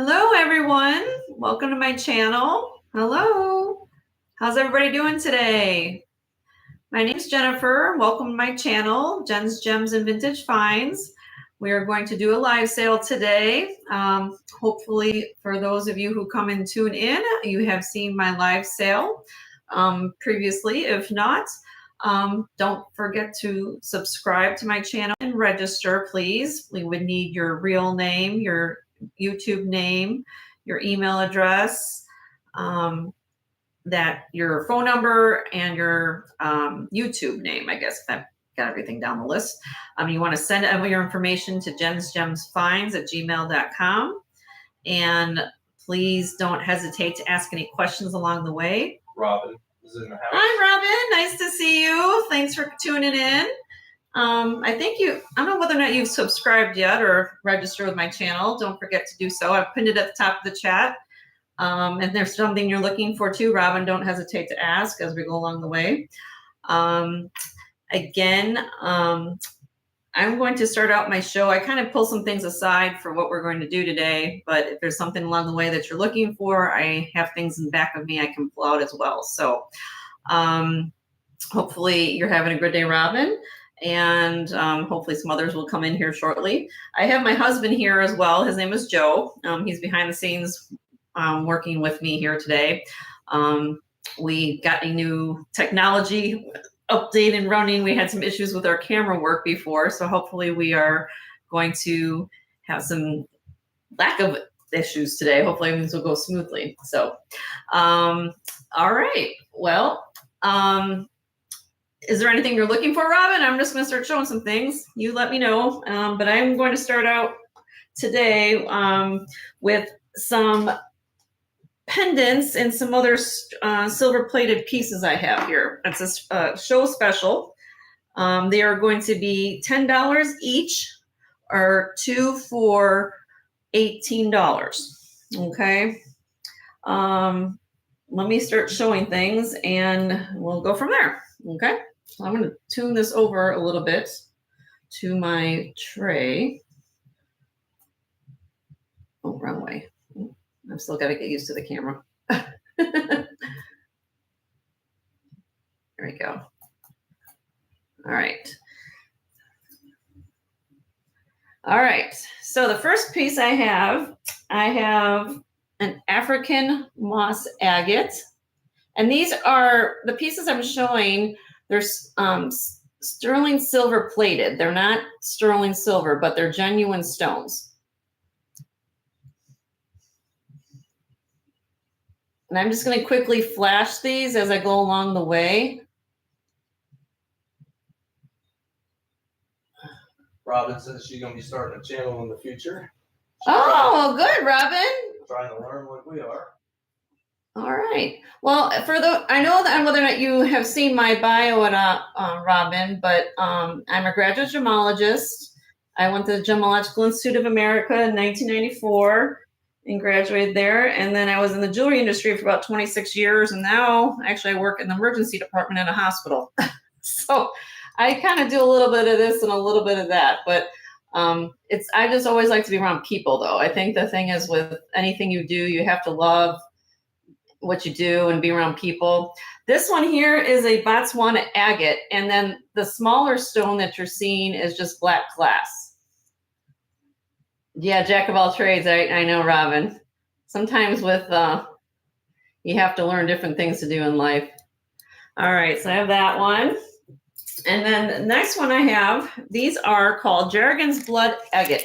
Hello, everyone. Welcome to my channel. Hello. How's everybody doing today? My name is Jennifer. Welcome to my channel, Jen's Gems and Vintage Finds. We are going to do a live sale today. Hopefully, for those of you who come and tune in, you have seen my live sale previously. If not, don't forget to subscribe to my channel and register, please. We would need your real name, your YouTube name, your email address, your phone number, and your YouTube name, I guess, if I've got everything down the list. You want to send your information to jensgemsfinds@gmail.com. And please don't hesitate to ask any questions along the way. Robin is in the house. Hi, Robin. Nice to see you. Thanks for tuning in. I don't know whether or not you've subscribed yet or registered with my channel. Don't forget to do so. I've pinned it at the top of the chat. And if there's something you're looking for too, Robin, don't hesitate to ask as we go along the way. I'm going to start out my show. I kind of pull some things aside for what we're going to do today, but if there's something along the way that you're looking for, I have things in the back of me I can pull out as well. So hopefully you're having a good day, Robin. And hopefully some others will come in here shortly. I have my husband here as well. His name is Joe. He's behind the scenes working with me here today. We got a new technology update and running. We had some issues with our camera work before, so hopefully we are going to have some lack of issues today. Hopefully things will go smoothly. So, all right. Well, is there anything you're looking for, Robin? I'm just going to start showing some things. You let me know. But I'm going to start out today with some pendants and some other silver-plated pieces I have here. It's a show special. They are going to be $10 each, or 2 for $18. Okay. Let me start showing things, and we'll go from there. Okay. So I'm going to tune this over a little bit to my tray. Oh, wrong way. I've still got to get used to the camera. There we go. All right. All right. So the first piece I have an African moss agate. And these are the pieces I'm showing. They're sterling silver plated. They're not sterling silver, but they're genuine stones. And I'm just going to quickly flash these as I go along the way. Robin says she's going to be starting a channel in the future. Oh, good, Robin. Trying to learn like we are. All right. Well, I know that whether or not you have seen my bio at Robin, but I'm a graduate gemologist. I went to the Gemological Institute of America in 1994 and graduated there. And then I was in the jewelry industry for about 26 years. And now actually I work in the emergency department in a hospital. So I kind of do a little bit of this and a little bit of that. But I just always like to be around people, though. I think the thing is with anything you do, you have to love what you do and be around people. This one here is a Botswana agate, and then the smaller stone that you're seeing is just black glass. Yeah, jack of all trades. I know, Robin. Sometimes with you have to learn different things to do in life. All right, so I have that one. And then the next one I have, these are called Jerrigan's Blood agate.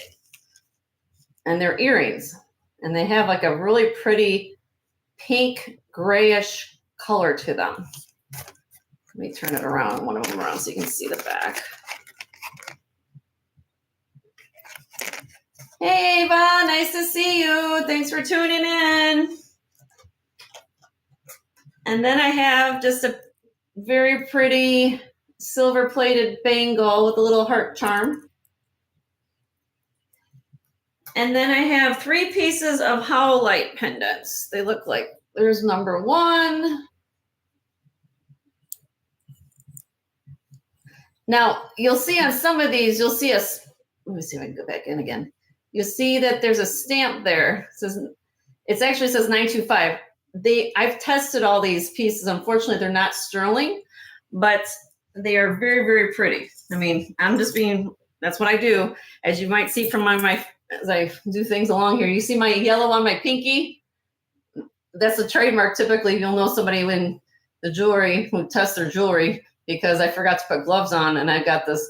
And they're earrings. And they have like a really pretty pink grayish color to them. Let me turn it around, one of them around so you can see the back. Hey, Ava, nice to see you. Thanks for tuning in. And then I have just a very pretty silver-plated bangle with a little heart charm. And then I have 3 pieces of howlite pendants. They look like, there's number 1. Now, you'll see on some of these, you'll see let me see if I can go back in again. you see that there's a stamp there. It actually says 925. I've tested all these pieces. Unfortunately, they're not sterling, but they are very, very pretty. I mean, that's what I do. As you might see from as I do things along here, you see my yellow on my pinky? That's a trademark. Typically, you'll know somebody in the jewelry who tests their jewelry because I forgot to put gloves on and I've got this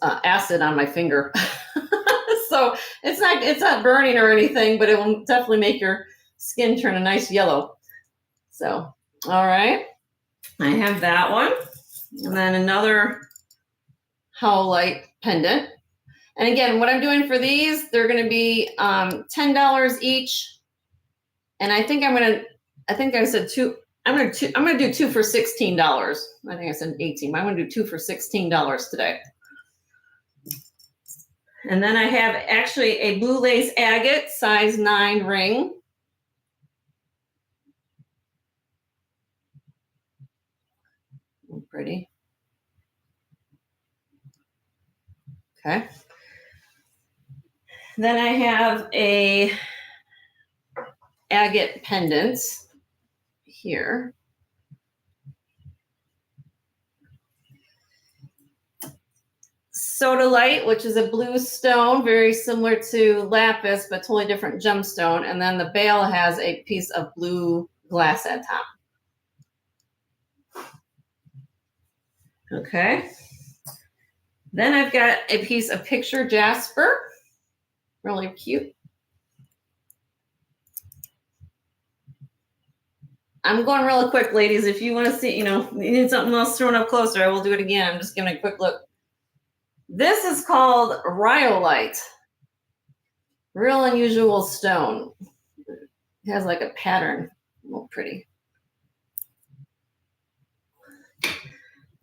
acid on my finger. So it's not burning or anything, but it will definitely make your skin turn a nice yellow. So, all right. I have that one. And then another howlite pendant. And again, what I'm doing for these, they're going to be $10 each. And I think I said two. I'm going to do two for $16. I think I said 18. I'm going to do two for $16 today. And then I have actually a blue lace agate size 9 ring. Pretty. Okay. Then I have a agate pendant here. Sodalite, which is a blue stone, very similar to lapis, but totally different gemstone. And then the bail has a piece of blue glass at top. Okay. Then I've got a piece of picture jasper, really cute. I'm going really quick, ladies. If you want to see, you need something else thrown up closer, I will do it again. I'm just giving a quick look. This is called rhyolite. Real unusual stone. It has like a pattern. Oh, pretty.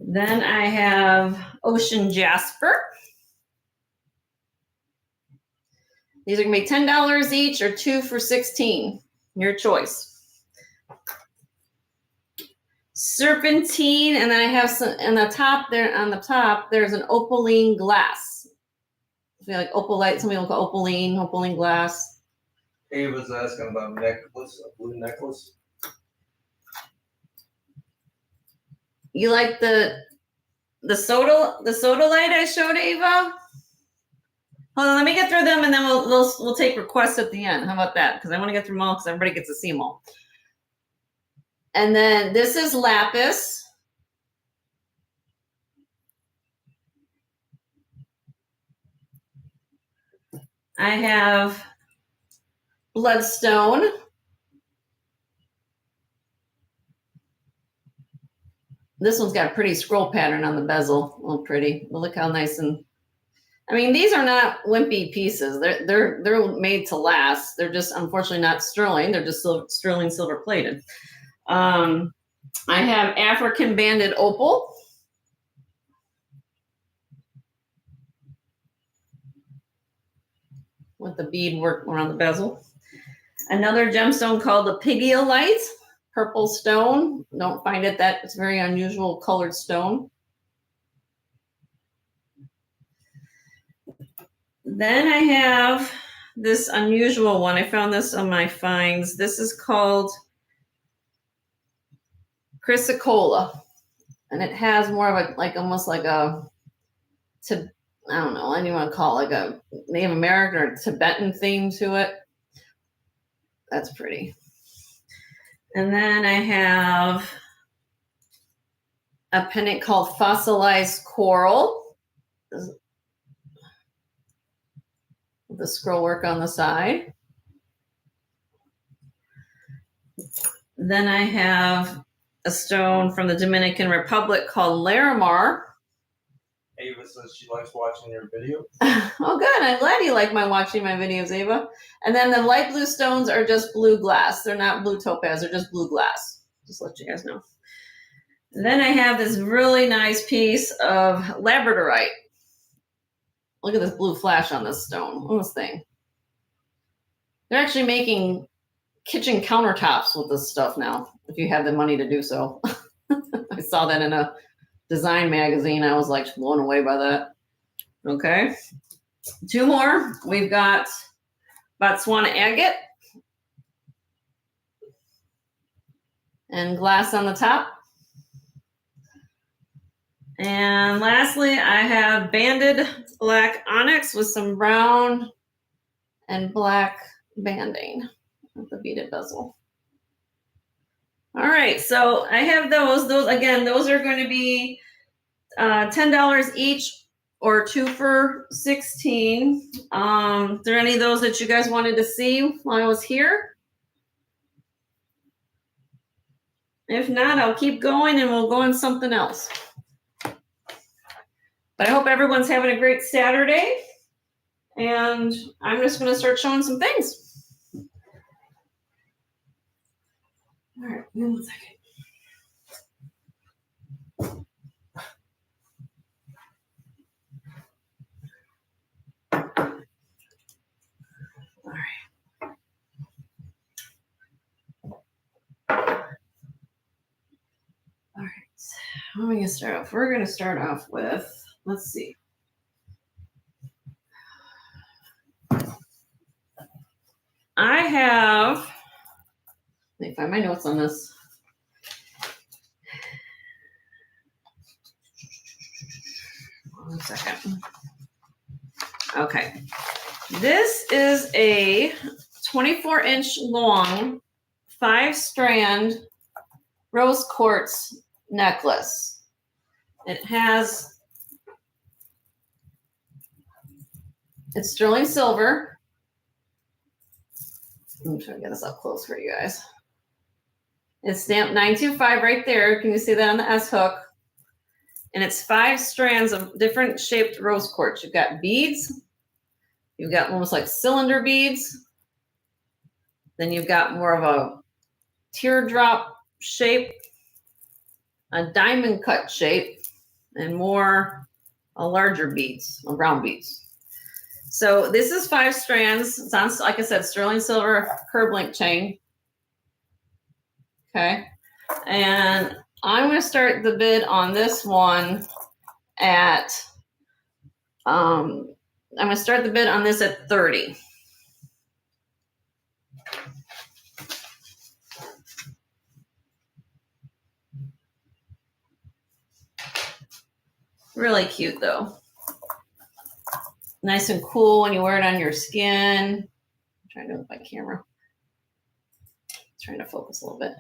Then I have ocean jasper. These are going to be $10 each or 2 for $16. Your choice. Serpentine, and then I have some on the top there. On the top, there's an opaline glass. I feel like opalite. Somebody will call opaline glass. Ava's asking about a necklace, a blue necklace. You like the sodalite I showed, Ava? Hold on, let me get through them, and then we'll take requests at the end. How about that? Because I want to get through them all, because everybody gets to see them all. And then this is lapis. I have bloodstone. This one's got a pretty scroll pattern on the bezel. A little pretty. But look how nice I mean, these are not wimpy pieces. They're made to last. They're just unfortunately not sterling. They're just sterling silver plated. I have African banded opal. With the bead work around the bezel. Another gemstone called the pigiolite, purple stone. Don't find it that it's very unusual colored stone. Then I have this unusual one. I found this on my finds. This is called chrysocolla, and it has more of a almost like a I don't know, what do you want to call it, like a Native American or Tibetan theme to it. That's pretty. And then I have a pendant called fossilized coral. With the scroll work on the side. Then I have a stone from the Dominican Republic called Larimar. Ava says she likes watching your videos. Oh, good. I'm glad you like watching my videos, Ava. And then the light blue stones are just blue glass. They're not blue topaz. They're just blue glass. Just to let you guys know. And then I have this really nice piece of labradorite. Look at this blue flash on this stone. Look at this thing. They're actually making kitchen countertops with this stuff now, if you have the money to do so. I saw that in a design magazine. I was like blown away by that. Okay. 2 more. We've got Botswana agate and glass on the top. And lastly, I have banded black onyx with some brown and black banding with the beaded bezel. All right, so I have those. Those are going to be $10 each, or 2 for $16. Are there any of those that you guys wanted to see while I was here? If not, I'll keep going and we'll go on something else. But I hope everyone's having a great Saturday. And I'm just going to start showing some things. All right, give me 1 second. All right. All right. What are we going to start off? We're going to start off with, let's see. I have, let me find my notes on this. One second. Okay. This is a 24-inch long 5-strand rose quartz necklace. It's sterling silver. I'm trying to get this up close for you guys. It's stamped 925 right there. Can you see that on the S hook? And it's 5 strands of different shaped rose quartz. You've got beads. You've got almost like cylinder beads. Then you've got more of a teardrop shape, a diamond cut shape, and more larger beads, brown beads. So this is 5 strands. It's on, like I said, sterling silver curb link chain. Okay. And I'm going to start the bid on this one at, I'm going to start the bid on this at 30. Really cute though. Nice and cool when you wear it on your skin. I'm trying to look at my camera. Trying to focus a little bit.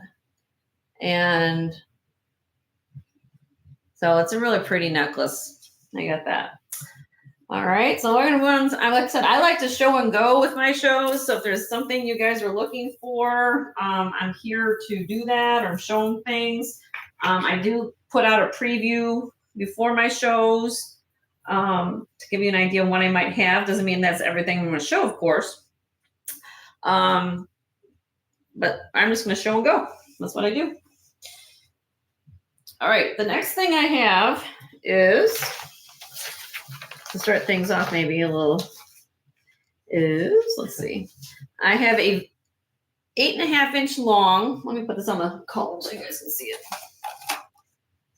And so it's a really pretty necklace. I got that. All right, so we're gonna move on. Like I said, I like to show and go with my shows. So if there's something you guys are looking for, I'm here to do that, or show them things. I do put out a preview before my shows to give you an idea of what I might have. Doesn't mean that's everything I'm gonna show, of course. But I'm just gonna show and go. That's what I do. All right, the next thing I have is, to start things off maybe a little, let's see. I have a 8.5-inch long, let me put this on the column so you guys can see it.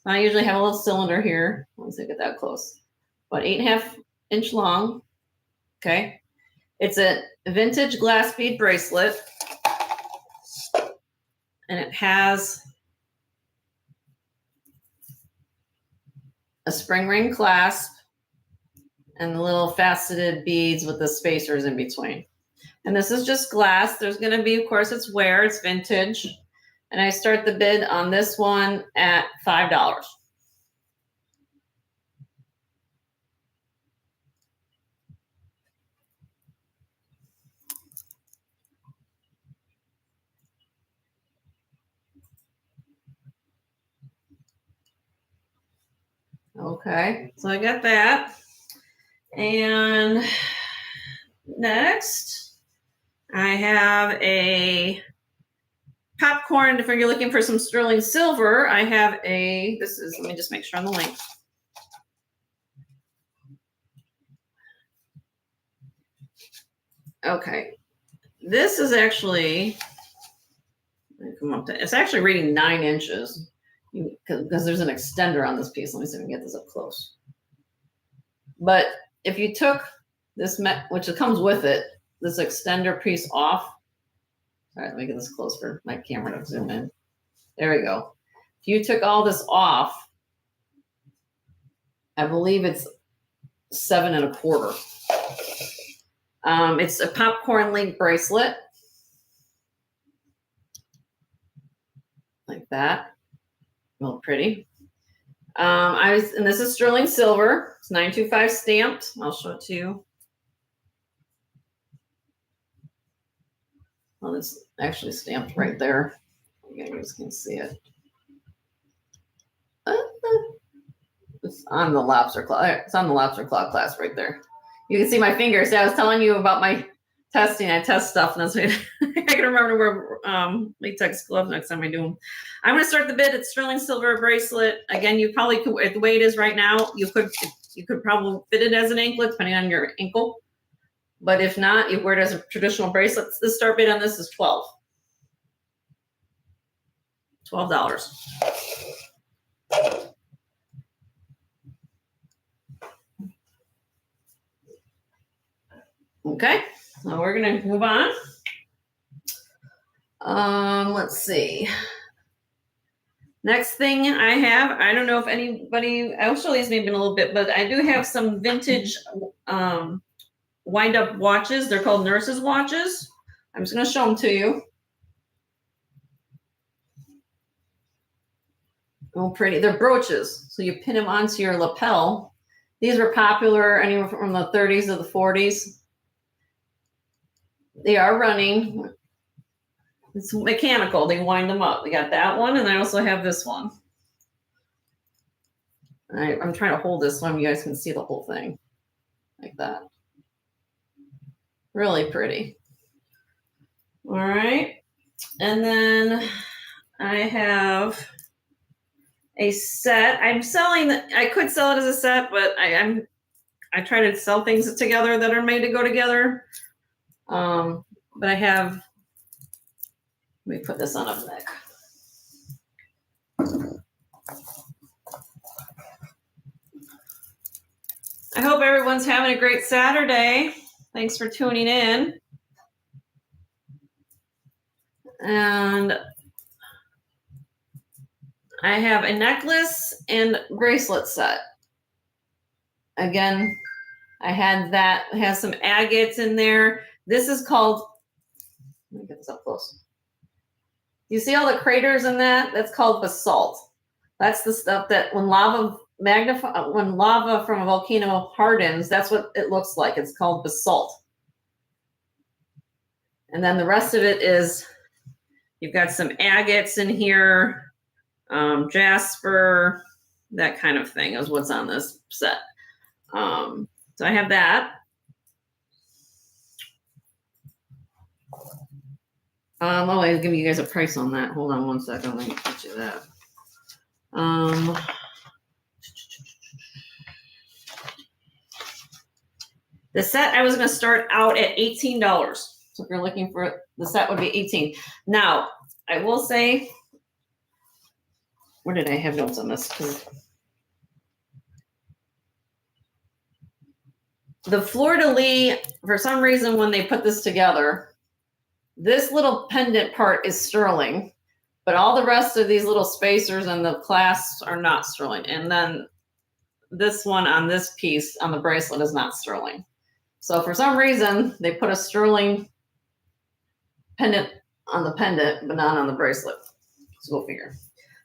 I usually have a little cylinder here, once I get that close, but 8.5-inch long, okay? It's a vintage glass bead bracelet, and it has a spring ring clasp and the little faceted beads with the spacers in between. And this is just glass. There's going to be, of course, it's wear, it's vintage. And I start the bid on this one at $5. Okay, so I got that. And next, I have a popcorn. If you're looking for some sterling silver, I have a, this is, let me just make sure on the link. Okay, this is actually, come up to, it's actually reading 9 inches because there's an extender on this piece. Let me see if we can get this up close. But if you took which it comes with it, this extender piece off. All right, let me get this close for my camera to zoom in. There we go. If you took all this off, I believe it's 7 1/4. It's a popcorn link bracelet. Like that. Real pretty. And this is sterling silver. It's 925 stamped. I'll show it to you. Well, it's actually stamped right there. You guys can see it. It's on the lobster claw. It's on the lobster claw clasp right there. You can see my fingers. I was telling you about my testing. I test stuff, and that's why I can remember where latex gloves next time I do them. I'm going to start the bid. It's sterling silver bracelet. Again, you probably could, the way it is right now, you could probably fit it as an anklet depending on your ankle. But if not, you wear it as a traditional bracelet. The start bid on this is $12. Okay, so we're gonna move on. Let's see. Next thing I have, I don't know if anybody, I'll show these maybe in a little bit, but I do have some vintage wind-up watches. They're called nurses' watches. I'm just gonna show them to you. Oh, pretty. They're brooches, so you pin them onto your lapel. These were popular anywhere from the 30s to the 40s. They are running. It's mechanical. They wind them up. We got that one, and I also have this one. I'm trying to hold this so you guys can see the whole thing, like that. Really pretty. All right, and then I have a set. I'm selling. I could sell it as a set, but I try to sell things together that are made to go together. But I have. Let me put this on a neck. I hope everyone's having a great Saturday. Thanks for tuning in. And I have a necklace and bracelet set. Again, I had that, it has some agates in there. This is called, let me get this up close. You see all the craters in that? That's called basalt. That's the stuff that when lava from a volcano hardens, that's what it looks like. It's called basalt. And then the rest of it is, you've got some agates in here, jasper, that kind of thing is what's on this set. So I have that. I'll give you guys a price on that. Hold on one second. Let me get you that. The set I was going to start out at $18. So if you're looking for it, the set would be $18. Now, I will say, where did I have notes on this? The fleur-de-lis, for some reason, when they put this together, this little pendant part is sterling, but all the rest of these little spacers and the clasps are not sterling. And then this one on this piece on the bracelet is not sterling. So for some reason, they put a sterling pendant on the pendant, but not on the bracelet. So go figure.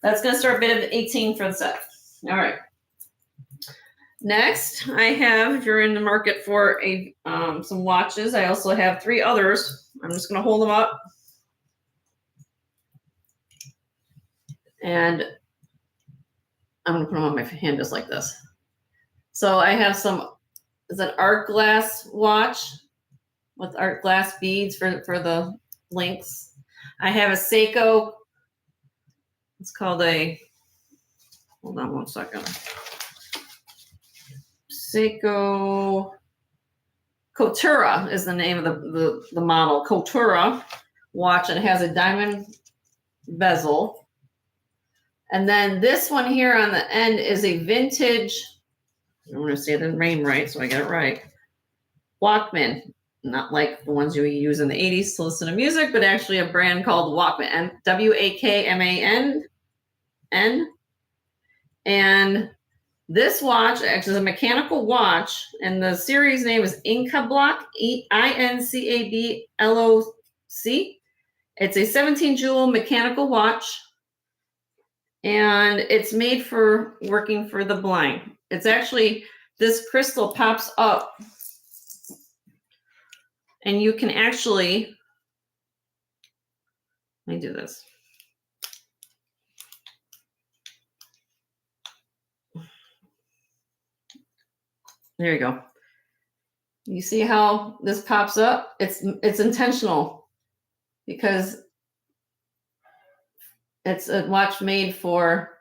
That's going to start bid at 18 for the set. All right. Next, I have, if you're in the market for some watches, I also have 3 others. I'm just going to hold them up. And I'm going to put them on my hand just like this. So I have it's an art glass watch with art glass beads for the links. I have a Seiko. It's called hold on one second. Seiko Coutura is the name of the model. Coutura watch, and it has a diamond bezel. And then this one here on the end is a vintage, I want to say the name right, so I get it right. Walkman, not like the ones you use in the 80s to listen to music, but actually a brand called Walkman, Wakman. And this watch actually is a mechanical watch, and the series name is Incabloc, Incabloc. It's a 17 jewel mechanical watch, and it's made for working for the blind. It's actually, this crystal pops up, and you can actually, let me do this. There you go. You see how this pops up? It's intentional because it's a watch made for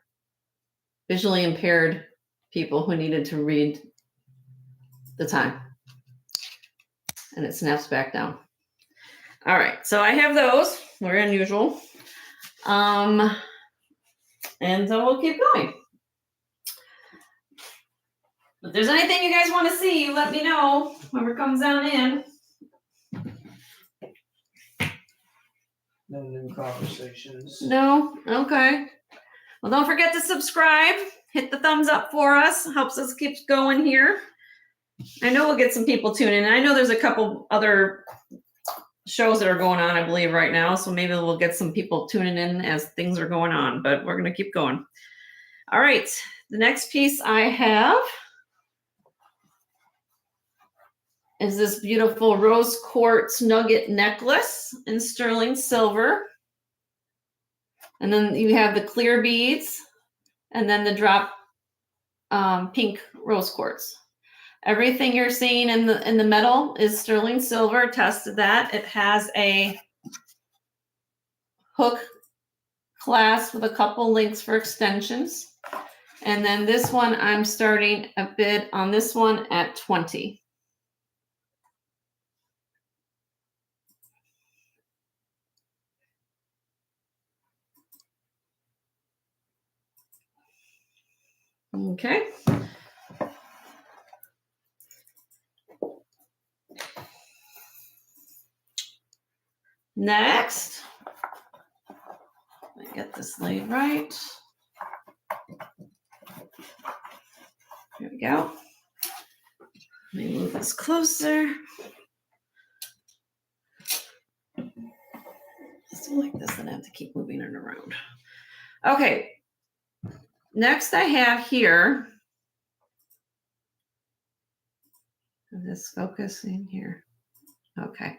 visually impaired people who needed to read the time. And it snaps back down. All right, so I have those. Very unusual. And so we'll keep going. If there's anything you guys want to see, let me know. Whoever comes down in. No new conversations. No? Okay. Well, don't forget to subscribe. Hit the thumbs up for us. Helps us keep going here. I know we'll get some people tuning in. I know there's a couple other shows that are going on, I believe, right now. So maybe we'll get some people tuning in as things are going on, but we're going to keep going. All right. The next piece I have is this beautiful rose quartz nugget necklace in sterling silver. And then you have the clear beads and then the drop pink rose quartz. Everything you're seeing in the metal is sterling silver. Tested that. It has a hook clasp with a couple links for extensions. And then this one, I'm starting a bid on this one at 20. Okay. Next, let me get this laid right. Here we go. Let me move this closer. Just do like this, then I have to keep moving it around. Okay. Next I have here, is this focusing here? Okay.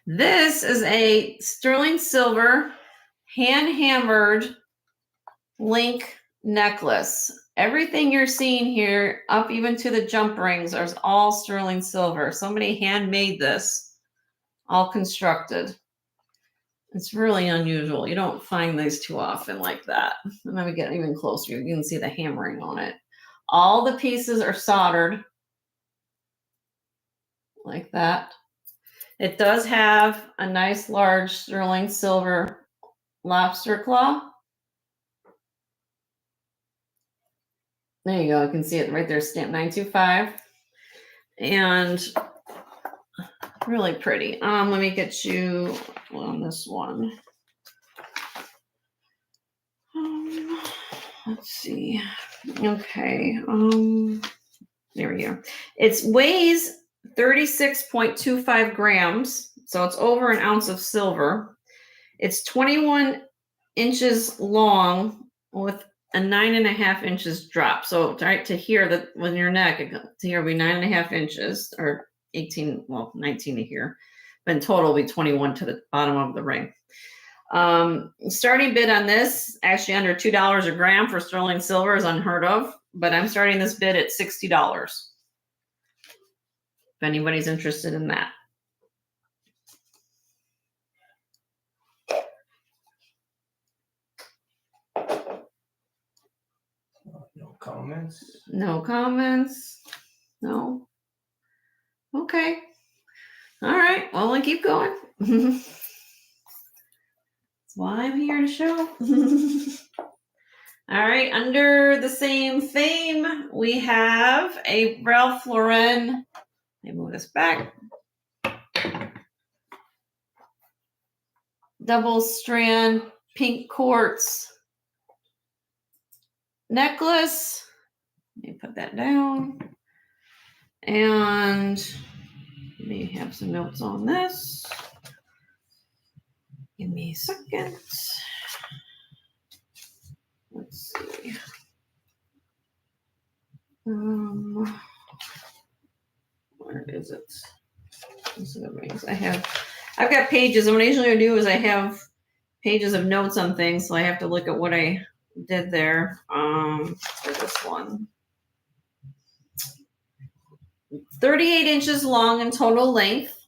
This is a sterling silver hand hammered link necklace. Everything you're seeing here, up even to the jump rings, are all sterling silver. Somebody handmade this, all constructed. It's really unusual. You don't find these too often like that. And then we get even closer. You can see the hammering on it. All the pieces are soldered like that. It does have a nice large sterling silver lobster claw. There you go. You can see it right there, stamp 925. And really pretty. Let me get you on this one. Let's see. Okay. There we go. It weighs 36.25 grams, so it's over an ounce of silver. It's 21 inches long with a 9.5 inches drop. So right to here, that with your neck, to here will be 9.5 inches, or 18, well, 19 to here. But in total will be 21 to the bottom of the ring. Starting bid on this, actually under $2 a gram for sterling silver, is unheard of, but I'm starting this bid at $60. If anybody's interested in that. No comments. No comments. No. Okay. All right. Well, we'll keep going. That's why I'm here to show. All right. Under the same theme, we have a Ralph Lauren. Let me move this back. Double strand pink quartz necklace. Let me put that down. And let me have some notes on this. Give me a second. Let's see. Where is it? These are the rings. I've got pages, and what I usually do is I have pages of notes on things, so I have to look at what I did there. For this one. 38 inches long in total length.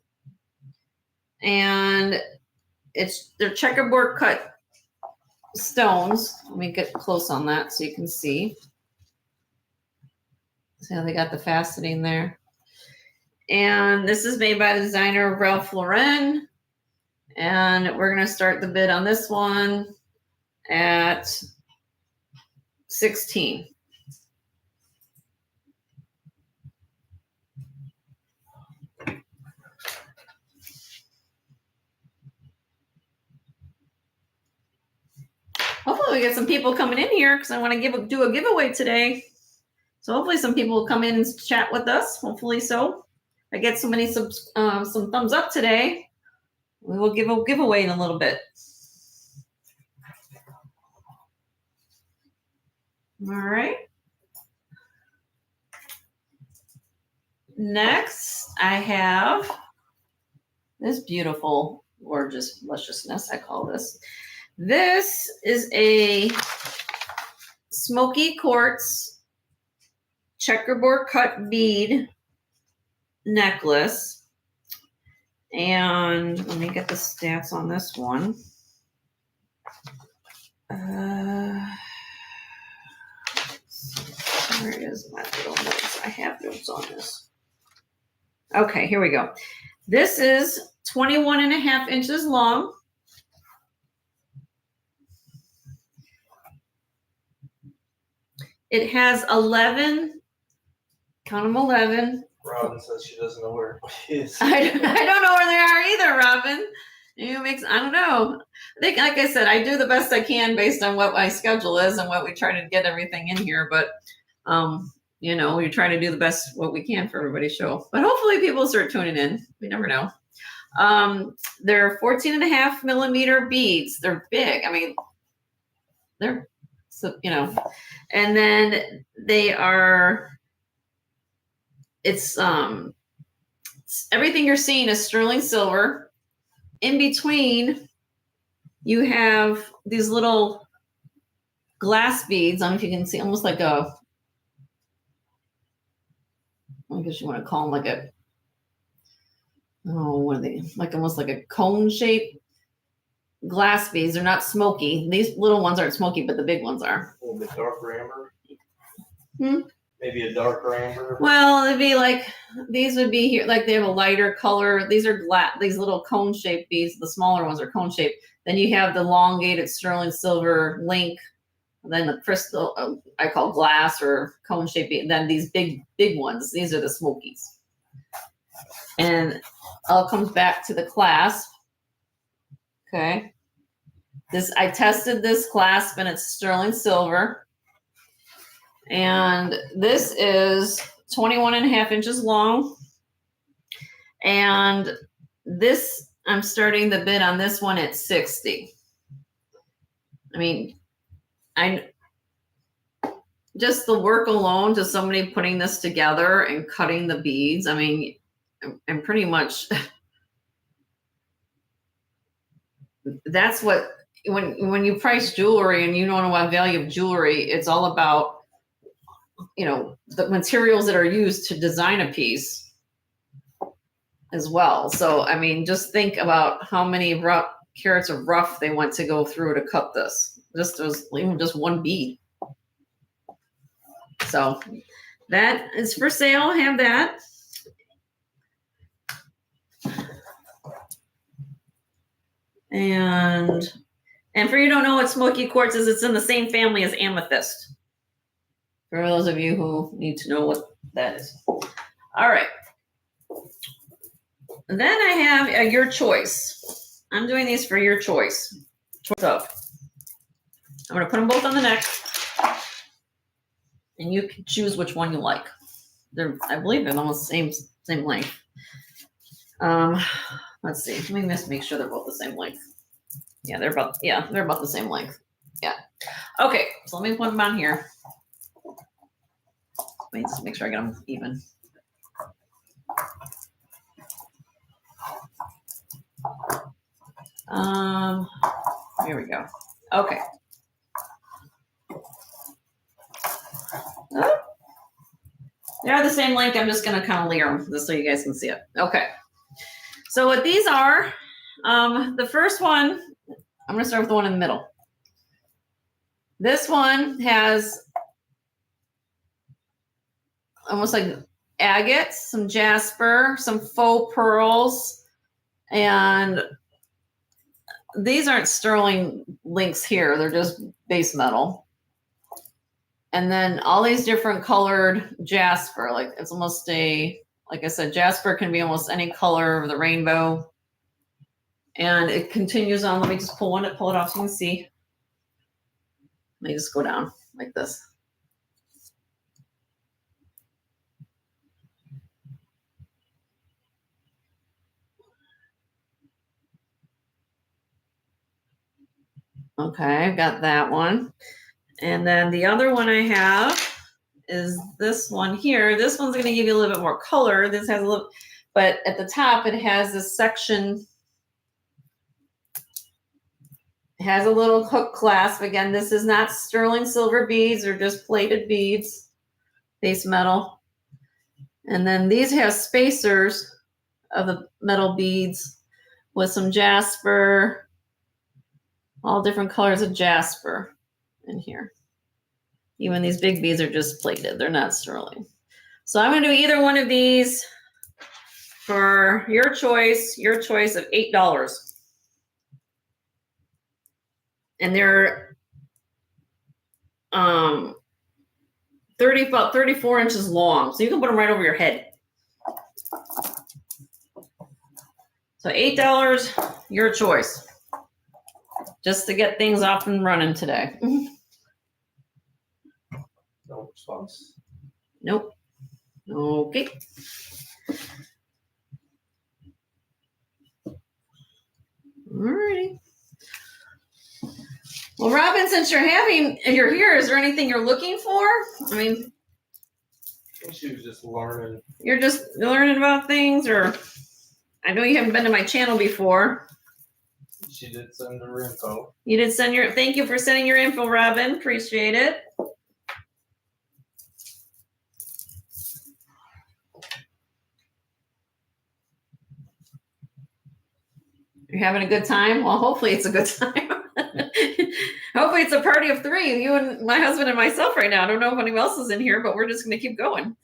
And they're checkerboard cut stones. Let me get close on that so you can see. See how they got the faceting there. And this is made by the designer Ralph Lauren. And we're going to start the bid on this one at 16. Hopefully we get some people coming in here because I want to do a giveaway today. So hopefully some people will come in and chat with us. Hopefully so. I get so many some thumbs up today. We will give a giveaway in a little bit. All right. Next, I have this beautiful, gorgeous lusciousness, I call this. This is a smoky quartz checkerboard cut bead necklace. And let me get the stats on this one. Where is my little notes? I have notes on this. Okay, here we go. This is 21.5 inches long. It has 11, count them 11. Robin says she doesn't know where it is. I don't know where they are either, Robin. I don't know. I think, like I said, I do the best I can based on what my schedule is and what we try to get everything in here. But, we try to do the best what we can for everybody's show. But hopefully people start tuning in. We never know. They're 14.5 millimeter beads. They're big. I mean, they're, and then they are, it's everything you're seeing is sterling silver. In between, you have these little glass beads. I don't know if you can see, almost like I guess you want to call them like what are they? Like almost like a cone shape glass beads. They're not smoky. These little ones aren't smoky, but the big ones are. A little bit darker amber. Maybe a darker amber. Well, it'd be like, these would be here, like they have a lighter color. These are these little cone shaped beads. The smaller ones are cone shaped. Then you have the elongated sterling silver link. And then the crystal, I call glass or cone shaped bead. And then these big ones, these are the smokies. And all comes back to the clasp. Okay. I tested this clasp and it's sterling silver. And this is 21.5 inches long. And this, I'm starting the bid on this one at 60. I mean, just the work alone, just somebody putting this together and cutting the beads. I mean, and pretty much that's what, when you price jewelry and you don't know what value of jewelry, it's all about, the materials that are used to design a piece as well. So, I mean, just think about how many carats of rough they went to go through to cut this. Even just one bead. So that is for sale. Have that. And for you who don't know what smoky quartz is, it's in the same family as amethyst. For those of you who need to know what that is. All right. then I have your choice. I'm doing these for your choice. Choice of. I'm going to put them both on the neck, and you can choose which one you like. I believe they're almost same length. Let's see. Let me just make sure they're both the same length. Yeah, they're about the same length. Yeah. Okay, so let me put them on here. Let me just make sure I get them even. Here we go. Okay. Oh, they're the same length. I'm just gonna kind of layer them just so you guys can see it. Okay. So what these are, the first one, I'm gonna start with the one in the middle. This one has almost like agate, some jasper, some faux pearls, and these aren't sterling links here. They're just base metal. And then all these different colored jasper, like it's almost like I said, jasper can be almost any color of the rainbow. And it continues on. Let me just pull it off so you can see. Let me just go down like this. Okay, I've got that one. And then the other one I have is this one here. This one's going to give you a little bit more color. This has a little, but at the top it has this section. It has a little hook clasp. Again, this is not sterling silver beads. They're just plated beads, base metal. And then these have spacers of the metal beads with some jasper, all different colors of jasper in here. Even these big beads are just plated. They're not sterling. So I'm going to do either one of these for your choice of $8. And they're about 34 inches long. So you can put them right over your head. So $8, your choice. Just to get things off and running today. No response. Nope. Okay. Alrighty. Well, Robin, since you're here, is there anything you're looking for? I mean, She was just learning. You're just learning about things, or I know you haven't been to my channel before. She did send her info. You did thank you for sending your info, Robin. Appreciate it. You're having a good time? Well, hopefully it's a good time. Hopefully it's a party of three, you and my husband and myself right now. I don't know if anyone else is in here, but we're just going to keep going.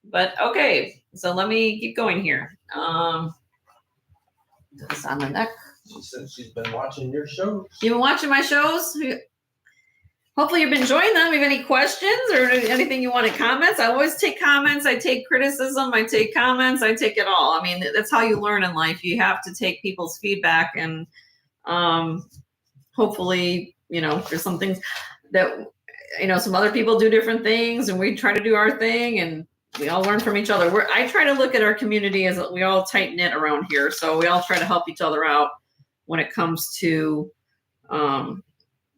But okay, so let me keep going here. This on the neck. She said she's been watching your shows. You've been watching my shows? Hopefully you've been enjoying them. If you have any questions or anything you want to comments, I always take comments. I take criticism. I take comments. I take it all. I mean, that's how you learn in life. You have to take people's feedback, and hopefully, there's some things that, some other people do different things, and we try to do our thing, and we all learn from each other. I try to look at our community as we all tight knit around here. So we all try to help each other out when it comes to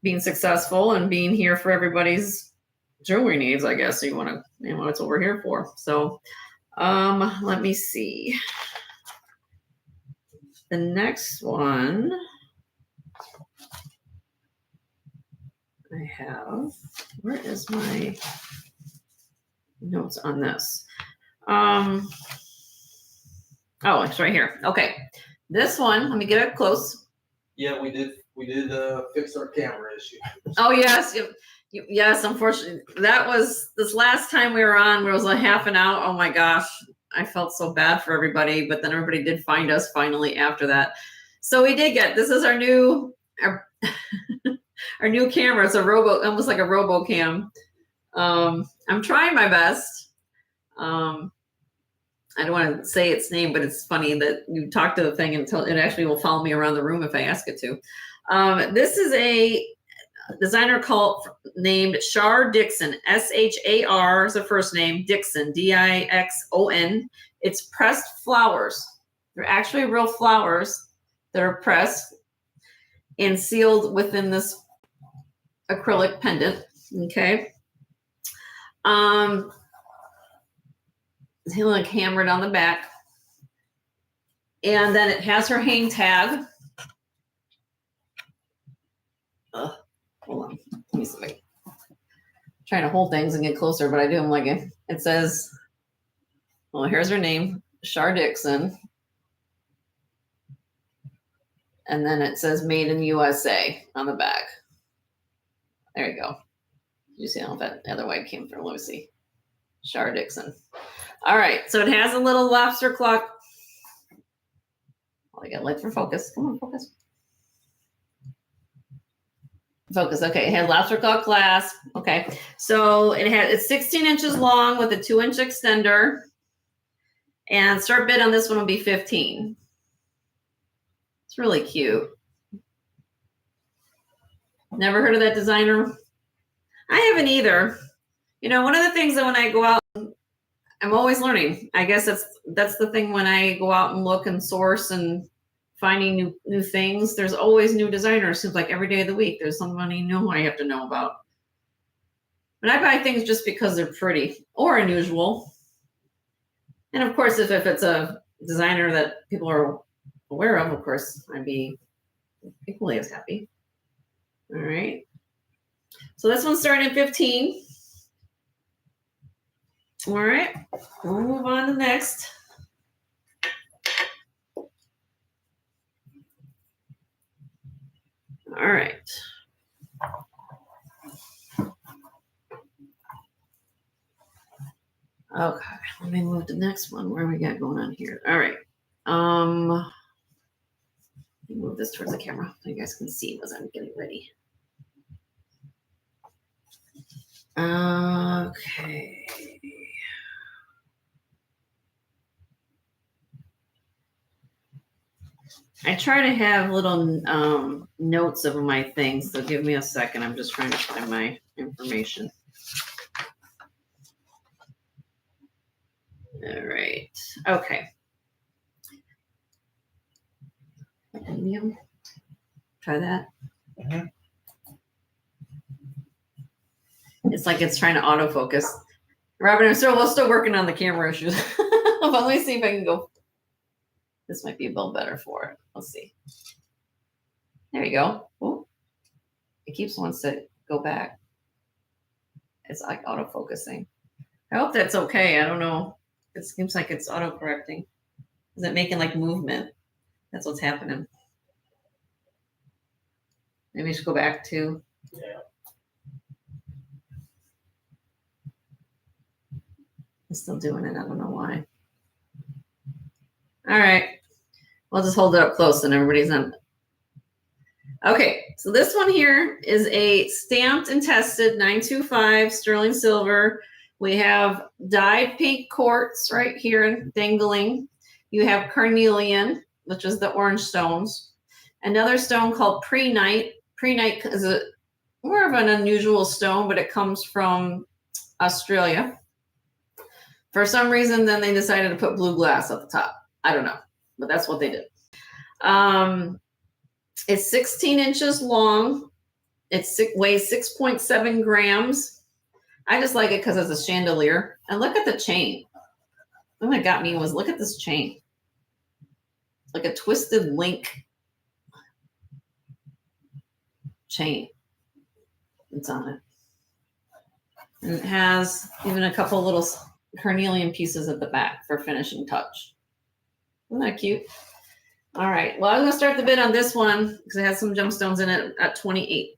being successful and being here for everybody's jewelry needs, I guess. You want to, that's what we're here for. So let me see. The next one I have, where is my notes on this? Oh, it's right here. Okay. This one, let me get it close. Yeah, we did fix our camera issue. Oh, yes. Yes, unfortunately. That was this last time we were on, where it was like half an hour. Oh my gosh. I felt so bad for everybody, but then everybody did find us finally after that. So we did this is our new our new camera. It's almost like a RoboCam. I'm trying my best. I don't want to say its name, but it's funny that you talk to the thing until it actually will follow me around the room if I ask it to. This is a designer named Shar Dixon. Shar is the first name. Dixon, Dixon. It's pressed flowers. They're actually real flowers that are pressed and sealed within this acrylic pendant. Okay. He like hammered on the back. And then it has her hang tag. Hold on. Let me see. I'm trying to hold things and get closer, but I do them like it. It says, well, here's her name, Shar Dixon. And then it says made in USA on the back. There you go. You see how that other way came from? Let me see. Shar Dixon. All right. So it has a little lobster claw. Oh, I got light for focus. Come on, focus. Focus. Okay. It has lobster claw clasp. Okay. So it's 16 inches long with a 2-inch extender. And start bid on this one will be 15. It's really cute. Never heard of that designer? I haven't either. You know, one of the things that when I go out, I'm always learning. I guess that's the thing when I go out and look and source and finding new things. There's always new designers. Seems like every day of the week there's somebody new I have to know about. But I buy things just because they're pretty or unusual. And of course, if it's a designer that people are aware of course, I'd be equally as happy. All right. So this one's starting at 15. All right, we'll move on to the next. All right. Okay, let me move to the next one. Where we got going on here? All right. Let me move this towards the camera so you guys can see as I'm getting ready. Okay. I try to have little notes of my things, so give me a second. I'm just trying to find my information. All right. Okay. Medium. Try that. Mm-hmm. It's like it's trying to autofocus. Robin, we're still working on the camera issues. But let me see if I can go. This might be a little better for it. Let's see. There you go. Ooh. It keeps wants to go back. It's like auto-focusing. I hope that's okay. I don't know. It seems like it's auto-correcting. Is it making like movement? That's what's happening. Maybe we should go back to. Yeah. It's still doing it. I don't know why. All right. We'll just hold it up close and everybody's on. Okay, so this one here is a stamped and tested 925 sterling silver. We have dyed pink quartz right here dangling. You have carnelian, which is the orange stones. Another stone called prehnite. Prehnite is more of an unusual stone, but it comes from Australia. For some reason, then they decided to put blue glass at the top. I don't know, but that's what they did. It's 16 inches long. It weighs 6.7 grams. I just like it because it's a chandelier. And look at the chain. The thing that got me was look at this chain. It's like a twisted link chain. It's on it. And it has even a couple little carnelian pieces at the back for finishing touch. Isn't that cute? All right. Well, I'm going to start the bid on this one because it has some gemstones in it at 28.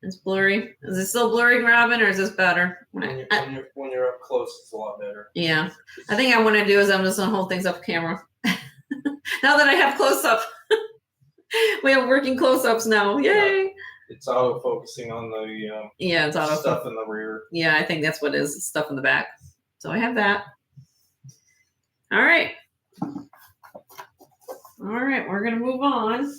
It's blurry. Is it still blurry, Robin, or is this better? When you're up close, it's a lot better. Yeah. I think I want to do is I'm just going to hold things up camera. Now that I have close-up. We have working close-ups now. Yay. It's auto focusing on the Yeah, it's auto. stuff in the rear. Yeah, I think that's what it is. Stuff in the back. So I have that. All right. All right, we're gonna move on.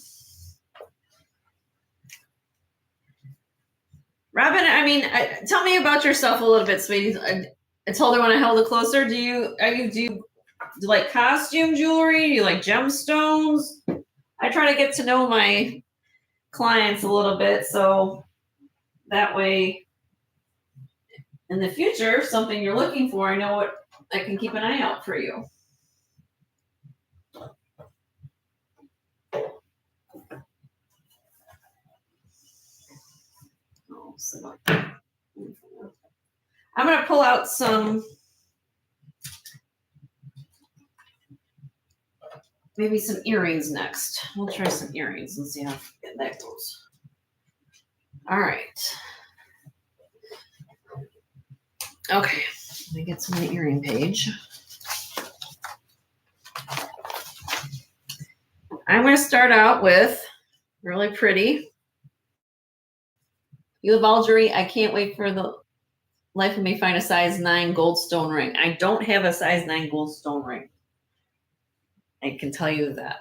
Robin, I mean, tell me about yourself a little bit, sweetie. I told her when I held it closer. Do you like costume jewelry? Do you like gemstones? I try to get to know my clients a little bit, so that way, in the future, if something you're looking for, I know what I can keep an eye out for you. I'm going to pull out maybe some earrings next. We'll try some earrings and see how that goes. All right. Okay, let me get to my earring page. I'm going to start out with really pretty. You have all jewelry. I can't wait for the life of me find a size 9 gold stone ring. I don't have a size 9 gold stone ring. I can tell you that.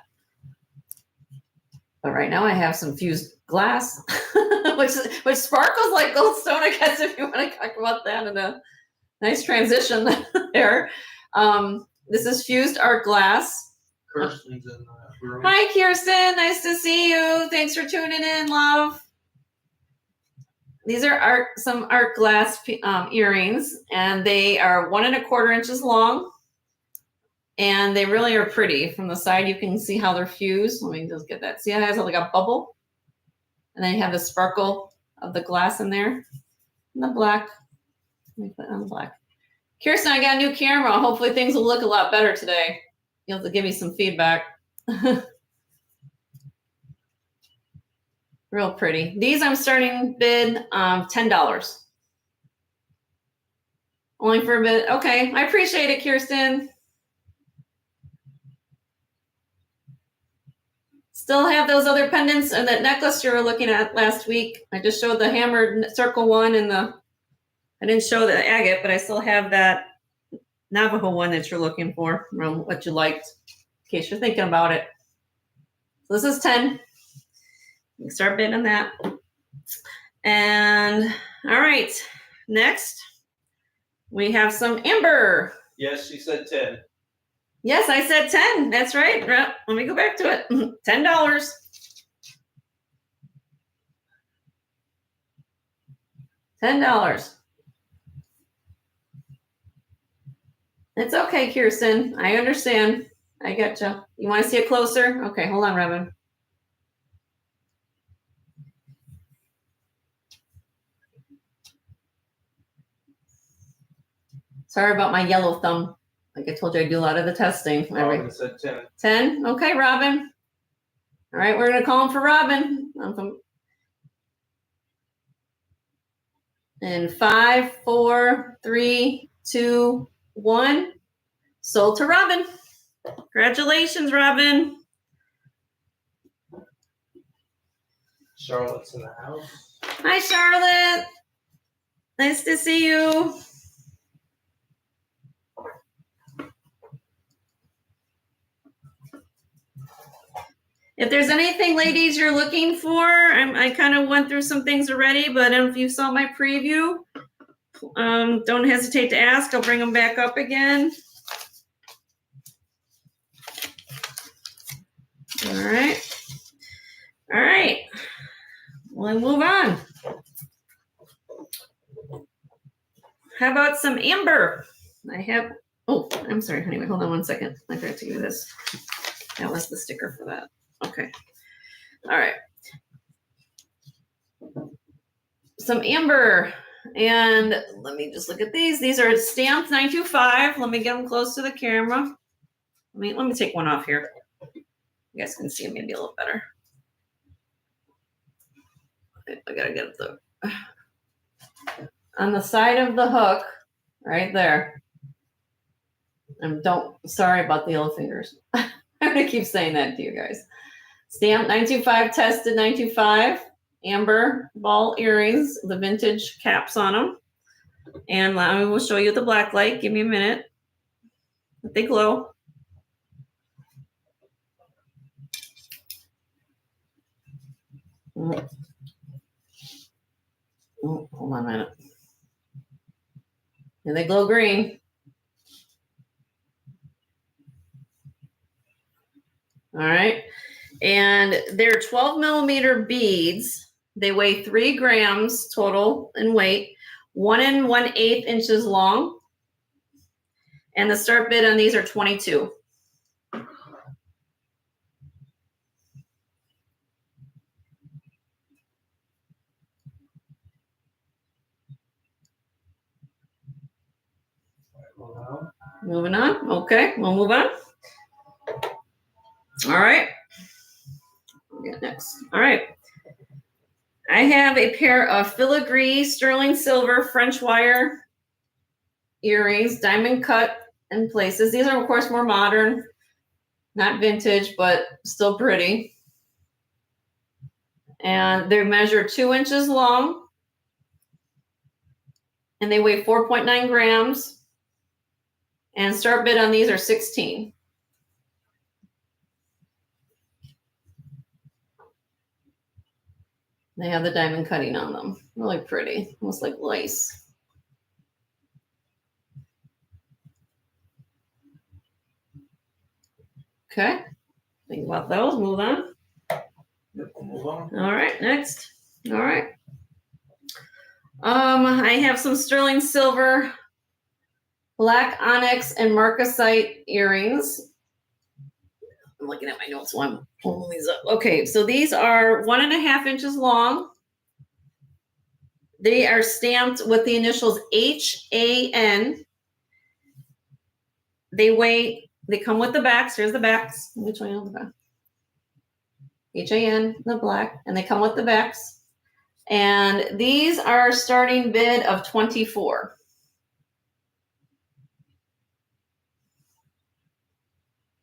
But right now I have some fused glass, which sparkles like gold stone, I guess, if you want to talk about that in a nice transition there. This is fused art glass. Kirsten's in the room. Hi, Kirsten. Nice to see you. Thanks for tuning in, love. These are some art glass earrings, and they are 1 1/4 inches long. And they really are pretty. From the side, you can see how they're fused. Let me just get that. See how it has like a bubble? And then you have the sparkle of the glass in there. And the black. Let me put it on the black. Kirsten, I got a new camera. Hopefully things will look a lot better today. You'll have to give me some feedback. Real pretty. These I'm starting bid $10. Only for a bit. Okay, I appreciate it, Kirsten. Still have those other pendants and that necklace you were looking at last week. I just showed the hammered circle one and I didn't show the agate, but I still have that Navajo one that you're looking for, what you liked, in case you're thinking about it. So this is 10. You can start bidding on that. And all right, next we have some amber. Yes, she said 10. Yes, I said 10. That's right. Let me go back to it. $10. $10. It's okay, Kirsten. I understand. I getcha. You want to see it closer? Okay, hold on, Robin. Sorry about my yellow thumb. Like I told you, I do a lot of the testing. Robin said 10. 10? Okay, Robin. All right, we're going to call him for Robin. In 5, 4, 3, 2, 1. Sold to Robin. Congratulations, Robin. Charlotte's in the house. Hi, Charlotte. Nice to see you. If there's anything, ladies, you're looking for, I kind of went through some things already, but if you saw my preview, don't hesitate to ask. I'll bring them back up again. All right. All right. We'll move on. How about some amber? I'm sorry, honey. Wait, hold on 1 second. I forgot to give you this. That was the sticker for that. Okay. All right. Some amber. And let me just look at these. These are stamped 925. Let me get them close to the camera. Let me take one off here. You guys can see maybe a little better. I gotta get the on the side of the hook, right there. Sorry about the yellow fingers. I'm gonna keep saying that to you guys. Stamped 925, tested 925, amber ball earrings, the vintage caps on them. And I will show you the black light. Give me a minute. They glow. Oh, hold on a minute. And they glow green. All right. And they're 12 millimeter beads. They weigh 3 grams total in weight, 1 1/8 inches long. And the start bid on these are 22. Moving on. Okay, we'll move on. All right. Get next. All right. I have a pair of filigree sterling silver French wire earrings, diamond cut in places. These are, of course, more modern, not vintage, but still pretty. And they measure 2 inches long, and they weigh 4.9 grams. And start bid on these are 16. They have the diamond cutting on them. Really pretty, almost like lace. Okay, think about those. Move on. Move on. All right, next. All right. I have some sterling silver, black onyx, and marcasite earrings. I'm looking at my notes while I'm pulling these up. Okay, so these are 1.5 inches long. They are stamped with the initials HAN. They come with the backs. Here's the backs. Which one on the back? HAN, the black, and they come with the backs. And these are starting bid of 24.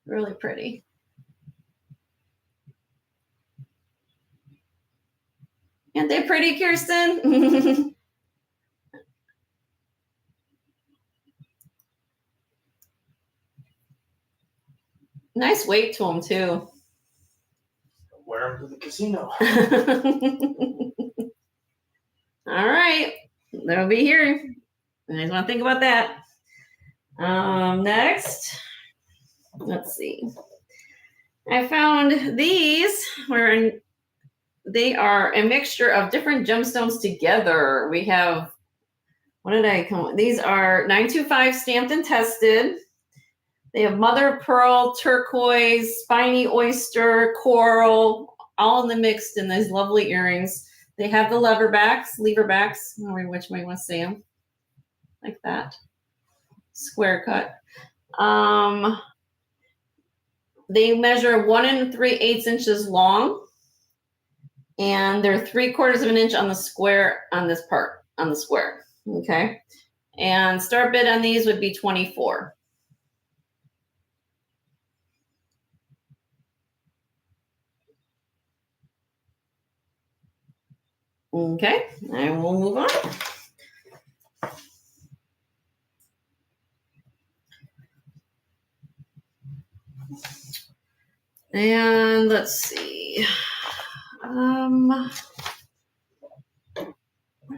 Really pretty. Aren't they pretty, Kirsten? Nice weight to them, too. Wear them to the casino. All right. They'll be here. You guys want to think about that. Next, let's see. I found these they are a mixture of different gemstones together. We have, what did I come with? These are 925 stamped and tested. They have mother of pearl, turquoise, spiny oyster, coral, all in the mixed in these lovely earrings. They have the lever backs, I don't know which way you want to say them. Like that. Square cut. They measure 1 3/8 inches long, and they're 3/4 of an inch on the square on this part, on the square. Okay. And start bid on these would be 24. Okay, I will move on. And let's see. Where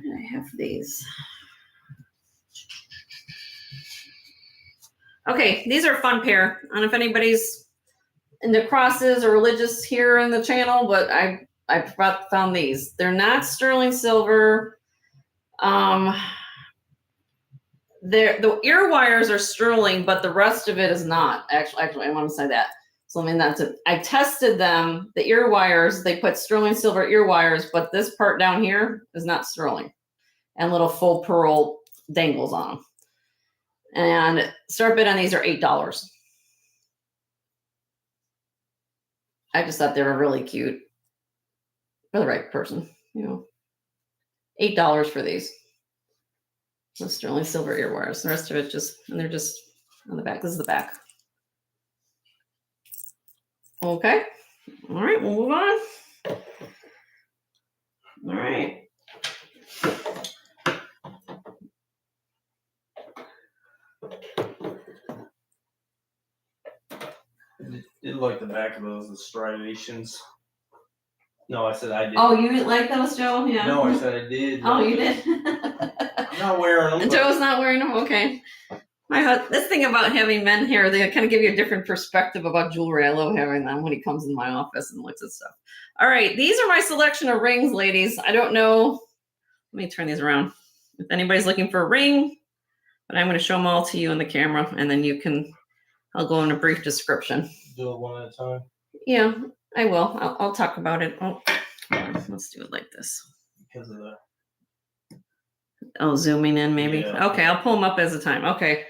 did I have these? Okay, these are a fun pair. I don't know if anybody's into crosses or religious here in the channel, but I found these. They're not sterling silver. The ear wires are sterling, but the rest of it is not. Actually, I want to say that. So I mean that's it. I tested them. The ear wires, they put sterling silver ear wires, but this part down here is not sterling, and little full pearl dangles on them. And start bid on these are $8. I just thought they were really cute for the right person, you know. $8 for these. The sterling silver ear wires. The rest of it they're just on the back. This is the back. Okay. All right, we'll move on. All right. Did like the back of those, the striations. No, I said I did. Oh, you didn't like those, Joe? Yeah. No, I said I did. Oh, you did? I'm not wearing them. Joe's not wearing them? Okay. This thing about having men here, they kind of give you a different perspective about jewelry. I love having them when he comes in my office and looks at stuff. All right, these are my selection of rings, ladies. I don't know. Let me turn these around. If anybody's looking for a ring, but I'm going to show them all to you in the camera, and then I'll go in a brief description. Do it one at a time. Yeah, I will. I'll talk about it. Oh, let's do it like this. Because of the. Oh, zooming in maybe. Yeah. Okay, I'll pull them up as a time. Okay,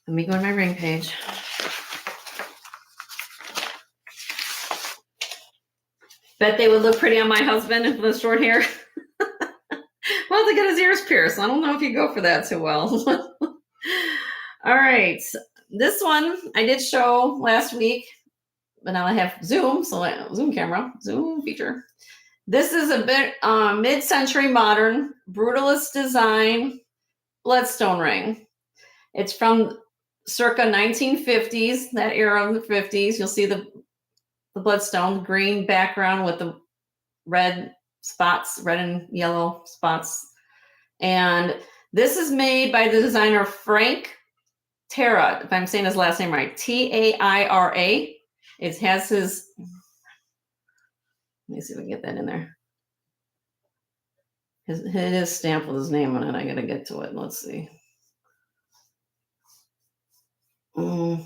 let me go to my ring page. Bet they would look pretty on my husband with the short hair. Well, to get his ears pierced. I don't know if you go for that too well. All right. This one I did show last week, but now I have Zoom, so Zoom camera, Zoom feature. This is a bit mid-century modern brutalist design bloodstone ring. It's from circa 1950s, that era of the 50s. You'll see the bloodstone, green background with the red spots, red and yellow spots. And this is made by the designer Frank Terra, if I'm saying his last name right, Taira. It has his, let me see if we can get that in there. It is stamped with his name on it. I got to get to it. Let's see. One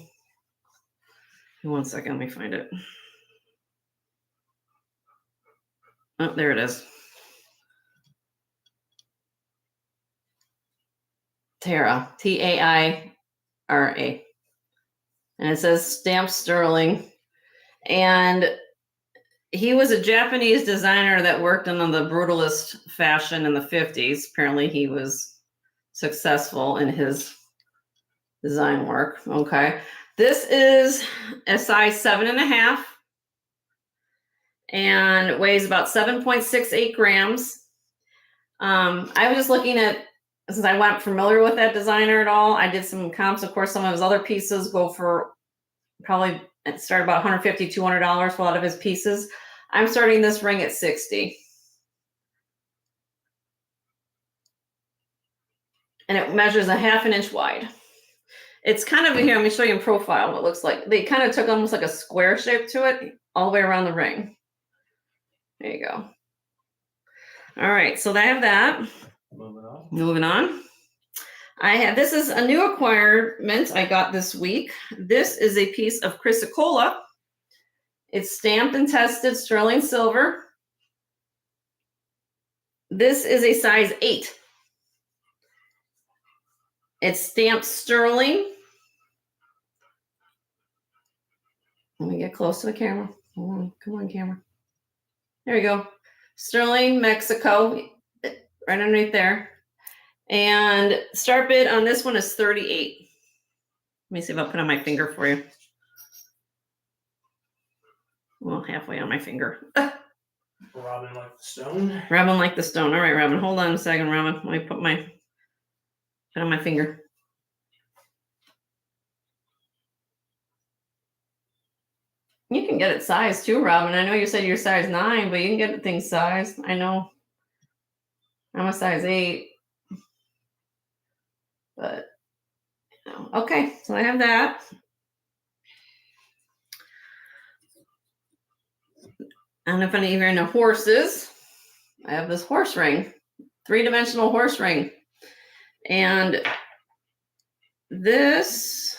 second, let me find it. Oh, there it is. Terra, Taira. And it says stamped sterling. And he was a Japanese designer that worked in the brutalist fashion in the 50s. Apparently he was successful in his design work. Okay. This is a size 7.5 and weighs about 7.68 grams. I was just looking at, since I wasn't familiar with that designer at all, I did some comps. Of course, some of his other pieces go for probably, it started about $150, $200 for a lot of his pieces. I'm starting this ring at $60. And it measures 1/2 inch wide. It's kind of, here, let me show you in profile what it looks like. They kind of took almost like a square shape to it all the way around the ring. There you go. All right, so I have that. Moving on. This is a new acquirement I got this week. This is a piece of chrysocolla. It's stamped and tested sterling silver. This is a size 8. It's stamped sterling. Let me get close to the camera. Hold on. Come on, camera. There you go. Sterling, Mexico, right underneath there. And start bid on this one is $38. Let me see if I'll put on my finger for you. Well, halfway on my finger. Robin like the stone. Robin like the stone. All right, Robin. Hold on a second, Robin. Let me put on my finger. You can get it sized too, Robin. I know you said you're size 9, but you can get things sized. I know. I'm a size 8. But, okay. So I have that. And if any of you are into horses, I have this horse ring, 3-dimensional horse ring. And this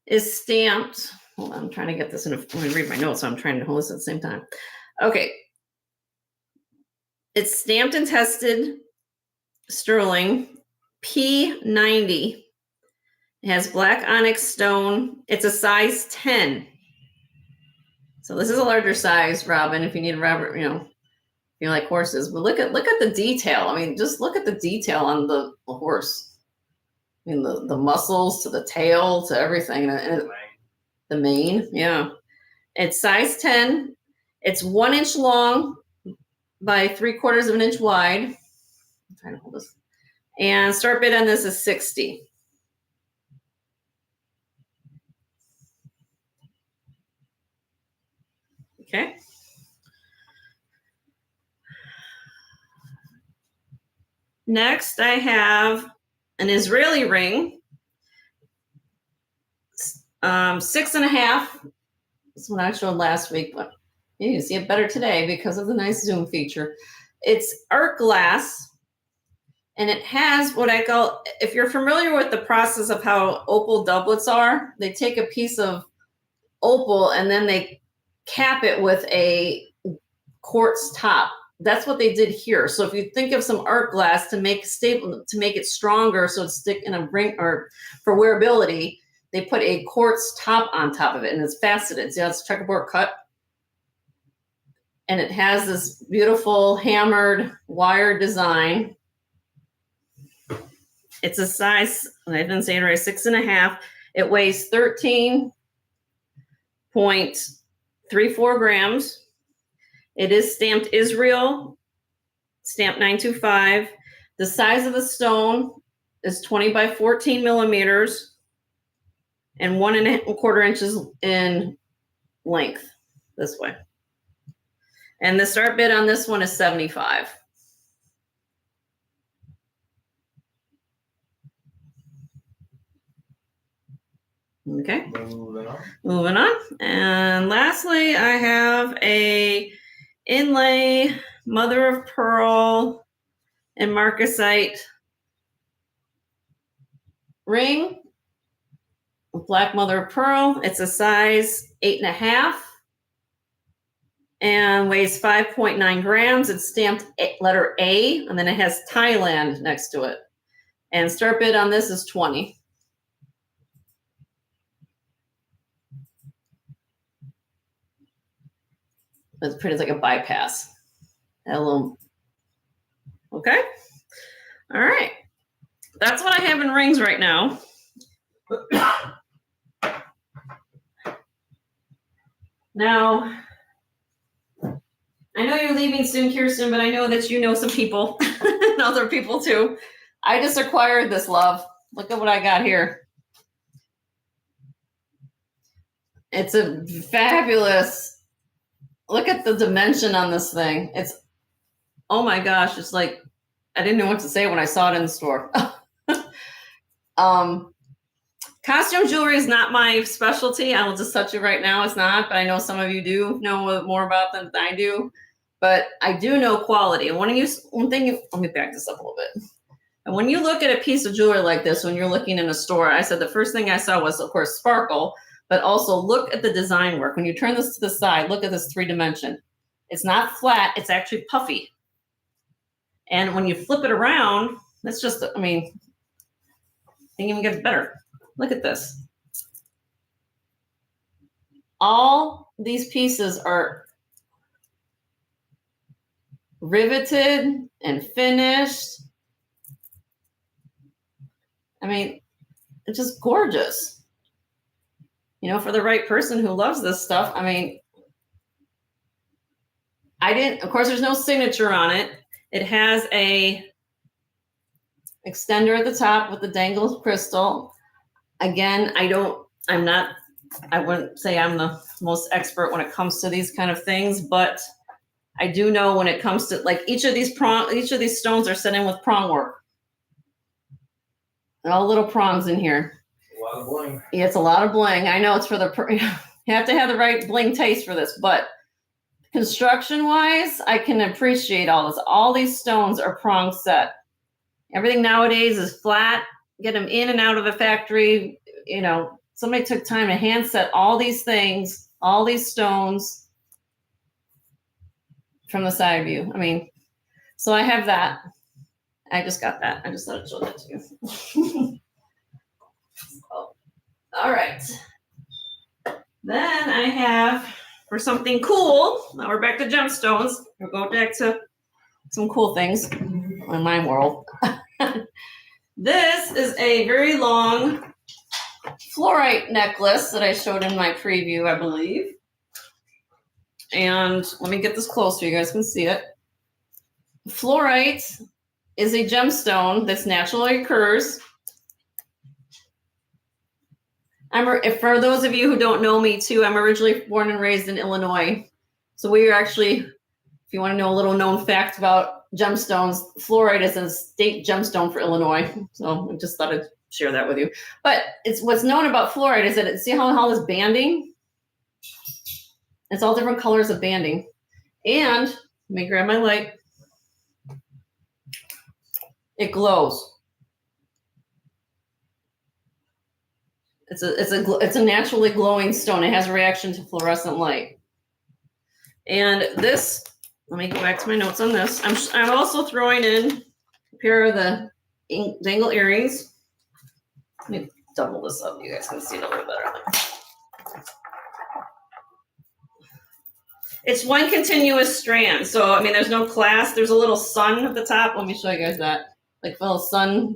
is stamped. Hold on, I'm trying to get this in. Let me read my notes. So I'm trying to hold this at the same time. Okay. It's stamped and tested sterling P90. It has black onyx stone. It's a size 10. So this is a larger size, Robin, if you need Robert, if you like horses. But look at the detail. I mean, just look at the detail on the horse. I mean, the muscles to the tail to everything. And the mane, yeah. It's size 10. It's 1 inch long by 3/4 of an inch wide. I'm trying to hold this. And start bid on this is $60. Okay. Next, I have an Israeli ring, 6.5. This one I showed last week, but you can see it better today because of the nice zoom feature. It's art glass, and it has what I call, if you're familiar with the process of how opal doublets are, they take a piece of opal and then they cap it with a quartz top. That's what they did here. So if you think of some art glass to make stable, to make it stronger, so it's stick in a ring or for wearability, they put a quartz top on top of it, and it's faceted. See how it's checkerboard cut? And it has this beautiful hammered wire design. It's a size, I didn't say it right, 6.5. It weighs 13.34 grams. It is stamped Israel, stamp 925. The size of the stone is 20 by 14 millimeters and 1.25 inches in length this way. And the start bid on this one is $75. Okay. Moving on. And lastly, I have a inlay mother of pearl and marcasite ring, black mother of pearl. It's a size 8.5 and weighs 5.9 grams. It's stamped letter A, and then it has Thailand next to it. And start bid on this is $20. It's pretty, it's like a bypass. Hello. Okay. All right. That's what I have in rings right now. Now, I know you're leaving soon, Kirsten, but I know that you know some people and other people too. I just acquired this, love. Look at what I got here. It's a fabulous, look at the dimension on this thing. It's, oh my gosh, it's like, I didn't know what to say when I saw it in the store. Costume jewelry is not my specialty. I will just touch it right now. It's not, but I know some of you do know more about them than I do. But I do know quality. And one thing, let me back this up a little bit. And when you look at a piece of jewelry like this, when you're looking in a store, I said the first thing I saw was, of course, sparkle, but also look at the design work. When you turn this to the side, look at this 3-dimension. It's not flat, it's actually puffy. And when you flip it around, that's just, I mean, it even gets better. Look at this. All these pieces are riveted and finished. I mean, it's just gorgeous. You know, for the right person who loves this stuff. I mean, of course, there's no signature on it. It has a extender at the top with the dangled crystal. Again, I wouldn't say I'm the most expert when it comes to these kind of things, but I do know when it comes to, like, each of these stones are set in with prong work. And all little prongs in here. A lot of bling. Yeah, it's a lot of bling. I know it's for you have to have the right bling taste for this, but construction wise, I can appreciate all this. All these stones are prong set. Everything nowadays is flat. Get them in and out of a factory. You know, somebody took time to hand set all these things, all these stones from the side view. I mean, so I have that. I just got that. I just thought I'd show that to you. Oh, all right. Then I have, for something cool, now we're back to gemstones. We'll go back to some cool things in my world. This is a very long fluorite necklace that I showed in my preview, I believe. And let me get this close so you guys can see it. Fluorite is a gemstone that's naturally occurs. For those of you who don't know me too, I'm originally born and raised in Illinois. So we are actually, if you want to know a little known fact about gemstones, fluorite is a state gemstone for Illinois. So I just thought I'd share that with you. But it's what's known about fluorite is that see how all this banding? It's all different colors of banding. And let me grab my light. It glows. It's a naturally glowing stone. It has a reaction to fluorescent light. And this, let me go back to my notes on this. I'm also throwing in a pair of the dangle earrings. Let me double this up. You guys can see it a little better. It's one continuous strand. So, I mean, there's no clasp. There's a little sun at the top. Let me show you guys that. Like a little sun,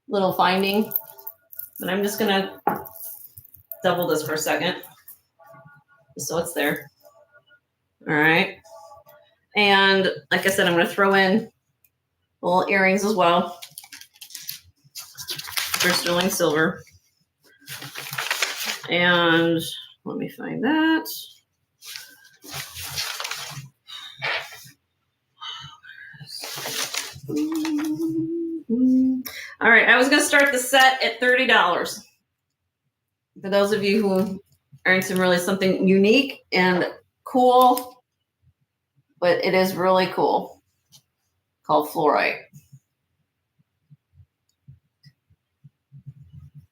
little finding. But I'm just going to double this for a second. So it's there. All right. And like I said, I'm going to throw in little earrings as well for sterling silver. And let me find that. All right, I was going to start the set at $30. For those of you who are into really something unique and cool, but it is really cool, called fluorite.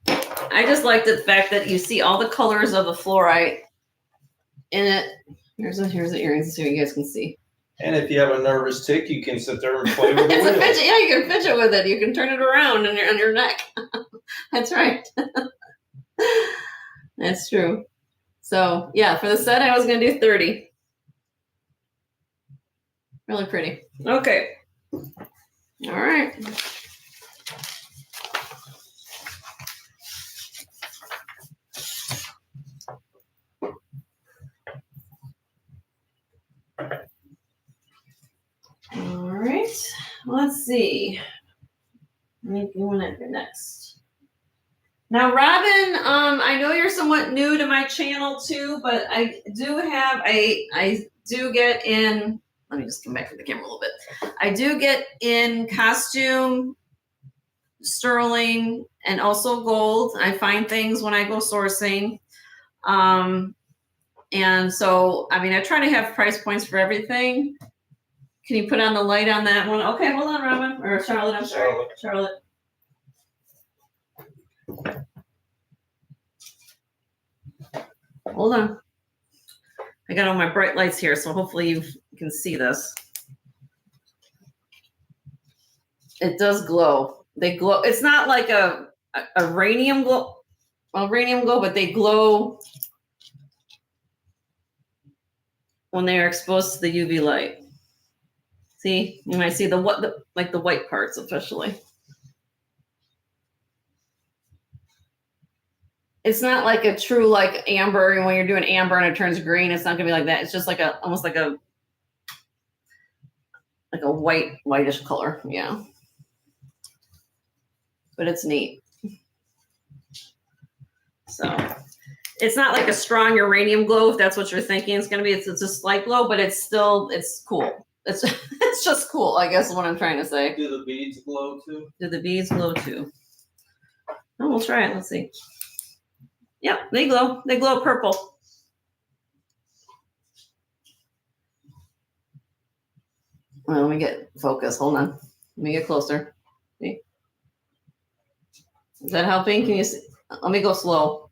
I just like the fact that you see all the colors of the fluorite in it. Here's the earrings so you guys can see. And if you have a nervous tick, you can sit there and play with the It's a wheels. fidget. Yeah, you can fidget with it. You can turn it around on your neck. That's right. That's true. So yeah, for the set, I was going to do 30. Really pretty. Okay. All right. All right. Let's see. Let me go on at next. Now, Robin, I know you're somewhat new to my channel too, but I do have I do get in. Let me just come back to the camera a little bit. I do get in costume, sterling, and also gold. I find things when I go sourcing. And so, I mean, I try to have price points for everything. Can you put on the light on that one? Okay, hold on, Robin. Or Charlotte, I'm sorry. Charlotte. Hold on. I got all my bright lights here, so hopefully you can see this. It does glow. They glow. It's not like a radium glow. Well, radium glow, but they glow when they are exposed to the UV light. See, you might see the white parts, especially. It's not like a true like amber. And when you're doing amber and it turns green, it's not gonna be like that. It's just like almost like a whitish color. Yeah, but it's neat. So it's not like a strong uranium glow, if that's what you're thinking it's gonna be. It's a slight glow, but it's cool. It's just cool, I guess is what I'm trying to say. Do the beads glow too? Do the beads glow too? Oh, we'll try it. Let's see. Yep, they glow. They glow purple. Well, let me get focus. Hold on. Let me get closer. See? Is that helping? Can you see? Let me go slow.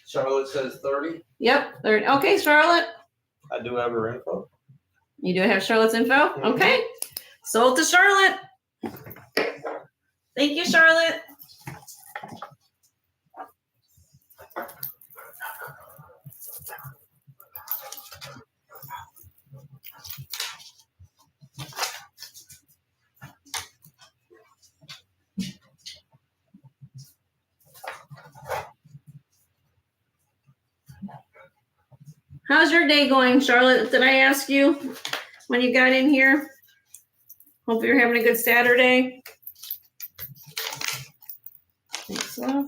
Charlotte says 30. Yep, 30. Okay, Charlotte. I do have her info. You do have Charlotte's info? Mm-hmm. Okay. Sold to Charlotte. Thank you, Charlotte. How's your day going, Charlotte? Did I ask you when you got in here? Hope you're having a good Saturday. Thanks, love.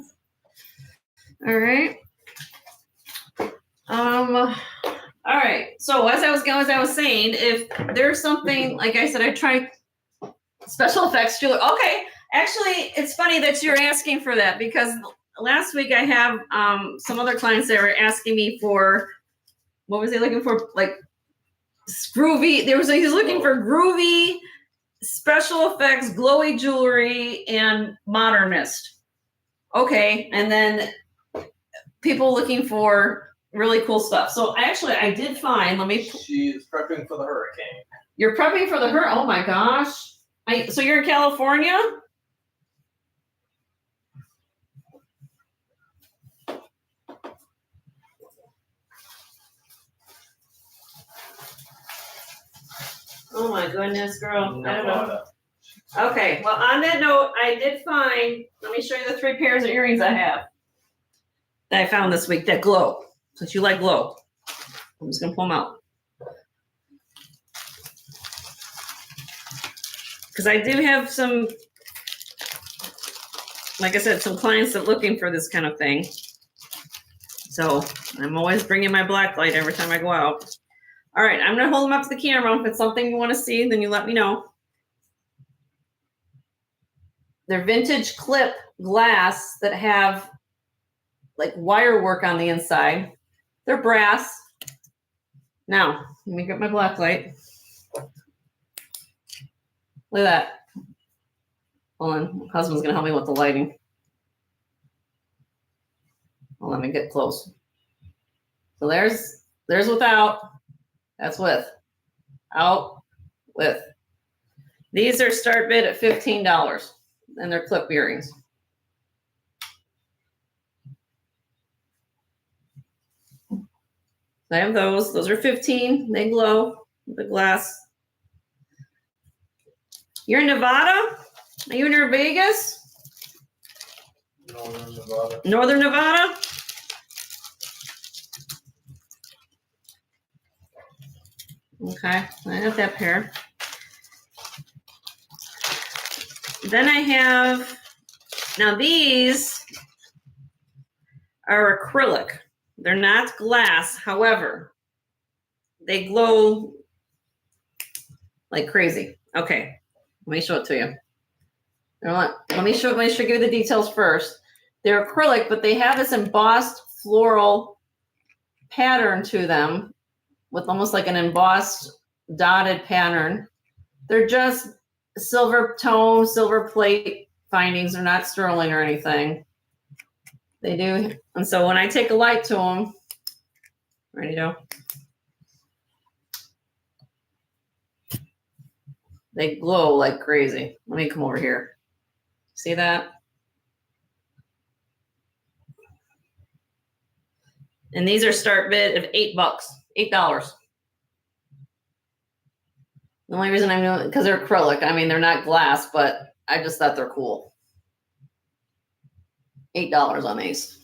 All right. All right. So as I was saying, if there's something, like I said, I try special effects jewelry. Okay. Actually, it's funny that you're asking for that because last week I have some other clients that were asking me for, what was he looking for? Like groovy. He's looking for groovy special effects, glowy jewelry, and modernist. Okay. And then people looking for really cool stuff. So I did find, She's prepping for the hurricane. You're prepping for the hurricane? Oh my gosh. So you're in California? Oh my goodness, girl. I don't know. Okay, well, on that note, I did find, let me show you the 3 pairs of earrings I have that I found this week that glow. Since you like glow, I'm just going to pull them out. Because I do have some, like I said, some clients that are looking for this kind of thing. So I'm always bringing my black light every time I go out. All right, I'm going to hold them up to the camera. If it's something you want to see, then you let me know. They're vintage clip glass that have like wire work on the inside. They're brass. Now, let me get my black light. Look at that. Hold on, my husband's gonna help me with the lighting. Well, let me get close. So there's without, that's with. Out, with. These are start bid at $15 and they're clip earrings. I have those. Those are 15. They glow with the glass. You're in Nevada? Are you near Vegas? Northern Nevada. Northern Nevada? Okay, I have that pair. Then I have, now these are acrylic. They're not glass. However, they glow like crazy. Okay, let me show it to you. Let me give you the details first. They're acrylic, but they have this embossed floral pattern to them with almost like an embossed dotted pattern. They're just silver tone, silver plate findings. They're not sterling or anything. They do. And so when I take a light to them, ready to go. They glow like crazy. Let me come over here. See that? And these are start bid of $8. $8. The only reason I'm doing it because they're acrylic. I mean, they're not glass, but I just thought they're cool. $8 on these.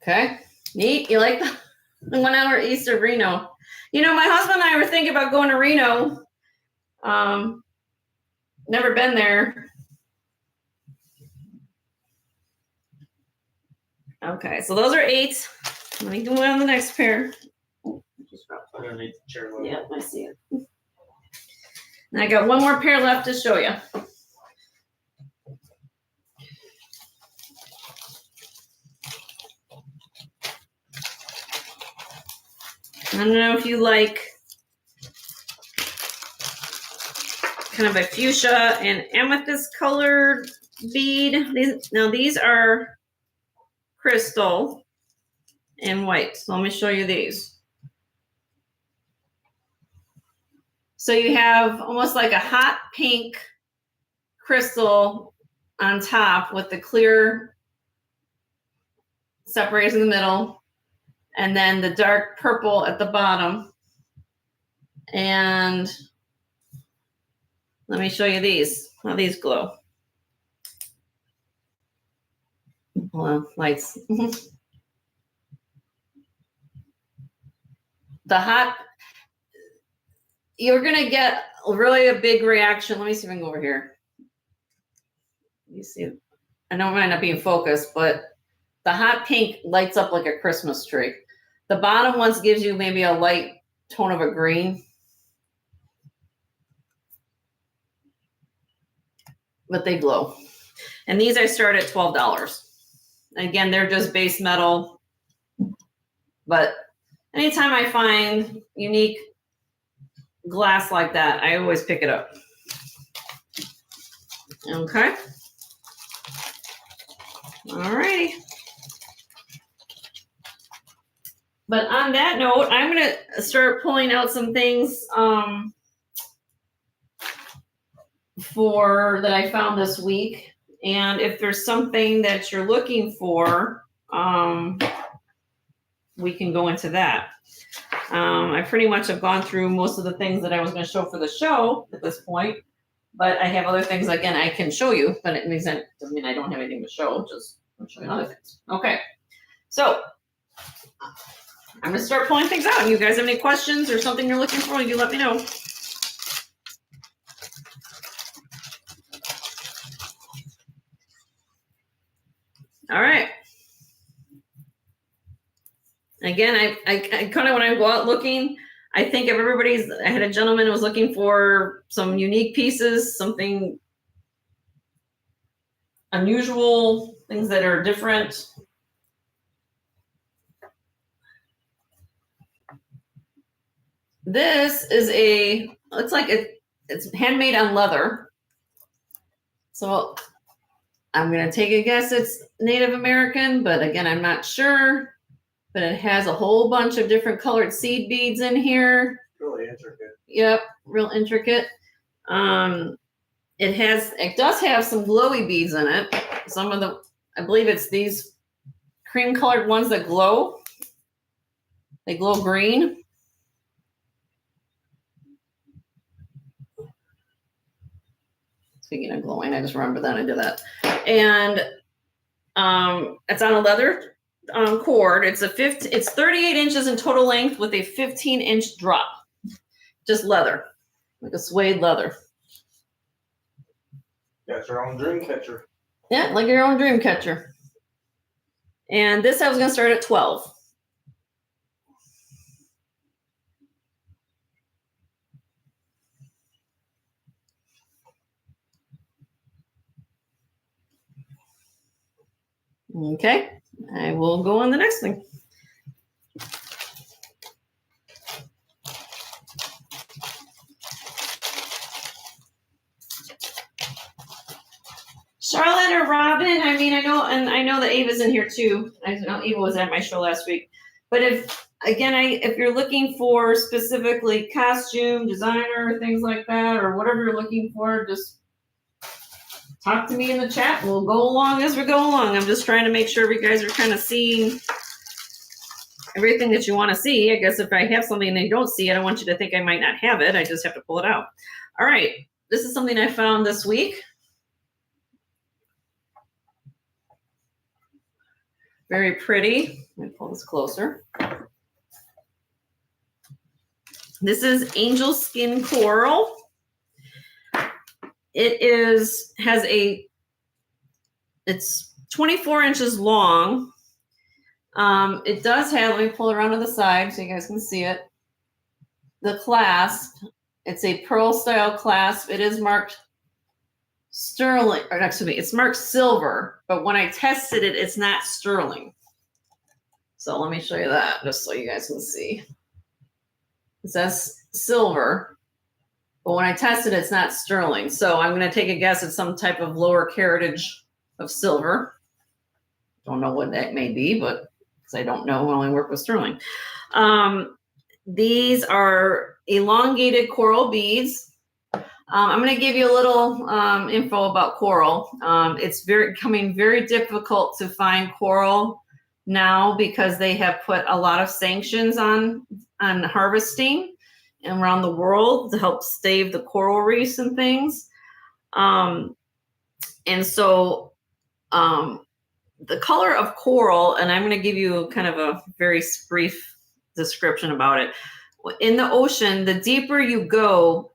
Okay, neat. You like the 1 hour east of Reno? You know, my husband and I were thinking about going to Reno. Never been there. Okay, so those are 8. Let me go on the next pair. Underneath the chair. Yeah, I see it. And I got one more pair left to show you. I don't know if you like kind of a fuchsia and amethyst colored bead. These are crystal and white. So let me show you these. So you have almost like a hot pink crystal on top with the clear separators in the middle, and then the dark purple at the bottom. And let me show you these, how these glow. Hold on, lights. The hot, you're gonna get really a big reaction. Let me see if I can go over here. You see, I know it might not be in focus, but the hot pink lights up like a Christmas tree. The bottom ones gives you maybe a light tone of a green, but they glow. And these I start at $12. Again, they're just base metal, but anytime I find unique glass like that, I always pick it up. Okay. All righty. But on that note, I'm going to start pulling out some things for that I found this week. And if there's something that you're looking for, we can go into that. I pretty much have gone through most of the things that I was going to show for the show at this point, but I have other things, again, I can show you, but it doesn't mean I don't have anything to show, just I'm showing other things. Okay, so I'm going to start pulling things out. You guys have any questions or something you're looking for, you let me know. All right. Again, I kind of, when I go out looking, I think of everybody's, I had a gentleman who was looking for some unique pieces, something unusual, things that are different. This is looks like it's handmade on leather. So I'm going to take a guess it's Native American, but again, I'm not sure. But it has a whole bunch of different colored seed beads in here. Really intricate. Yep, real intricate. It does have some glowy beads in it. Some of the, I believe it's these cream colored ones that glow. They glow green. Speaking of glowing, I just remember that I did that. And it's on a leather cord. It's 38 inches in total length with a 15-inch drop. Just leather, like a suede leather. Got your own dream catcher. Yeah, like your own dream catcher. And this I was going to start at 12. Okay, I will go on the next thing. Charlotte or Robin, I mean, I know that Ava's in here too. I know Ava was at my show last week. But if you're looking for specifically costume, designer, things like that, or whatever you're looking for, just talk to me in the chat. We'll go along as we go along. I'm just trying to make sure you guys are kind of seeing everything that you want to see. I guess if I have something and you don't see it, I don't want you to think I might not have it. I just have to pull it out. All right. This is something I found this week. Very pretty. Let me pull this closer. This is angel skin coral. It's 24 inches long. It does have, let me pull it around to the side so you guys can see it. The clasp, it's a pearl style clasp. It is marked sterling, or excuse me, it's marked silver, but when I tested it, it's not sterling. So let me show you that just so you guys can see. It says silver, but when I tested it, it's not sterling. So I'm going to take a guess at some type of lower caratage of silver. Don't know what that may be, but because I don't know, I only work with sterling. These are elongated coral beads. I'm going to give you a little info about coral. It's becoming very difficult to find coral now because they have put a lot of sanctions on harvesting around the world to help stave the coral reefs and things. And so the color of coral, and I'm going to give you kind of a very brief description about it. In the ocean, the deeper you go,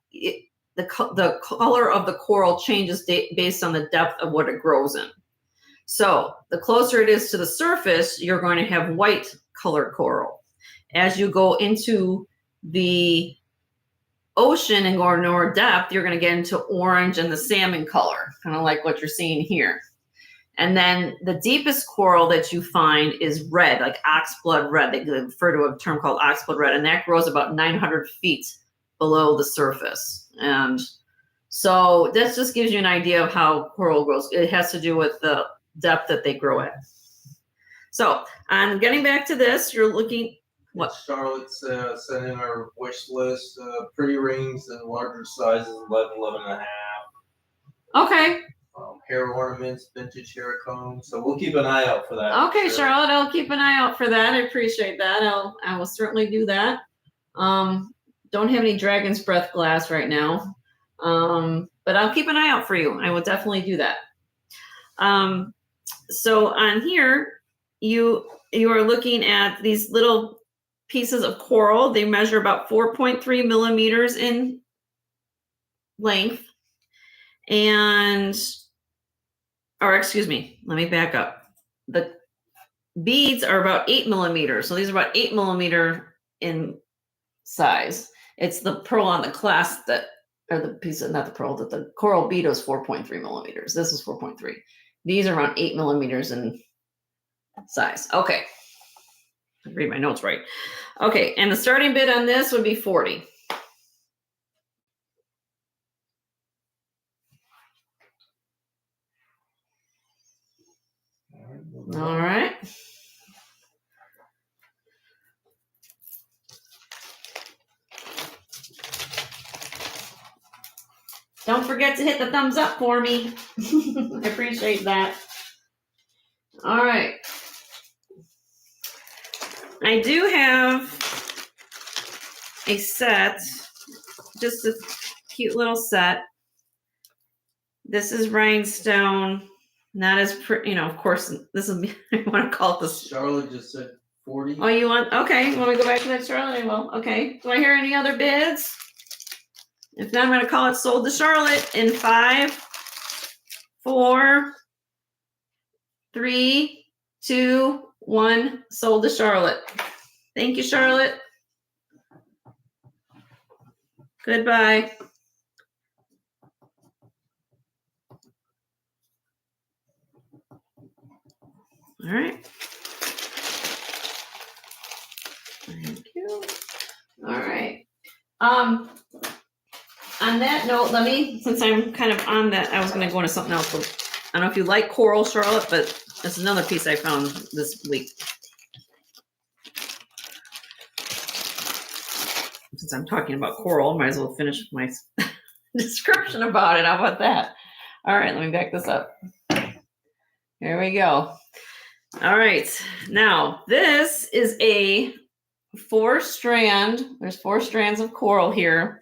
the color of the coral changes based on the depth of what it grows in. So the closer it is to the surface, you're going to have white colored coral. As you go into the ocean and go more depth, you're going to get into orange and the salmon color, kind of like what you're seeing here. And then the deepest coral that you find is red, like oxblood red. They refer to a term called oxblood red, and that grows about 900 feet below the surface. And so this just gives you an idea of how coral grows. It has to do with the depth that they grow at. So I'm getting back to this. You're looking. What? Charlotte's sending our wish list, pretty rings in larger sizes, 11, 11 and a half. Okay. Hair ornaments, vintage hair combs. So we'll keep an eye out for that. Okay, sure. Charlotte, I'll keep an eye out for that. I appreciate that. I will certainly do that. Don't have any dragon's breath glass right now. But I'll keep an eye out for you. I will definitely do that. So on here, you are looking at these little pieces of coral. They measure about 4.3 millimeters in length. Or excuse me, let me back up. The beads are about 8 millimeters. So these are about 8 millimeter in size. It's the pearl on the clasp that, or the piece of, not the pearl, that the coral bead is 4.3 millimeters. This is 4.3. These are around 8 millimeters in size. Okay. Read my notes right. Okay, and the starting bid on this would be 40. All right. Don't forget to hit the thumbs up for me. I appreciate that. All right. I do have a set, just a cute little set. This is rhinestone, not as pretty, you know, of course, this is, I want to call it this. Charlotte just said 40. Oh, you want, okay, want me to go back to that, Charlotte? I will. Okay. Do I hear any other bids? If not, I'm going to call it sold to Charlotte in 5, 4, 3, 2, 1, sold to Charlotte. Thank you, Charlotte. Goodbye. All right. Thank you. All right. On that note, let me, since I'm kind of on that, I was going to go into something else. I don't know if you like coral, Charlotte, but it's another piece I found this week. Since I'm talking about coral, might as well finish my description about it. How about that? All right, let me back this up. Here we go. All right, now this is a 4-strand. There's 4 strands of coral here.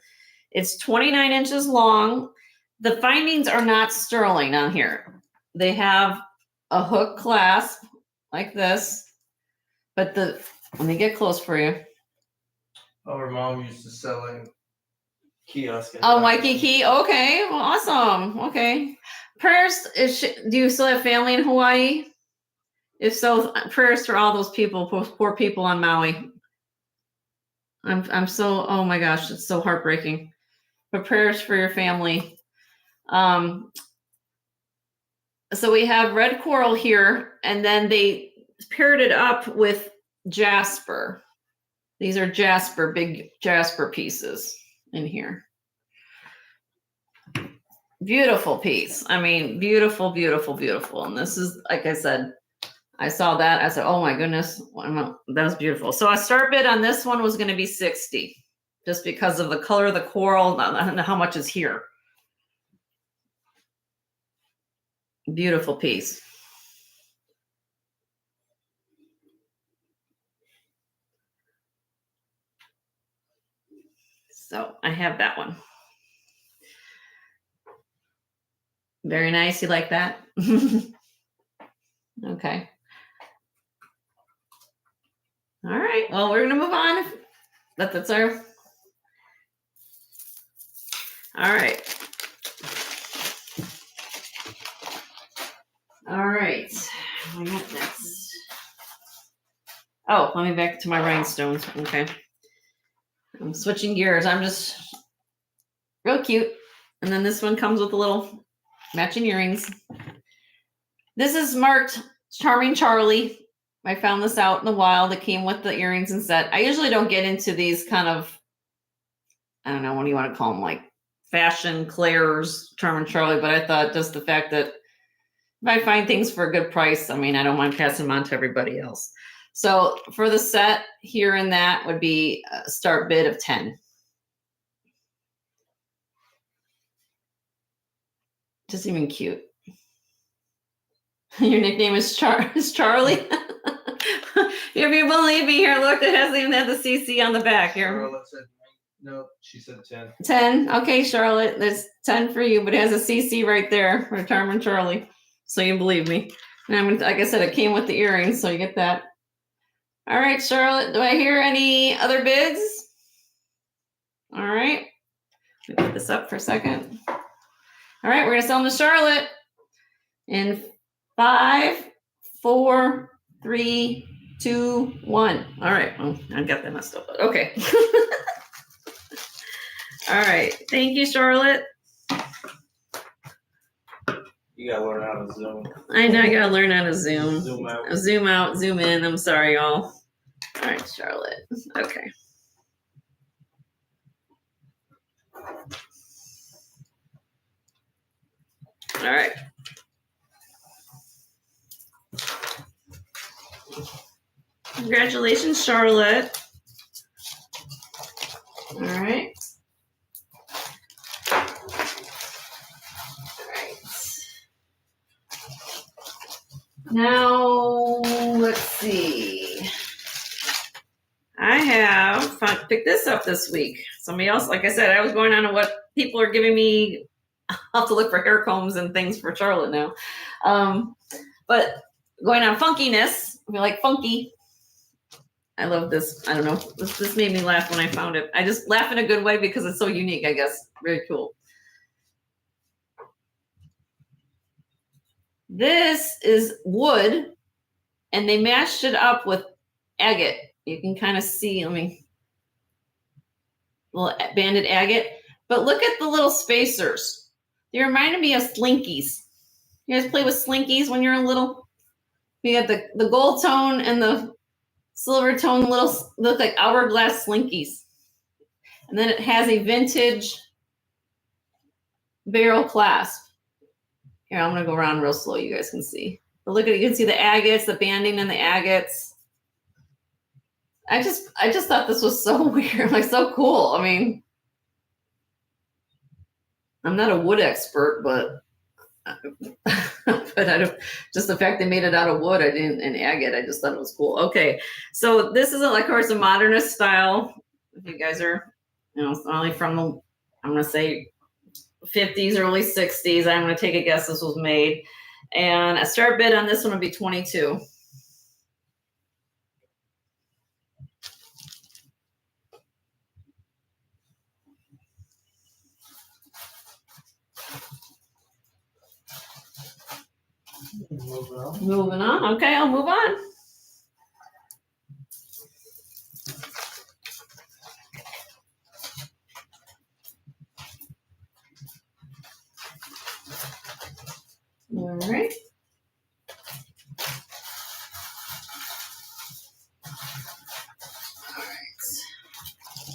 It's 29 inches long. The findings are not sterling on here. They have a hook clasp like this, but let me get close for you. Our mom used to sell in kiosk. Oh, Waikiki. Okay, well, awesome. Okay. Prayers. Do you still have family in Hawaii? If so, prayers for all those people, poor people on Maui. I'm so, oh my gosh, it's so heartbreaking. But prayers for your family. So we have red coral here, and then they paired it up with jasper. These are jasper, big jasper pieces in here. Beautiful piece. I mean, beautiful, beautiful, beautiful. And this is, like I said, I saw that. I said, oh my goodness, that was beautiful. So our start bid on this one was going to be 60, just because of the color of the coral and how much is here. Beautiful piece. So I have that one. Very nice. You like that? Okay. Okay. All right. Well, we're gonna move on. That's our. All right. All right. What do I got next? Oh, let me back to my rhinestones. Okay. I'm switching gears. I'm just real cute. And then this one comes with a little matching earrings. This is marked Charming Charlie. I found this out in the wild. It came with the earrings and set. I usually don't get into these kind of, I don't know, what do you want to call them? Like fashion Claire's Charming Charlie. But I thought just the fact that if I find things for a good price, I mean, I don't mind passing them on to everybody else. So for the set here and that would be a start bid of 10. Just even cute. Your nickname is Charlie. If you believe me, here, look, it hasn't even had the CC on the back here. Charlotte said, no, she said 10. 10. Okay, Charlotte, there's 10 for you, but it has a CC right there for Charming Charlie. So you believe me. And I'm, like I said, it came with the earrings, so you get that. All right, Charlotte, do I hear any other bids? All right. Let me put this up for a second. All right, we're going to sell them to Charlotte in 5, 4, 3, 2, 1. All right. Well, I got that messed up. Okay. All right. Thank you, Charlotte. You gotta learn how to zoom. I know I got to learn how to zoom. Zoom out. Zoom out, zoom in. I'm sorry, y'all. All right, Charlotte. Okay. All right. Congratulations, Charlotte. All right. Now, let's see. I have picked this up this week. Somebody else, like I said, I was going on to what people are giving me. I'll have to look for hair combs and things for Charlotte now. But going on funkiness, I feel like funky. I love this. I don't know. This made me laugh when I found it. I just laugh in a good way because it's so unique, I guess. Very cool. This is wood, and they mashed it up with agate. You can kind of see, little banded agate. But look at the little spacers. They reminded me of slinkies. You guys play with slinkies when you're little? You got the gold tone and the silver tone little, look like hourglass slinkies. And then it has a vintage barrel clasp. Here, I'm gonna go around real slow. You guys can see. But look at it. You can see the agates, the banding and the agates. I just thought this was so weird, like so cool. I mean, I'm not a wood expert, but but I don't. Just the fact they made it out of wood, and agate. I just thought it was cool. Okay, so this is of course a modernist style. If you guys are, it's only from the, I'm gonna say 50s, early 60s. I'm gonna take a guess this was made, and a start bid on this one would be 22. Moving on. Okay, I'll move on. All right.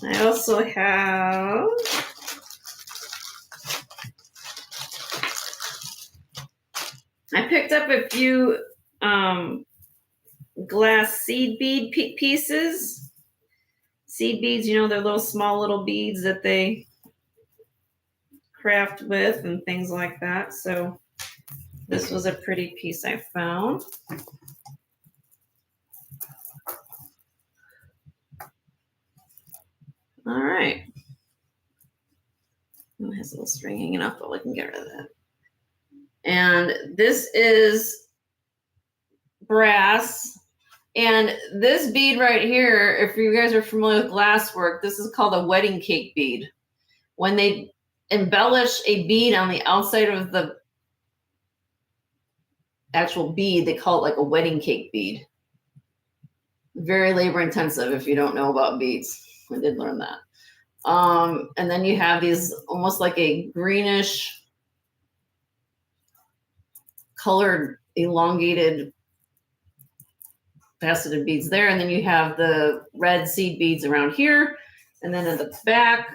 I also have I picked up a few glass seed bead pieces. Seed beads, they're little small little beads that they craft with and things like that. So this was a pretty piece I found. All right. It has a little string hanging up, but we can get rid of that. And this is brass. And this bead right here, if you guys are familiar with glasswork, this is called a wedding cake bead. When they embellish a bead on the outside of the actual bead, they call it like a wedding cake bead. Very labor intensive if you don't know about beads. I did learn that. And then you have these almost like a greenish colored elongated faceted beads there. And then you have the red seed beads around here. And then at the back,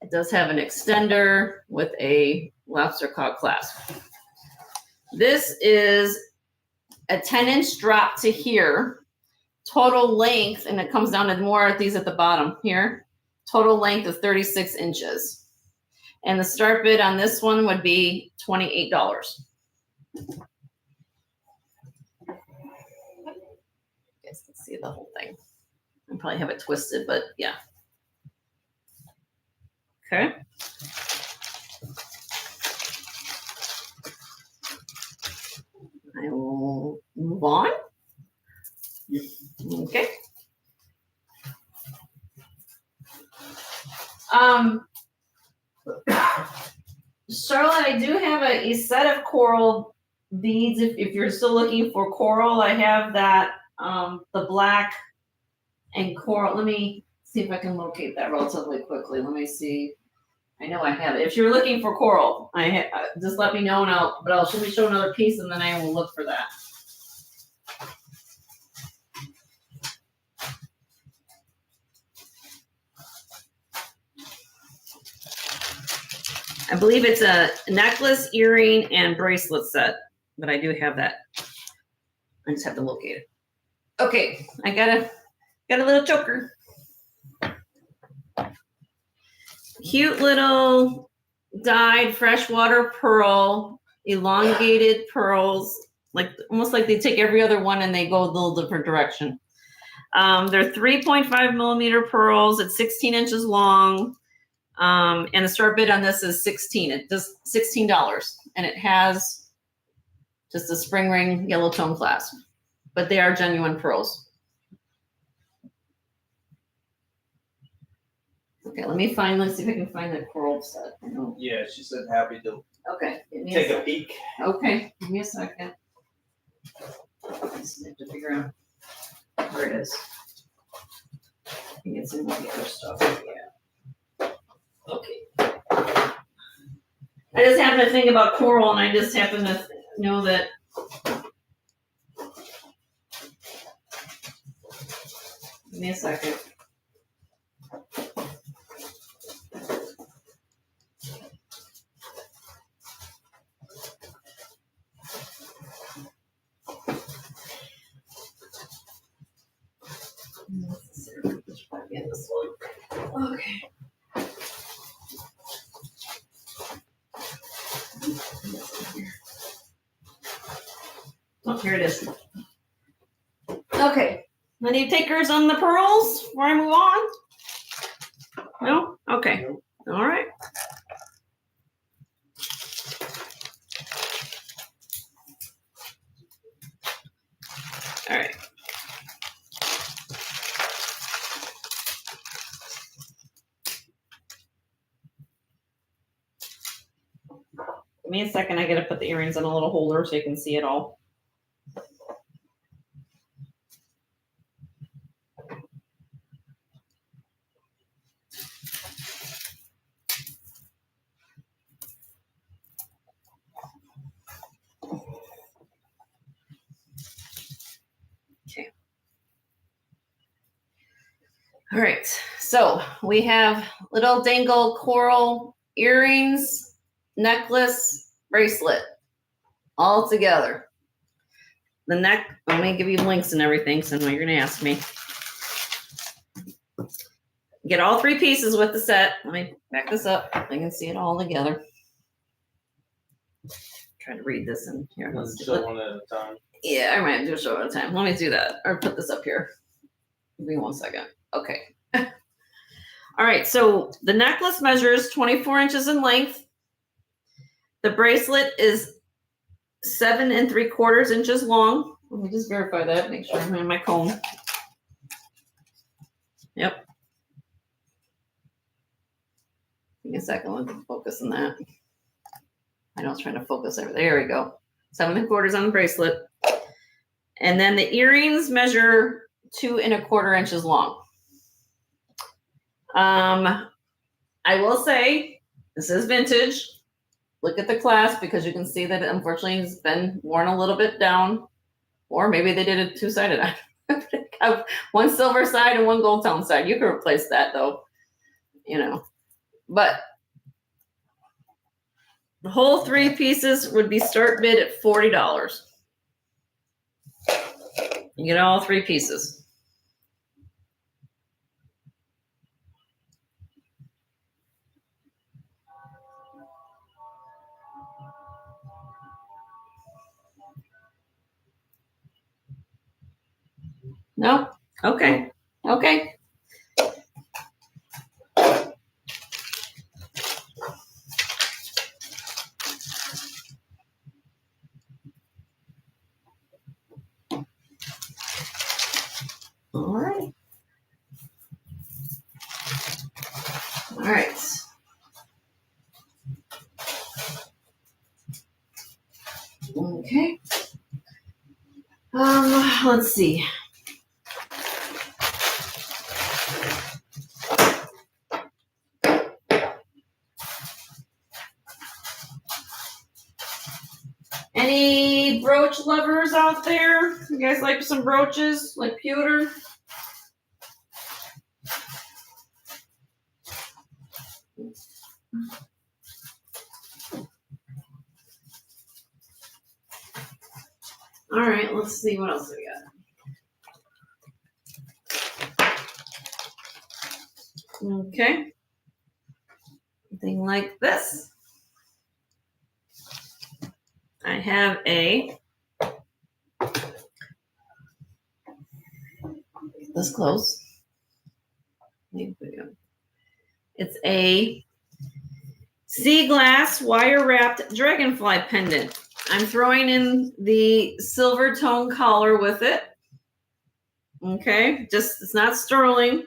it does have an extender with a lobster claw clasp. This is a 10-inch drop to here. Total length, and it comes down to more of these at the bottom here. Total length of 36 inches. And the start bid on this one would be $28. You guys can see the whole thing. I probably have it twisted, but yeah. Okay. I will move on. Okay. Charlotte, I do have a set of coral beads. If you're still looking for coral, I have that, the black and coral. Let me see if I can locate that relatively quickly. Let me see. I know I have it. If you're looking for coral, just let me know, and I'll show another piece, and then I will look for that. I believe it's a necklace, earring, and bracelet set, but I do have that. I just have to locate it. Okay, I got a little choker. Cute little dyed freshwater pearl, elongated pearls, like almost like they take every other one and they go a little different direction. They're 3.5 millimeter pearls. It's 16 inches long. And the start bid on this is $16. It does $16, and it has just a spring ring yellow tone clasp, but they are genuine pearls. Okay, let's see if I can find the coral set. Yeah, she said happy to Okay, take a peek. Okay, give me a second. I just have to figure out where it is. I think it's in the other stuff. Yeah. Okay. I just happen to think about coral, and I just happen to know that. Give me a second. This one. Okay. Oh, here it is. Okay. Any takers on the pearls before I move on? No? Okay. All right. All right. Give me a second. I got to put the earrings in a little holder so you can see it all. Okay. All right. So we have little dangle coral earrings, necklace, bracelet, all together. The neck, I'm going to give you links and everything, so I know you're going to ask me. Get all three pieces with the set. Let me back this up. I can see it all together. Try to read this in here. Let's show one at a time. Yeah, I might do a show at a time. Let me do that, or put this up here. Give me 1 second. Okay. All right, so the necklace measures 24 inches in length. The bracelet is 7 3/4 inches long. Let me just verify that, make sure I'm in my comb. Yep. Give me a second, let me focus on that. I know it's trying to focus over. There we go. 7 1/4 on the bracelet. And then the earrings measure 2 1/4 inches long. I will say this is vintage. Look at the clasp because you can see that it unfortunately has been worn a little bit down, or maybe they did it two-sided. Have one silver side and one gold tone side. You could replace that though, you know. But the whole 3 pieces would be start bid at $40. You get all 3 pieces. No? Okay. Okay. All right. All right. Okay. Let's see. Any brooch lovers out there? You guys like some brooches, like pewter? All right, let's see what else we got. Okay. Something like this. I have a, this close. It's a sea glass wire wrapped dragonfly pendant. I'm throwing in the silver tone collar with it. Okay, just it's not sterling.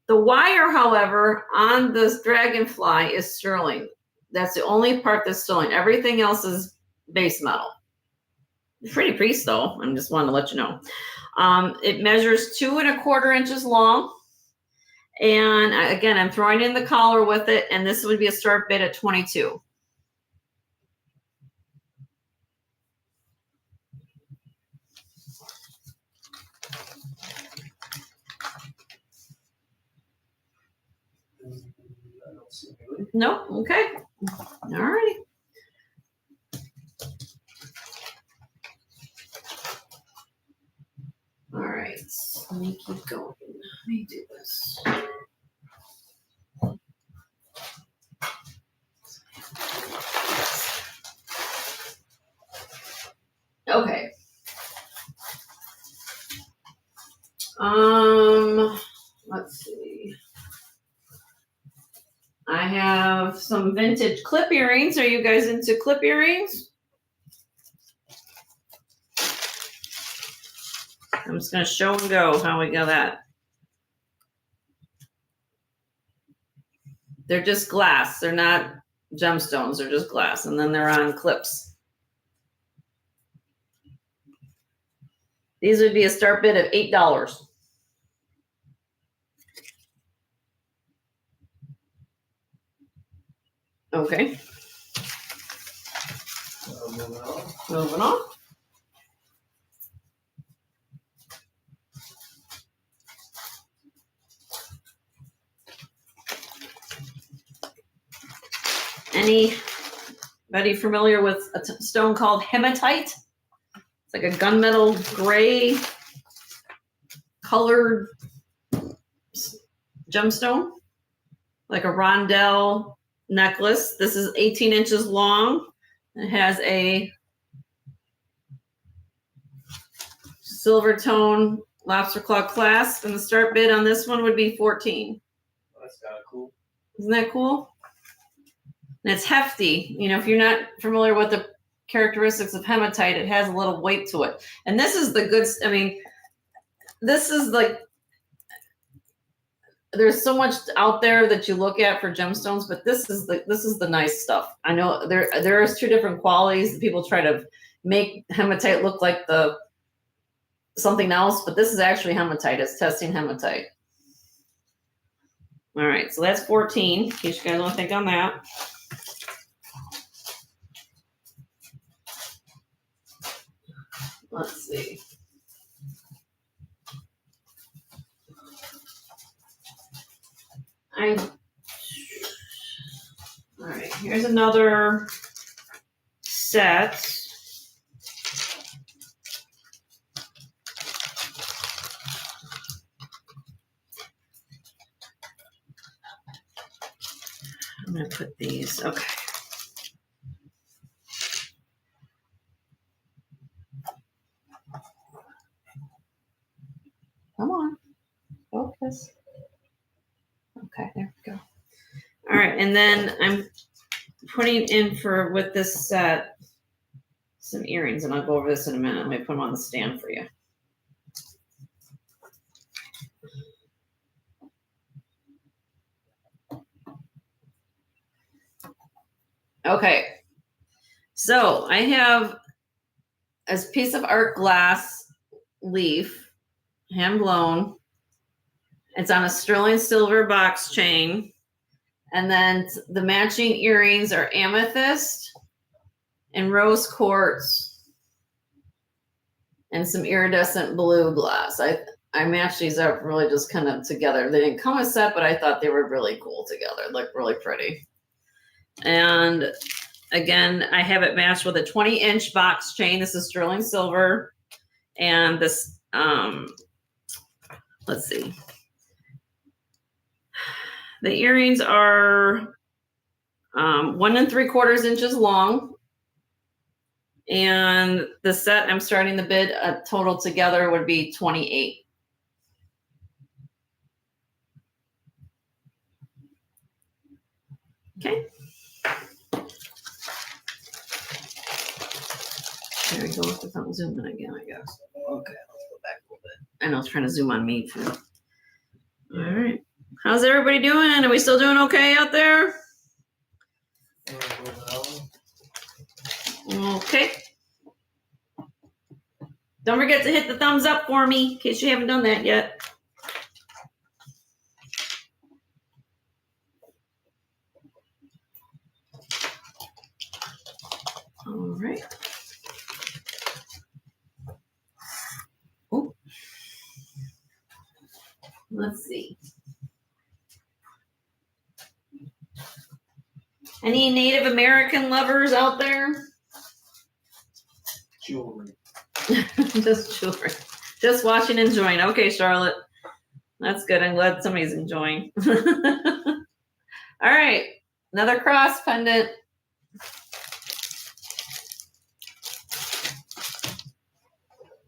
The wire, however, on this dragonfly is sterling. That's the only part that's sterling. Everything else is base metal. Pretty piece though. I just wanted to let you know. It measures 2 1/4 inches long. And again, I'm throwing in the collar with it, and this would be a start bid at $22. No? Okay. All right. All right. Let me keep going. Let me do this. Okay. Let's see. I have some vintage clip earrings. Are you guys into clip earrings? I'm just going to show and go how we got that. They're just glass. They're not gemstones. They're just glass. And then they're on clips. These would be a start bid of $8. Okay. Moving on. Anybody familiar with a stone called hematite? It's like a gunmetal gray colored gemstone, like a rondelle necklace. This is 18 inches long. It has a silver tone lobster claw clasp, and the start bid on this one would be $14. That's kind of cool. Isn't that cool? And it's hefty. You know, if you're not familiar with the characteristics of hematite, it has a little weight to it. And this is the good, I mean, this is like, there's so much out there that you look at for gemstones, but this is the nice stuff. I know there's two different qualities. People try to make hematite look like the something else, but this is actually hematite. It's testing hematite. All right, so that's 14, in case you guys want to think on that. Let's see. All right, here's another set. I'm going to put these, okay. Come on, focus. Okay, there we go. All right, and then I'm putting in for, with this set, some earrings, and I'll go over this in a minute. Let me put them on the stand for you. Okay, so I have a piece of art glass leaf, hand blown. It's on a sterling silver box chain. And then the matching earrings are amethyst and rose quartz and some iridescent blue glass. I matched these up really just kind of together. They didn't come a set, but I thought they were really cool together. Look really pretty. And again, I have it matched with a 20-inch box chain. This is sterling silver. And this, let's see. The earrings are 1 3/4 inches long. And the set I'm starting the bid total together would be 28. Okay. There we go. If I'm zooming again, I guess. Okay, let's go back a little bit. I know it's trying to zoom on me too. All right. How's everybody doing? Are we still doing okay out there? Okay. Don't forget to hit the thumbs up for me in case you haven't done that yet. All right. Ooh. Let's see. Any Native American lovers out there? Jewelry. Just jewelry. Just watching and enjoying. Okay, Charlotte. That's good. I'm glad somebody's enjoying. All right. Another cross pendant.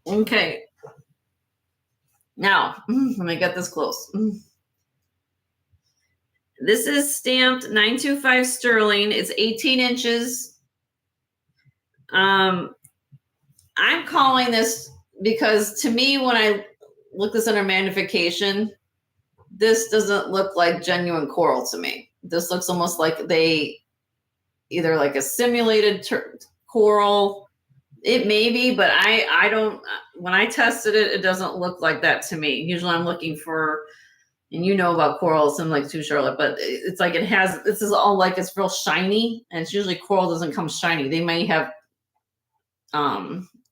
Okay. Now, let me get this close. This is stamped 925 sterling. It's 18 inches. I'm calling this because to me, when I look this under magnification, this doesn't look like genuine coral to me. This looks almost like they either like a simulated coral. It may be, but I don't, when I tested it, it doesn't look like that to me. Usually I'm looking for, and you know about corals, I'm like too, Charlotte, but it's like it has, this is all like it's real shiny, and it's usually coral doesn't come shiny. They may have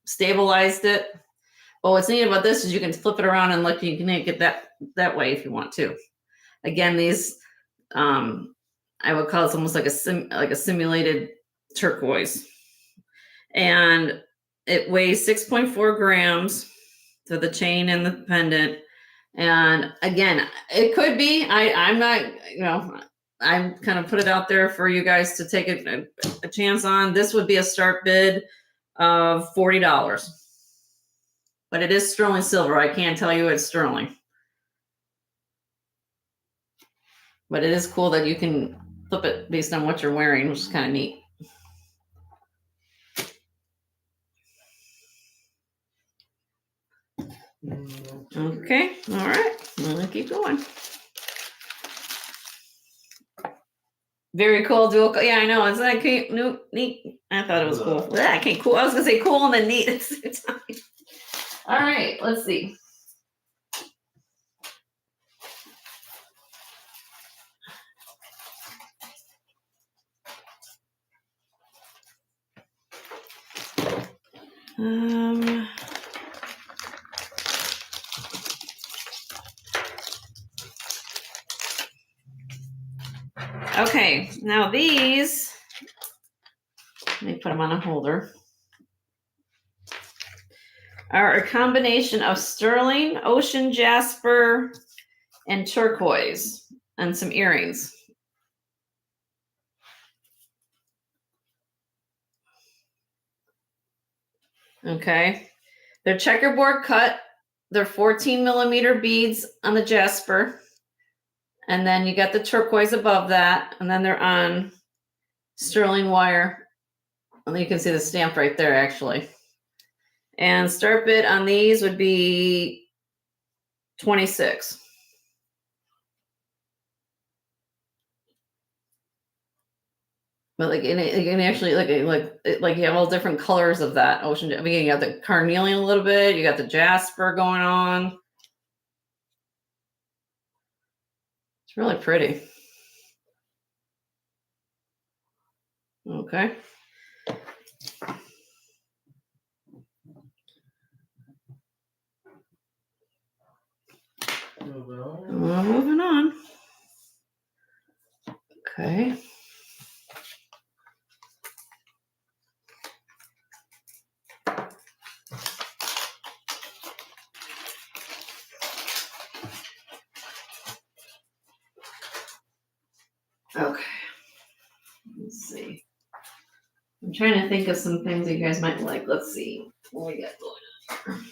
stabilized it. But what's neat about this is you can flip it around and look, you can make it that way if you want to. Again, these I would call this almost like a simulated turquoise. And it weighs 6.4 grams for the chain and the pendant. And again, it could be, I'm not, I'm kind of put it out there for you guys to take a chance on. This would be a start bid of $40. But it is sterling silver. I can't tell you it's sterling. But it is cool that you can flip it based on what you're wearing, which is kind of neat. Okay, all right. I'm gonna keep going. Very cool, dual. Yeah, I know. It's like neat. I thought it was cool. Yeah, I can't cool. I was gonna say cool and then neat at the same time. All right, let's see. Okay, now these, let me put them on a holder, are a combination of sterling, ocean jasper, and turquoise, and some earrings. Okay, they're checkerboard cut. They're 14 millimeter beads on the jasper. And then you got the turquoise above that, and then they're on sterling wire. And you can see the stamp right there, actually. And start bid on these would be 26. But like, and actually, like you have all different colors of that ocean. I mean, you got the carnelian a little bit. You got the jasper going on. It's really pretty. Okay. Moving on. Okay. Okay. Let's see. I'm trying to think of some things you guys might like. Let's see what we got going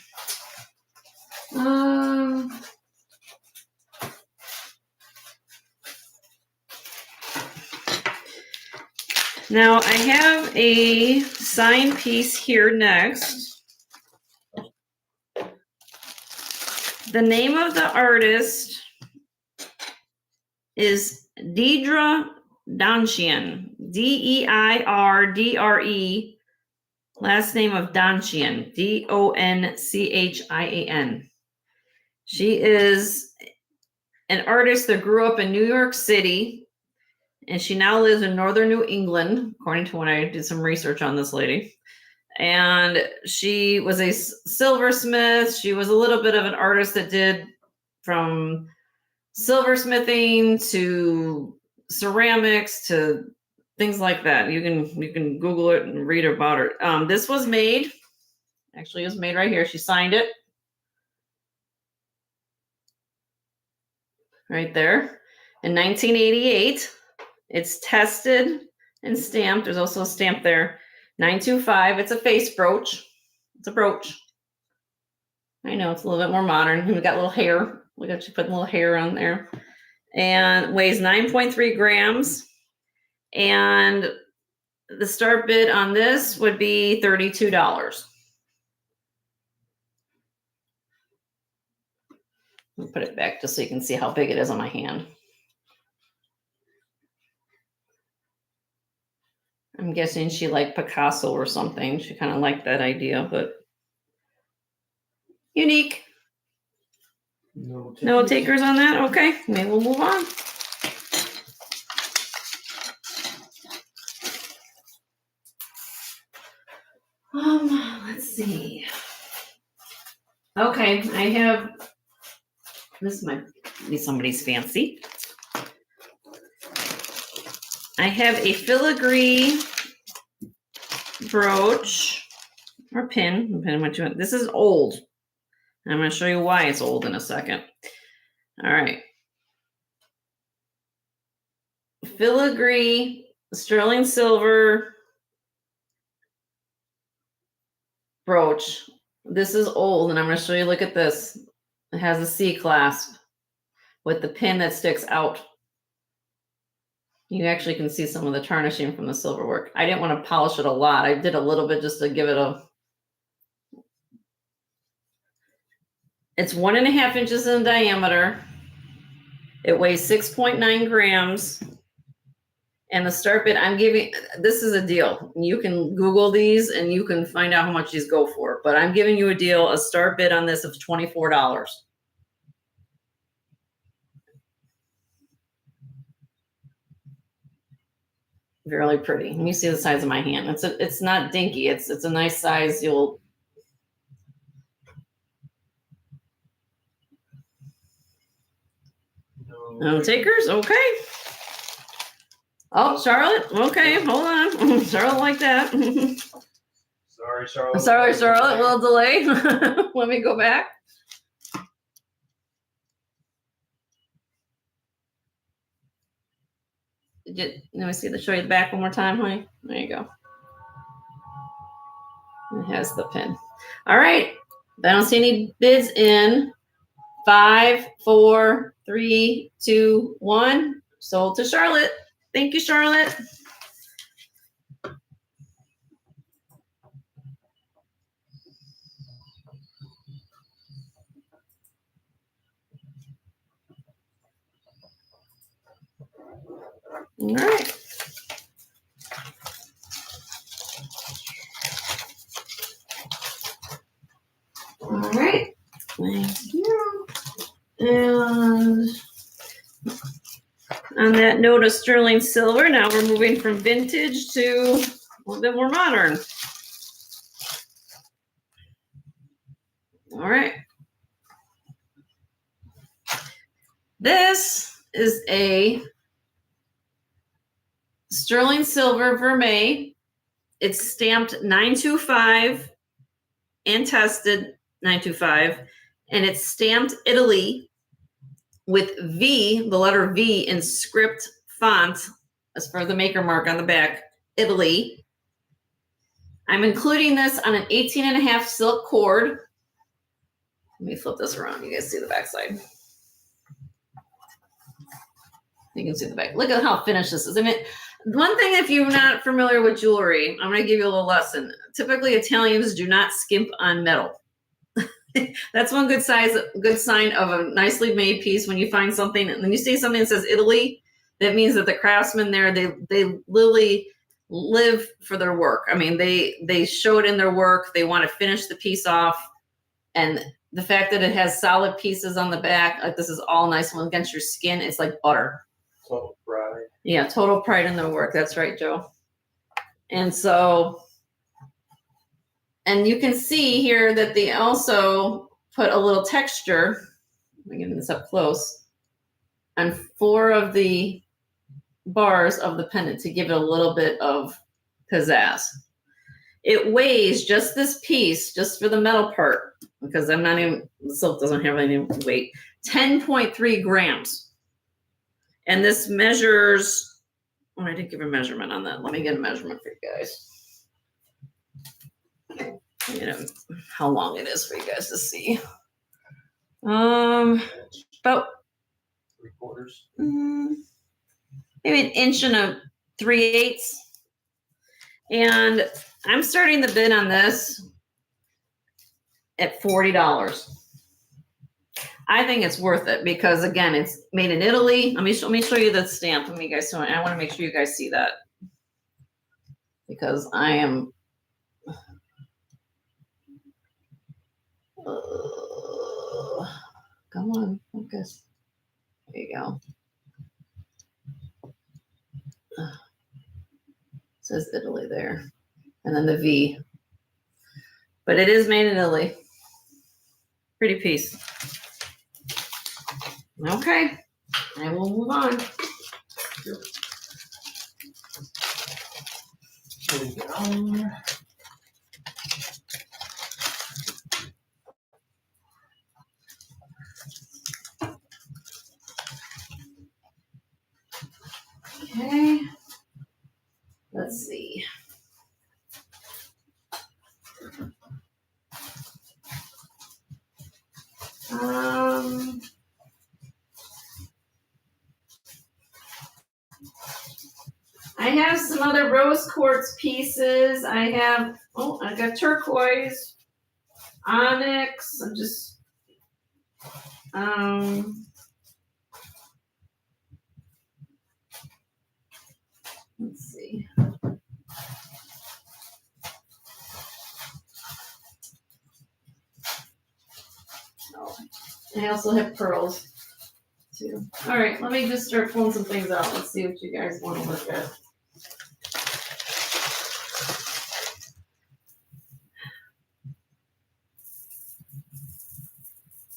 on. Now I have a sign piece here next. The name of the artist is Deidre Donchian. Deirdre. Last name of Donchian. Donchian. She is an artist that grew up in New York City, and she now lives in northern New England, according to when I did some research on this lady. And she was a silversmith. She was a little bit of an artist that did from silversmithing to ceramics to things like that. You can Google it and read about her. This was made, actually, it was made right here. She signed it right there in 1988. It's tested and stamped. There's also a stamp there. 925. It's a face brooch. It's a brooch. I know it's a little bit more modern. We got little hair. Look at you putting little hair on there. And weighs 9.3 grams. And the start bid on this would be $32. I'll put it back just so you can see how big it is on my hand. I'm guessing she liked Picasso or something. She kind of liked that idea, but unique. No takers on that? Okay, maybe we'll move on. Let's see. Okay, I have, this might be somebody's fancy. I have a filigree brooch or pin, depending on what you want. This is old. I'm going to show you why it's old in a second. All right. Filigree, sterling silver brooch. This is old, and I'm going to show you. Look at this. It has a C clasp with the pin that sticks out. You actually can see some of the tarnishing from the silver work. I didn't want to polish it a lot. I did a little bit just to give it a It's 1.5 inches in diameter. It weighs 6.9 grams. And the start bid, this is a deal. You can Google these and you can find out how much these go for. But I'm giving you a deal, a start bid on this of $24. Really pretty. Let me see the size of my hand. It's not dinky. It's a nice size. No takers? Okay. Oh, Charlotte. Okay, hold on. Charlotte like that. Sorry, Charlotte. Sorry, Charlotte. A little delay. Let me go back. Let me show you the back one more time, honey. There you go. It has the pin. All right. I don't see any bids in. 5, 4, 3, 2, 1. Sold to Charlotte. Thank you, Charlotte. All right. All right. Thank you. And on that note of sterling silver, now we're moving from vintage to a little bit more modern. All right. This is a sterling silver vermeil. It's stamped 925 and tested 925, and it's stamped Italy with V, the letter V in script font, as for the maker mark on the back, Italy. I'm including this on an 18.5 silk cord. Let me flip this around. You guys see the back side. You can see the back. Look at how finished this is. I mean, one thing, if you're not familiar with jewelry, I'm going to give you a little lesson. Typically, Italians do not skimp on metal. That's one good sign of a nicely made piece. When you find something, and then you see something that says Italy, that means that the craftsmen there, they literally live for their work. I mean, they show it in their work. They want to finish the piece off, and the fact that it has solid pieces on the back, like this is all nice one against your skin, it's like butter. Total pride. Yeah, total pride in their work. That's right, Joe. And so, and you can see here that they also put a little texture, let me get this up close, on 4 of the bars of the pendant to give it a little bit of pizzazz. It weighs, just this piece, just for the metal part, because the silk doesn't have any weight, 10.3 grams. And this measures, oh, I didn't give a measurement on that. Let me get a measurement for you guys. You know, how long it is for you guys to see. About 3/4. Maybe 1 inch and 3/8. And I'm starting the bid on this at $40. I think it's worth it because, again, it's made in Italy. Let me show you the stamp. Let me guys. I want to make sure you guys see that because I am. Come on, focus. There you go. It says Italy there, and then the V. But it is made in Italy. Pretty piece. Okay, and we'll move on. Okay, let's see. I have some other rose quartz pieces. I got turquoise, onyx. I'm just Let's see. Oh, I also have pearls too. All right, let me just start pulling some things out. Let's see what you guys want to look at.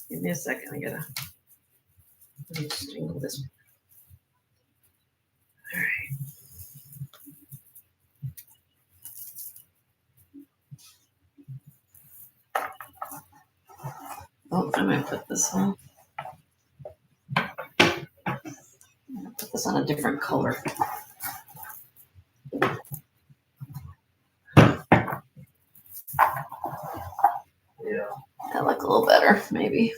Give me a second. Let me just jingle this. All right. Oh, I might put this on. Put this on a different color. Yeah. That look a little better, maybe.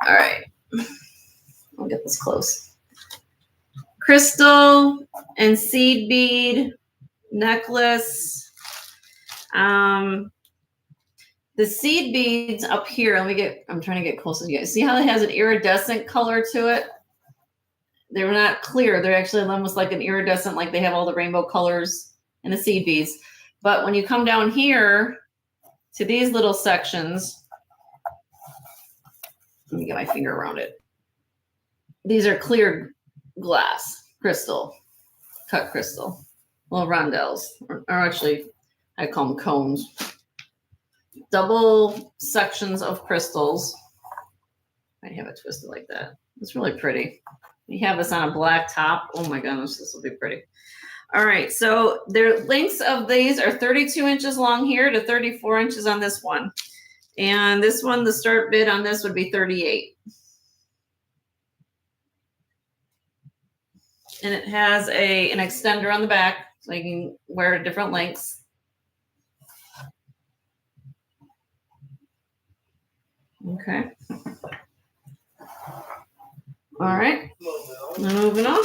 All right. I'll get this close. Crystal and seed bead necklace. The seed beads up here, I'm trying to get close to you guys. See how it has an iridescent color to it? They're not clear. They're actually almost like an iridescent, like they have all the rainbow colors in the seed beads. But when you come down here to these little sections, let me get my finger around it. These are clear glass, crystal, cut crystal, little rondelles, or actually I call them cones. Double sections of crystals. I have it twisted like that. It's really pretty. You have this on a black top. Oh my goodness, this will be pretty. All right, so their lengths of these are 32 inches long here to 34 inches on this one. And this one, the start bid on this would be 38. And it has an extender on the back, so you can wear different lengths. Okay. All right. Moving on.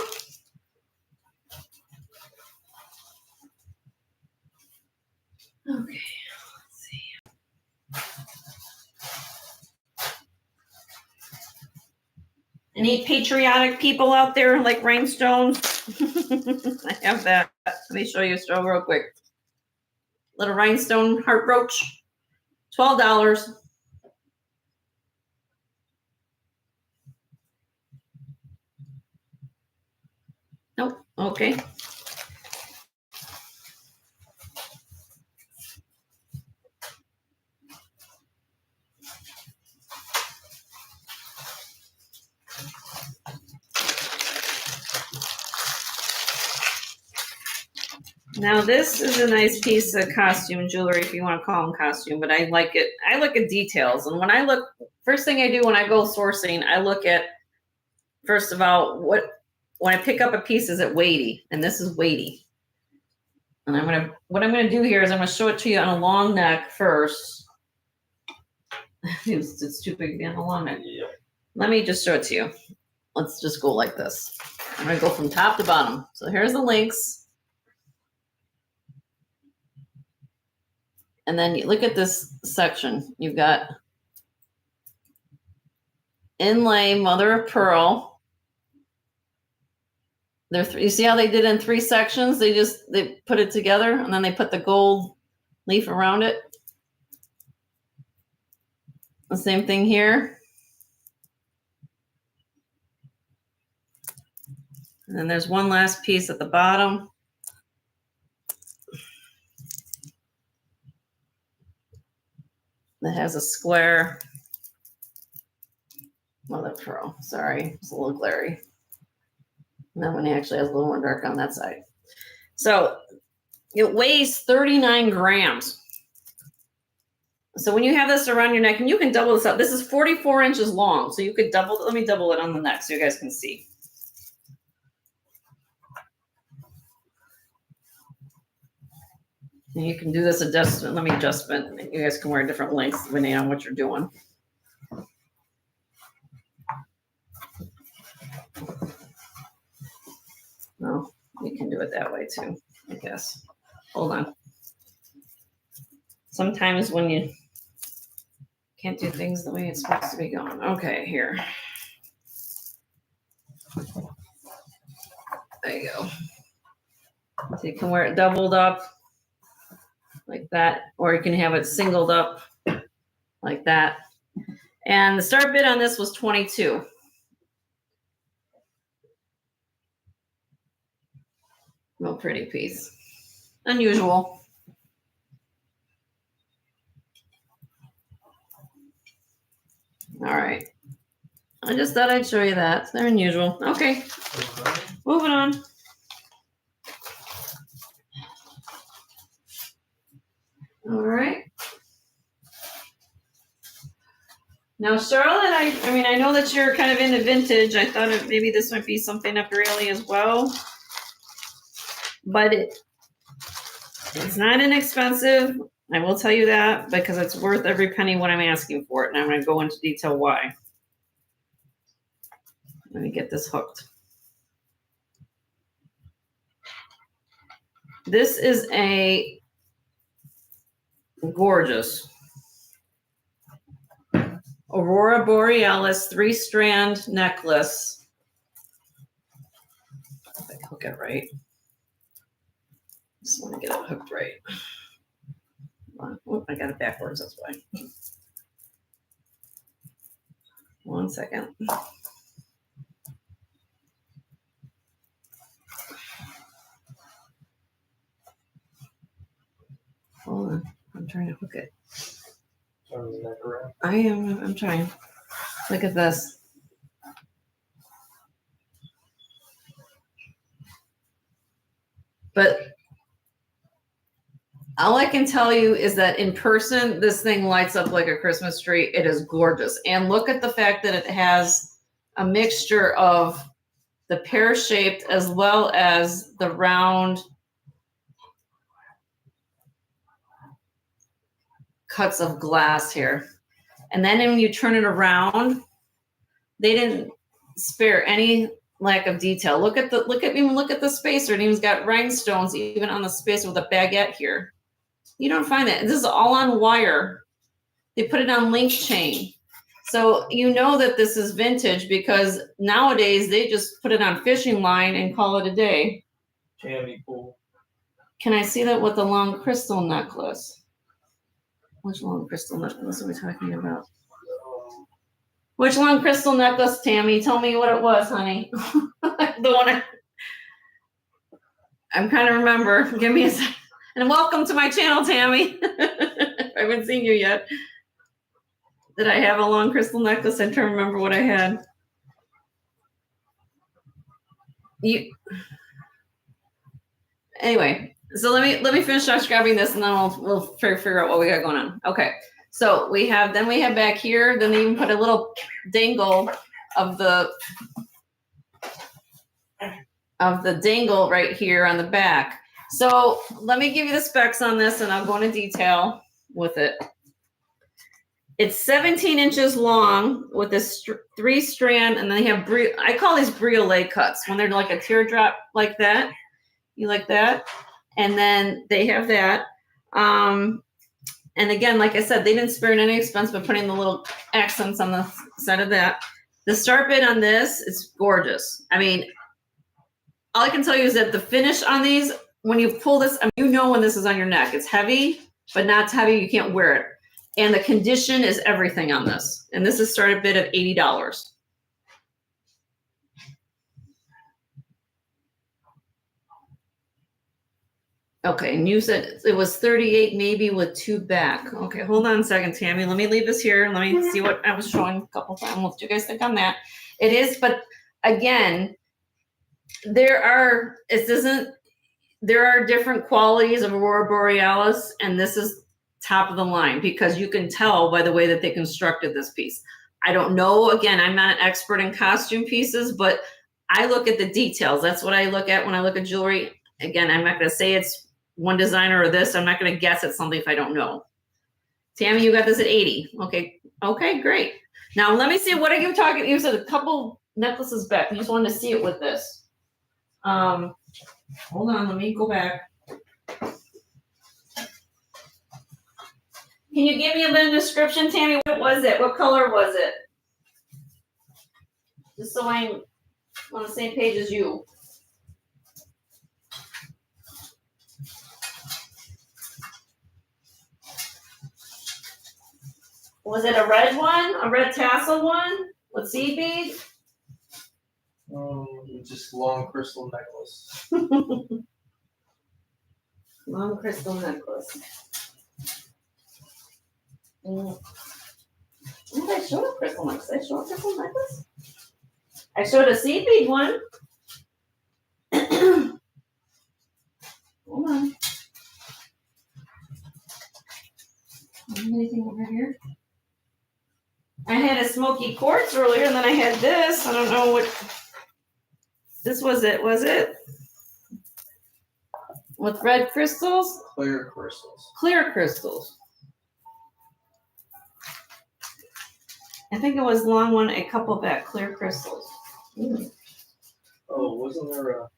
Okay. Let's see. Any patriotic people out there like rhinestones? I have that. Let me show you a show real quick. Little rhinestone heart brooch. $12. Nope. Okay. Now this is a nice piece of costume jewelry, if you want to call them costume, but I like it. I look at details, and when I look, first thing I do when I go sourcing, I look at first of all when I pick up a piece, is it weighty? And this is weighty. And what I'm gonna do here is I'm gonna show it to you on a long neck first. It's too big to be on a long neck. Yep. Let me just show it to you. Let's just go like this. I'm gonna go from top to bottom. So here's the links. And then you look at this section. You've got inlay mother of pearl. You see how they did in 3 sections? They put it together and then they put the gold leaf around it. The same thing here. And then there's one last piece at the bottom. That has a square mother of pearl. Sorry, it's a little glary. And that one actually has a little more dark on that side. So it weighs 39 grams. So when you have this around your neck, and you can double this up. This is 44 inches long. So you could double, let me double it on the neck so you guys can see. And you can do this adjustment. Let me adjustment. You guys can wear different lengths depending on what you're doing. No, you can do it that way too, I guess. Hold on. Sometimes when you can't do things the way it's supposed to be going. Okay, here. There you go. So you can wear it doubled up like that, or you can have it singled up like that. And the start bid on this was 22. Real pretty piece. Unusual. All right. I just thought I'd show you that. They're unusual. Okay. Moving on. All right. Now, Charlotte, I mean, I know that you're kind of into vintage. I thought maybe this might be something up your alley as well. But it's not inexpensive. I will tell you that because it's worth every penny what I'm asking for it. And I'm going to go into detail why. Let me get this hooked. This is a gorgeous Aurora Borealis 3-strand necklace. If I hook it right. Just want to get it hooked right. Oh, I got it backwards, that's why. 1 second. Hold on, I'm trying to hook it. I'm trying. Look at this. But all I can tell you is that in person, this thing lights up like a Christmas tree. It is gorgeous. And look at the fact that it has a mixture of the pear-shaped as well as the round cuts of glass here. And then when you turn it around, they didn't spare any lack of detail. Look at the spacer. It even's got rhinestones even on the spacer with a baguette here. You don't find that. This is all on wire. They put it on link chain. So you know that this is vintage because nowadays they just put it on fishing line and call it a day. Jammy pool. Can I see that with the long crystal necklace? Which long crystal necklace are we talking about? Which long crystal necklace, Tammy? Tell me what it was, honey. The one I'm trying to remember. Give me a second. And welcome to my channel, Tammy. I haven't seen you yet. Did I have a long crystal necklace? I'm trying to remember what I had. Anyway, so let me finish grabbing this, and then we'll figure out what we got going on. Okay, so we have back here. Then they even put a little dangle of the dangle right here on the back. So let me give you the specs on this, and I'll go into detail with it. It's 17 inches long with this 3-strand, and then they have I call these briolet cuts when they're like a teardrop like that. You like that? And then they have that. And again, like I said, they didn't spare any expense by putting the little accents on the side of that. The start bid on this is gorgeous. I mean, all I can tell you is that the finish on these, when you pull this, I mean, you know when this is on your neck. It's heavy, but not heavy. You can't wear it. And the condition is everything on this. And this is started bid of $80. Okay, and you said it was 38 maybe with 2 back. Okay, hold on a second, Tammy. Let me leave this here. Let me see what I was showing a couple times. What do you guys think on that? It is, but again, there are different qualities of Aurora Borealis, and this is top of the line because you can tell by the way that they constructed this piece. I don't know, again, I'm not an expert in costume pieces, but I look at the details. That's what I look at when I look at jewelry. Again, I'm not going to say it's one designer or this. I'm not going to guess at something if I don't know. Tammy, you got this at 80. Okay, great. Now let me see what are you talking. You said a couple necklaces back. You just wanted to see it with this. Hold on, let me go back. Can you give me a bit of description, Tammy? What was it? What color was it? Just so I'm on the same page as you. Was it a red one? A red tassel one? With seed beads? Just long crystal necklace. Long crystal necklace. Did I show a crystal necklace? Did I show a crystal necklace? I showed a seed bead one. Hold on. Anything over here? I had a smoky quartz earlier, and then I had this. I don't know what. This was it, was it? With red crystals? Clear crystals. Clear crystals. I think it was long one, a couple back, clear crystals. Oh, wasn't there a...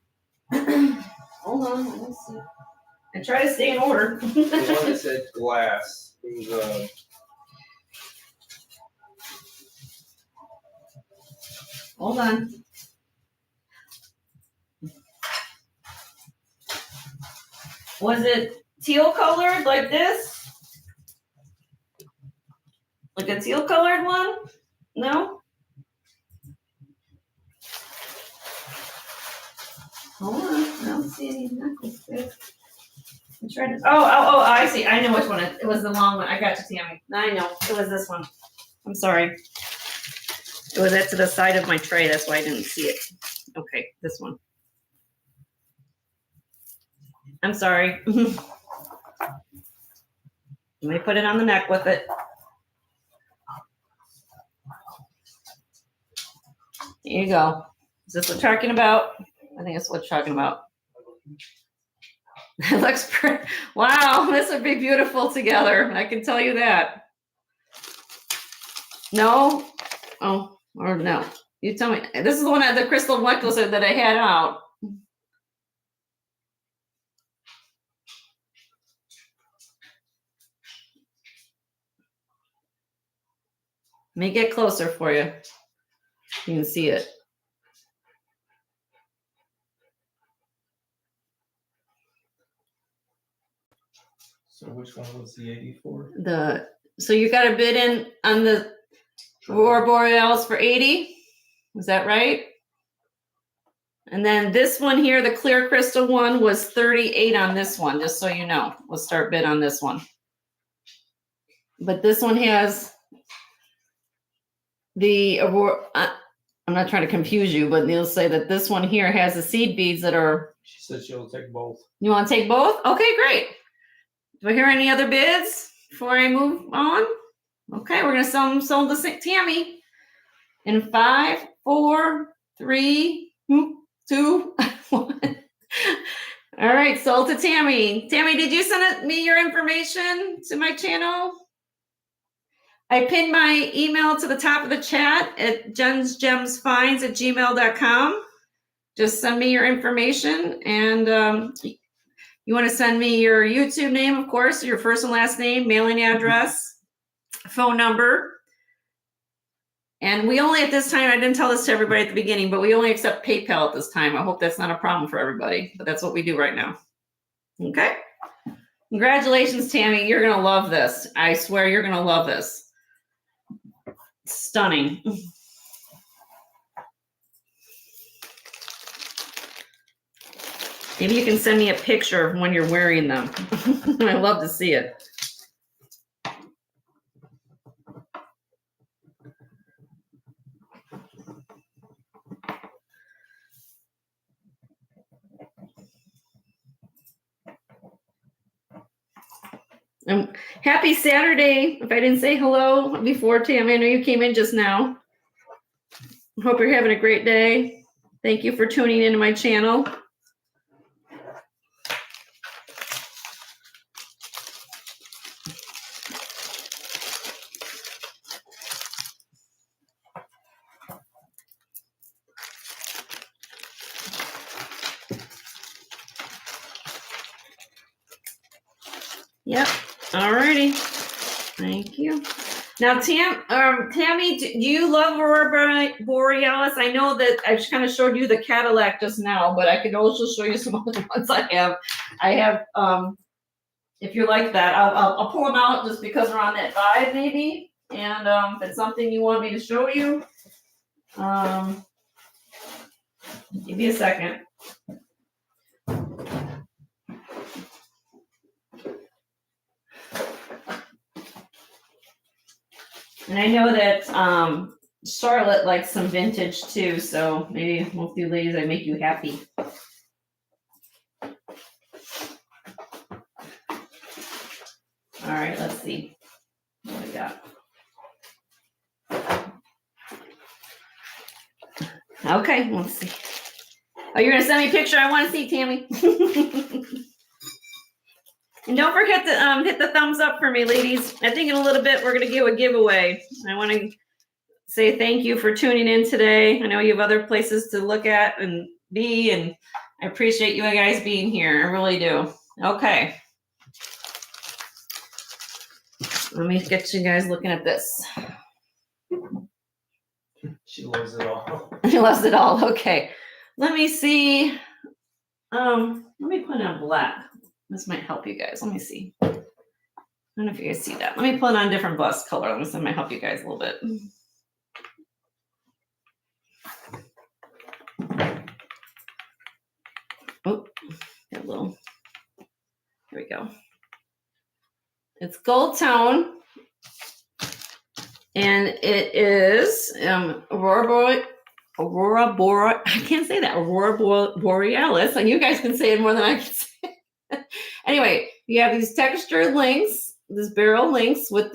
Hold on, let's see. I try to stay in order. The one that said glass. It was Hold on. Was it teal colored like this? Like a teal colored one? No? Hold on. I don't see any knuckles there. I'm trying to. Oh, I see. I know which one. It was the long one. I got you, Tammy. I know. It was this one. I'm sorry. It was to the side of my tray. That's why I didn't see it. Okay, this one. I'm sorry. Let me put it on the neck with it. There you go. Is this what you're talking about? I think that's what you're talking about. It looks pretty. Wow, this would be beautiful together. I can tell you that. No? Oh, or no. You tell me. This is the one the crystal necklace that I had out. Let me get closer for you. You can see it. So which one was the 84? So you got a bid in on the Aurora Borealis for 80? Is that right? And then this one here, the clear crystal one, was 38 on this one, just so you know. We'll start bid on this one. But this one has the Aurora. I'm not trying to confuse you, but they'll say that this one here has the seed beads that are. She said she'll take both. You want to take both? Okay, great. Do I hear any other bids before I move on? Okay, we're gonna sell the Tammy in 5, 4, 3, 2, 1. All right, sold to Tammy. Tammy, did you send me your information to my channel? I pinned my email to the top of the chat at jensgemsfinds@gmail.com. Just send me your information, and you want to send me your YouTube name, of course, your first and last name, mailing address, phone number. And we only at this time, I didn't tell this to everybody at the beginning, but we only accept PayPal at this time. I hope that's not a problem for everybody, but that's what we do right now. Okay. Congratulations, Tammy. You're going to love this. I swear you're going to love this. Stunning. Maybe you can send me a picture of when you're wearing them. I love to see it. And happy Saturday. If I didn't say hello before, Tammy, I know you came in just now. Hope you're having a great day. Thank you for tuning into my channel. Yep. All righty. Thank you. Now, Tammy, do you love Aurora Borealis? I know that I just kind of showed you the Cadillac just now, but I could also show you some other ones I have. If you like that, I'll pull them out just because we're on that vibe, maybe. And if it's something you want me to show you, give me a second. And I know that Charlotte likes some vintage too, so maybe most of you ladies, I make you happy. All right, let's see what we got. Okay, let's see. Oh, you're gonna send me a picture? I want to see, Tammy. And don't forget to hit the thumbs up for me, ladies. I think in a little bit we're gonna do a giveaway. I want to say thank you for tuning in today. I know you have other places to look at and be, and I appreciate you guys being here. I really do. Okay. Let me get you guys looking at this. She loves it all. She loves it all. Okay. Let me see. Let me put it on black. This might help you guys. Let me see. I don't know if you guys see that. Let me put it on a different bust color. This might help you guys a little bit. Oh, got a little. Here we go. It's gold tone. And it is Aurora Borealis. I can't say that. Aurora Borealis. And you guys can say it more than I can say. Anyway, you have these textured links, this barrel links with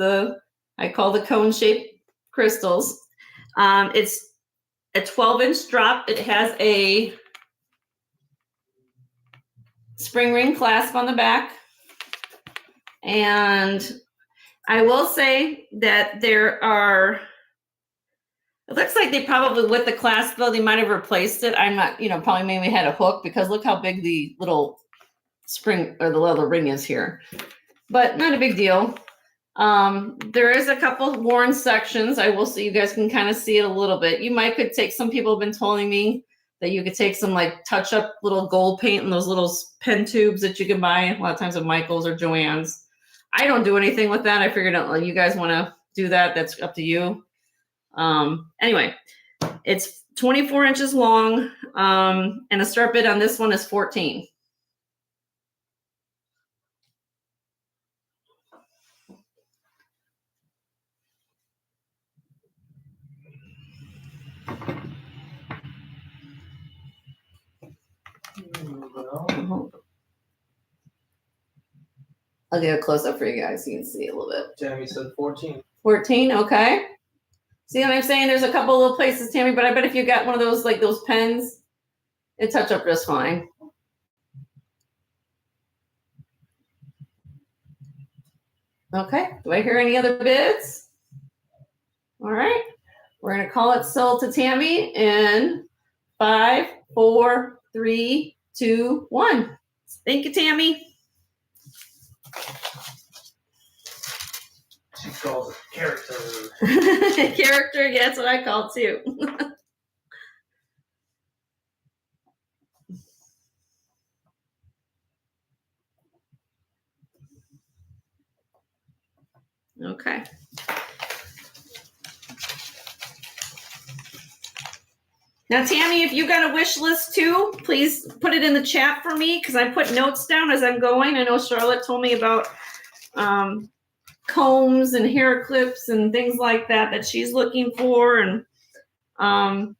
I call the cone-shaped crystals. It's a 12-inch drop. It has a spring ring clasp on the back. And I will say that it looks like they probably, with the clasp though, they might have replaced it. I'm not, probably maybe had a hook because look how big the little spring or the little ring is here, but not a big deal. There is a couple worn sections. I will see, you guys can kind of see it a little bit. Some people have been telling me that you could take some like touch up little gold paint in those little pen tubes that you can buy a lot of times at Michael's or Joann's. I don't do anything with that. I figured out you guys want to do that. That's up to you. Anyway, it's 24 inches long, and the start bid on this one is 14. I'll get a close up for you guys so you can see a little bit. Tammy said 14. 14, okay. See what I'm saying? There's a couple little places, Tammy, but I bet if you got one of those, like those pens, it touch up just fine. Okay, do I hear any other bids? All right, we're gonna call it sold to Tammy in 5, 4, 3, 2, 1. Thank you, Tammy. She calls it character. Character, yeah, that's what I call it too. Okay. Now, Tammy, if you got a wish list too, please put it in the chat for me because I put notes down as I'm going. I know Charlotte told me about combs and hair clips and things like that she's looking for. And on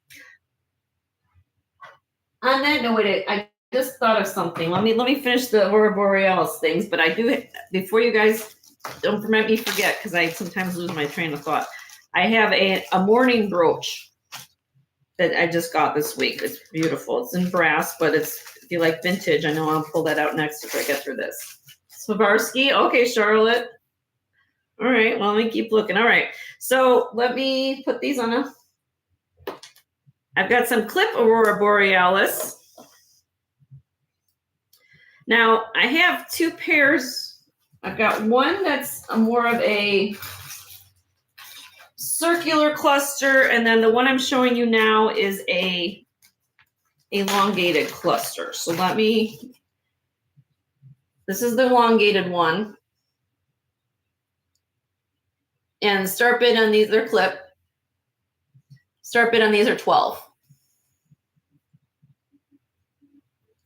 that note, I just thought of something. Let me finish the Aurora Borealis things, but I do, before you guys don't let me forget, because I sometimes lose my train of thought. I have a morning brooch that I just got this week. It's beautiful. It's in brass, but if you like vintage, I know I'll pull that out next if I get through this. Swarovski. Okay, Charlotte. All right, well, let me keep looking. All right, so let me put these on I've got some clip Aurora Borealis. Now, I have two pairs I've got one that's more of a circular cluster, and then the one I'm showing you now is a elongated cluster. So this is the elongated one. And start bid on these, they're clip. Start bid on these are 12.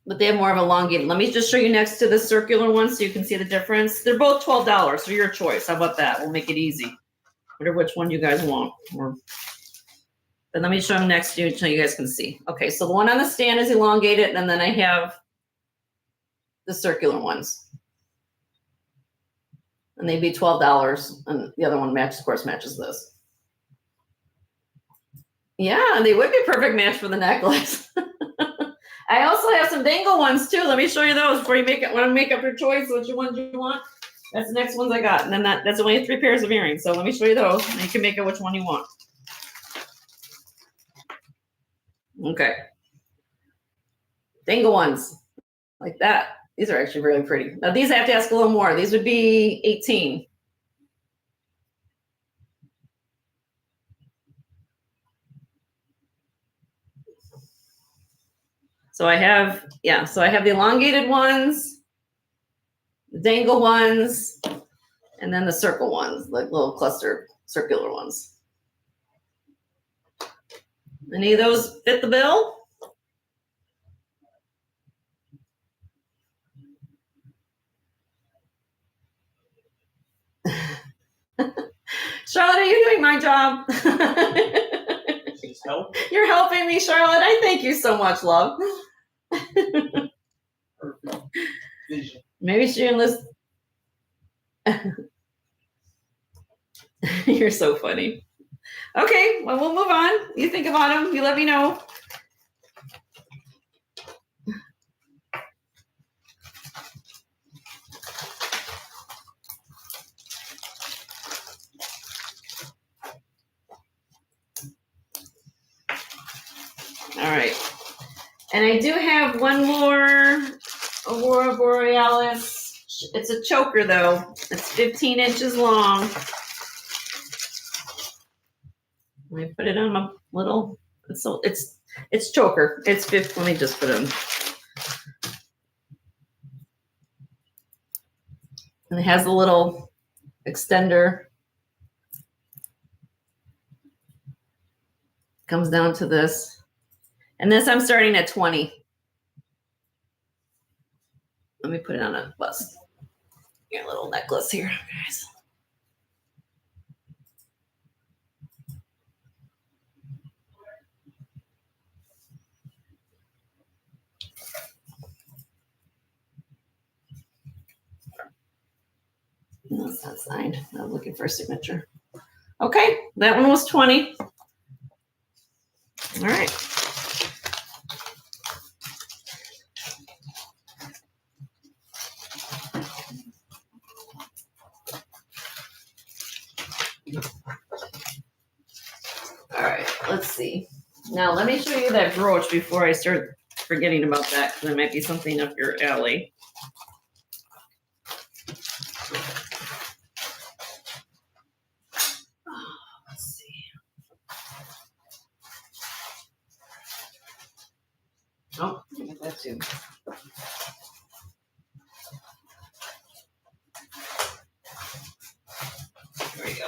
But they have more of elongated. Let me just show you next to the circular one so you can see the difference. They're both $12, so your choice. How about that? We'll make it easy. Whatever which one you guys want. But let me show them next to you so you guys can see. Okay, so the one on the stand is elongated, and then I have the circular ones. And they'd be $12, and the other one matches, of course, matches this. Yeah, they would be a perfect match for the necklace. I also have some dangle ones too. Let me show you those before you want to make up your choice, which ones you want. That's the next ones I got. And then that's only 3 pairs of earrings. So let me show you those, and you can make it which one you want. Okay. Dangle ones, like that. These are actually really pretty. Now these I have to ask a little more. These would be 18. So I have the elongated ones, the dangle ones, and then the circle ones, like little cluster circular ones. Any of those fit the bill? Charlotte, are you doing my job? She's helping. You're helping me, Charlotte. I thank you so much, love. Perfect vision. Maybe she enlists. You're so funny. Okay, well, we'll move on. You think about them. You let me know. All right. And I do have one more Aurora Borealis. It's a choker, though. It's 15 inches long. Let me put it on my little, it's choker. It's 50, let me just put it on. And it has a little extender. Comes down to this. And this I'm starting at 20. Let me put it on a bust. Got a little necklace here, guys. No, it's not signed. I'm looking for a signature. Okay, that one was 20. All right. All right, let's see. Now, let me show you that brooch before I start forgetting about that, because it might be something up your alley. Let's see. Oh, I got that too. There we go.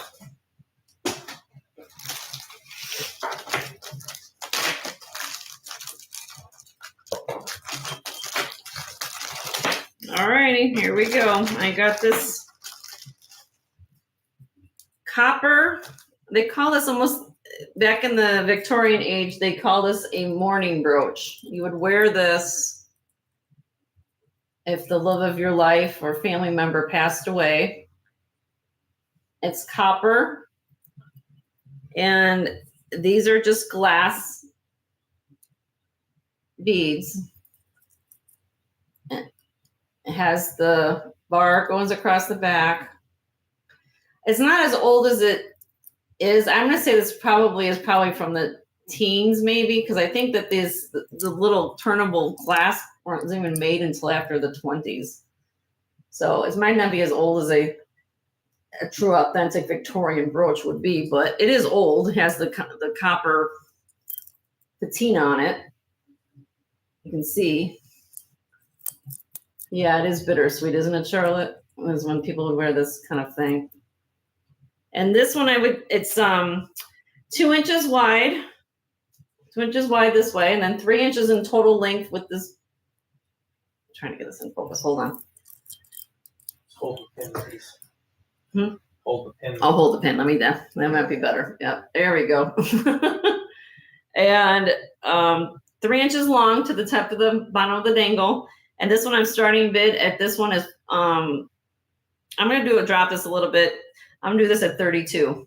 All righty, here we go. I got this copper. They call this almost, back in the Victorian age, they call this a mourning brooch. You would wear this if the love of your life or family member passed away. It's copper. And these are just glass beads. It has the bar goes across the back. It's not as old as it is. I'm going to say this probably from the teens, maybe, because I think that the little turnable glass weren't even made until after the 20s. So it might not be as old as a true authentic Victorian brooch would be, but it is old. It has the copper patina on it. You can see. Yeah, it is bittersweet, isn't it, Charlotte? Is when people would wear this kind of thing. And this one it's 2 inches wide. 2 inches wide this way, and then 3 inches in total length with this. I'm trying to get this in focus. Hold on. Hold the pin, please. Hold the pin. I'll hold the pin. Let me that might be better. Yeah, there we go. And 3 inches long to the top of the bottom of the dangle. And this one I'm starting bid at. This one is I'm gonna drop this a little bit. I'm gonna do this at 32.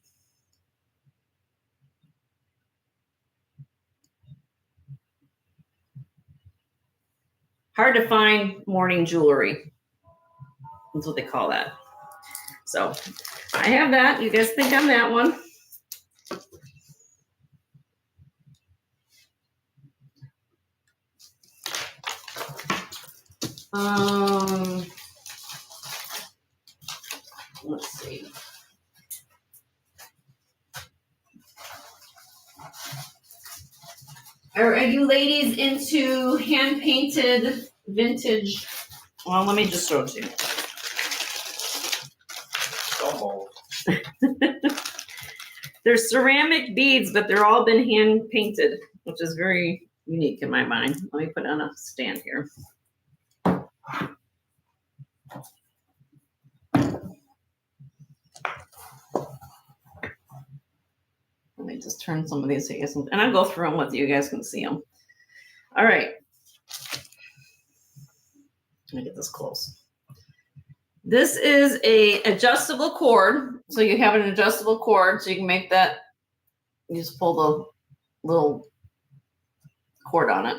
Hard to find morning jewelry. That's what they call that. So I have that. You guys think I'm that one? Let's see. Are you ladies into hand painted vintage? Well, let me just show it to you. They're ceramic beads, but they're all been hand painted, which is very unique in my mind. Let me put it on a stand here. Let me just turn some of these so you guys can, and I'll go through them with you. You guys can see them. All right. Let me get this close. This is a adjustable cord. So you have an adjustable cord, so you can make that. You just pull the little cord on it.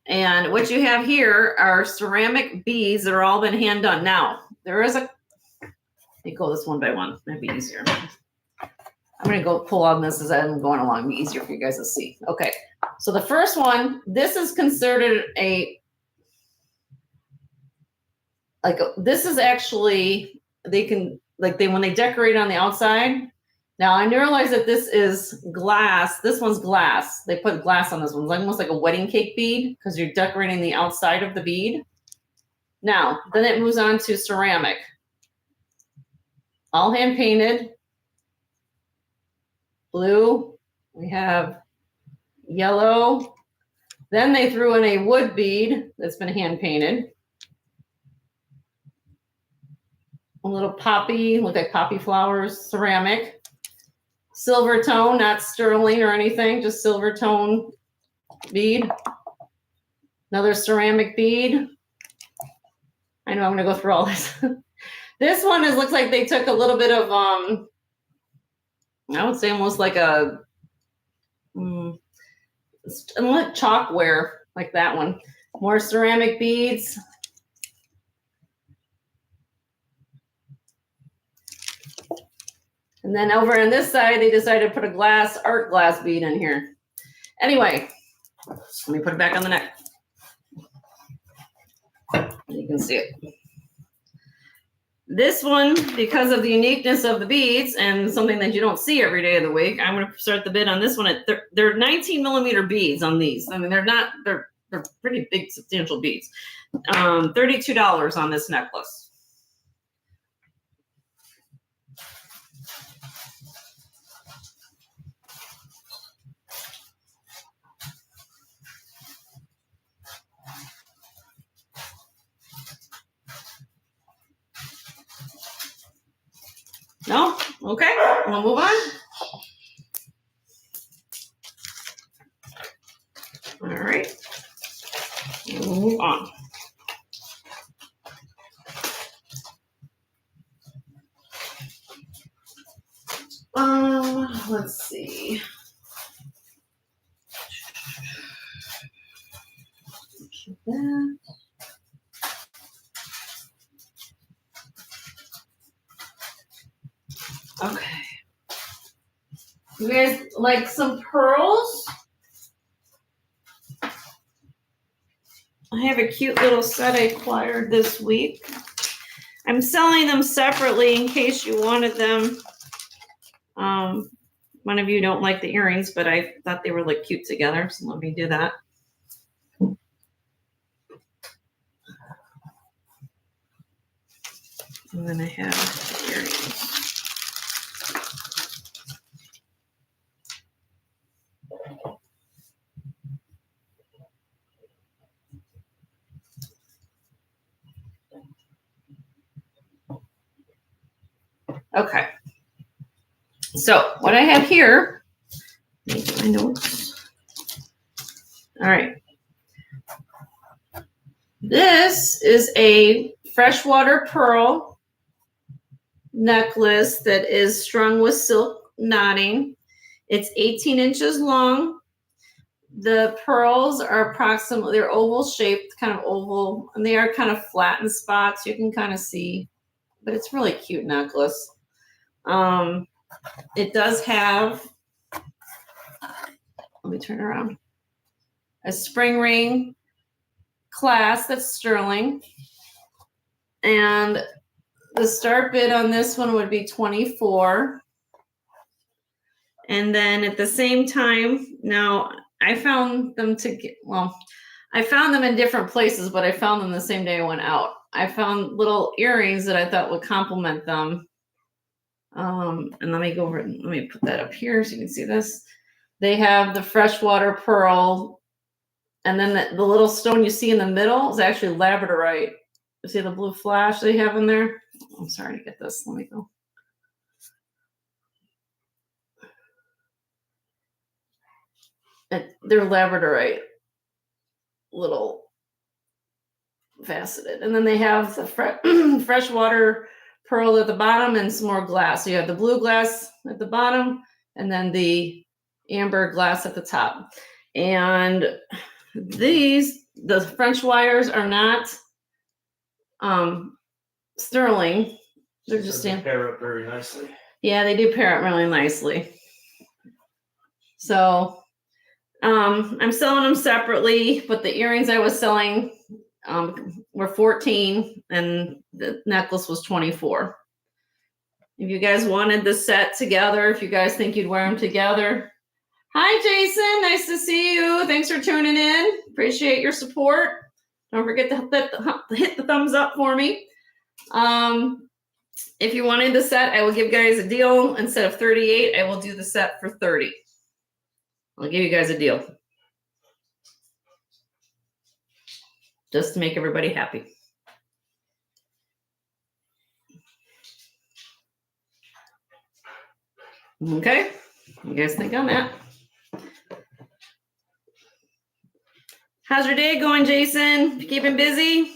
And what you have here are ceramic beads that are all been hand done. Now, there is let me go this one by one. That'd be easier. I'm going to go pull on this as I'm going along. It'll be easier for you guys to see. Okay. So the first one, this is considered this is actually, when they decorate on the outside. Now I realize that this is glass. This one's glass. They put glass on this one. It's almost like a wedding cake bead because you're decorating the outside of the bead. Now, then it moves on to ceramic. All hand painted. Blue. We have yellow. Then they threw in a wood bead that's been hand painted. A little poppy, look like poppy flowers, ceramic. Silver tone, not sterling or anything, just silver tone bead. Another ceramic bead. I know I'm gonna go through all this. This one looks like they took a little bit of I would say almost like a chalkware, like that one. More ceramic beads. And then over on this side, they decided to put a art glass bead in here. Anyway, let me put it back on the neck. You can see it. This one, because of the uniqueness of the beads and something that you don't see every day of the week, I'm going to start the bid on this one at they're 19 millimeter beads on these. I mean, they're pretty big, substantial beads. $32 on this necklace. No? Okay, we'll move on. All right, we'll move on. Let's see. That. Okay. You guys like some pearls? I have a cute little set I acquired this week. I'm selling them separately in case you wanted them. One of you don't like the earrings, but I thought they were like cute together, so let me do that. And then I have the earrings. Okay. So what I have here, my notes. All right. This is a freshwater pearl necklace that is strung with silk knotting. It's 18 inches long. The pearls are approximately, they're oval shaped, kind of oval, and they are kind of flat in spots. You can kind of see, but it's really cute necklace. It does have, let me turn around, a spring ring clasp that's sterling. And the start bid on this one would be $24. And then at the same time, now I found them I found them in different places, but I found them the same day I went out. I found little earrings that I thought would complement them. And let me go over and let me put that up here so you can see this. They have the freshwater pearl, and then the little stone you see in the middle is actually labradorite. You see the blue flash they have in there? I'm sorry to get this. Let me go. They're labradorite, little faceted. And then they have the freshwater pearl at the bottom and some more glass. So you have the blue glass at the bottom and then the amber glass at the top. And the French wires are not sterling. They're just pair up very nicely. Yeah, they do pair up really nicely. So I'm selling them separately, but the earrings I was selling were $14 and the necklace was $24. If you guys wanted the set together, if you guys think you'd wear them together. Hi, Jason. Nice to see you. Thanks for tuning in. Appreciate your support. Don't forget to hit the thumbs up for me. If you wanted the set, I will give you guys a deal. Instead of $38, I will do the set for $30. I'll give you guys a deal. Just to make everybody happy. Okay, you guys think on that? How's your day going, Jason? Keeping busy?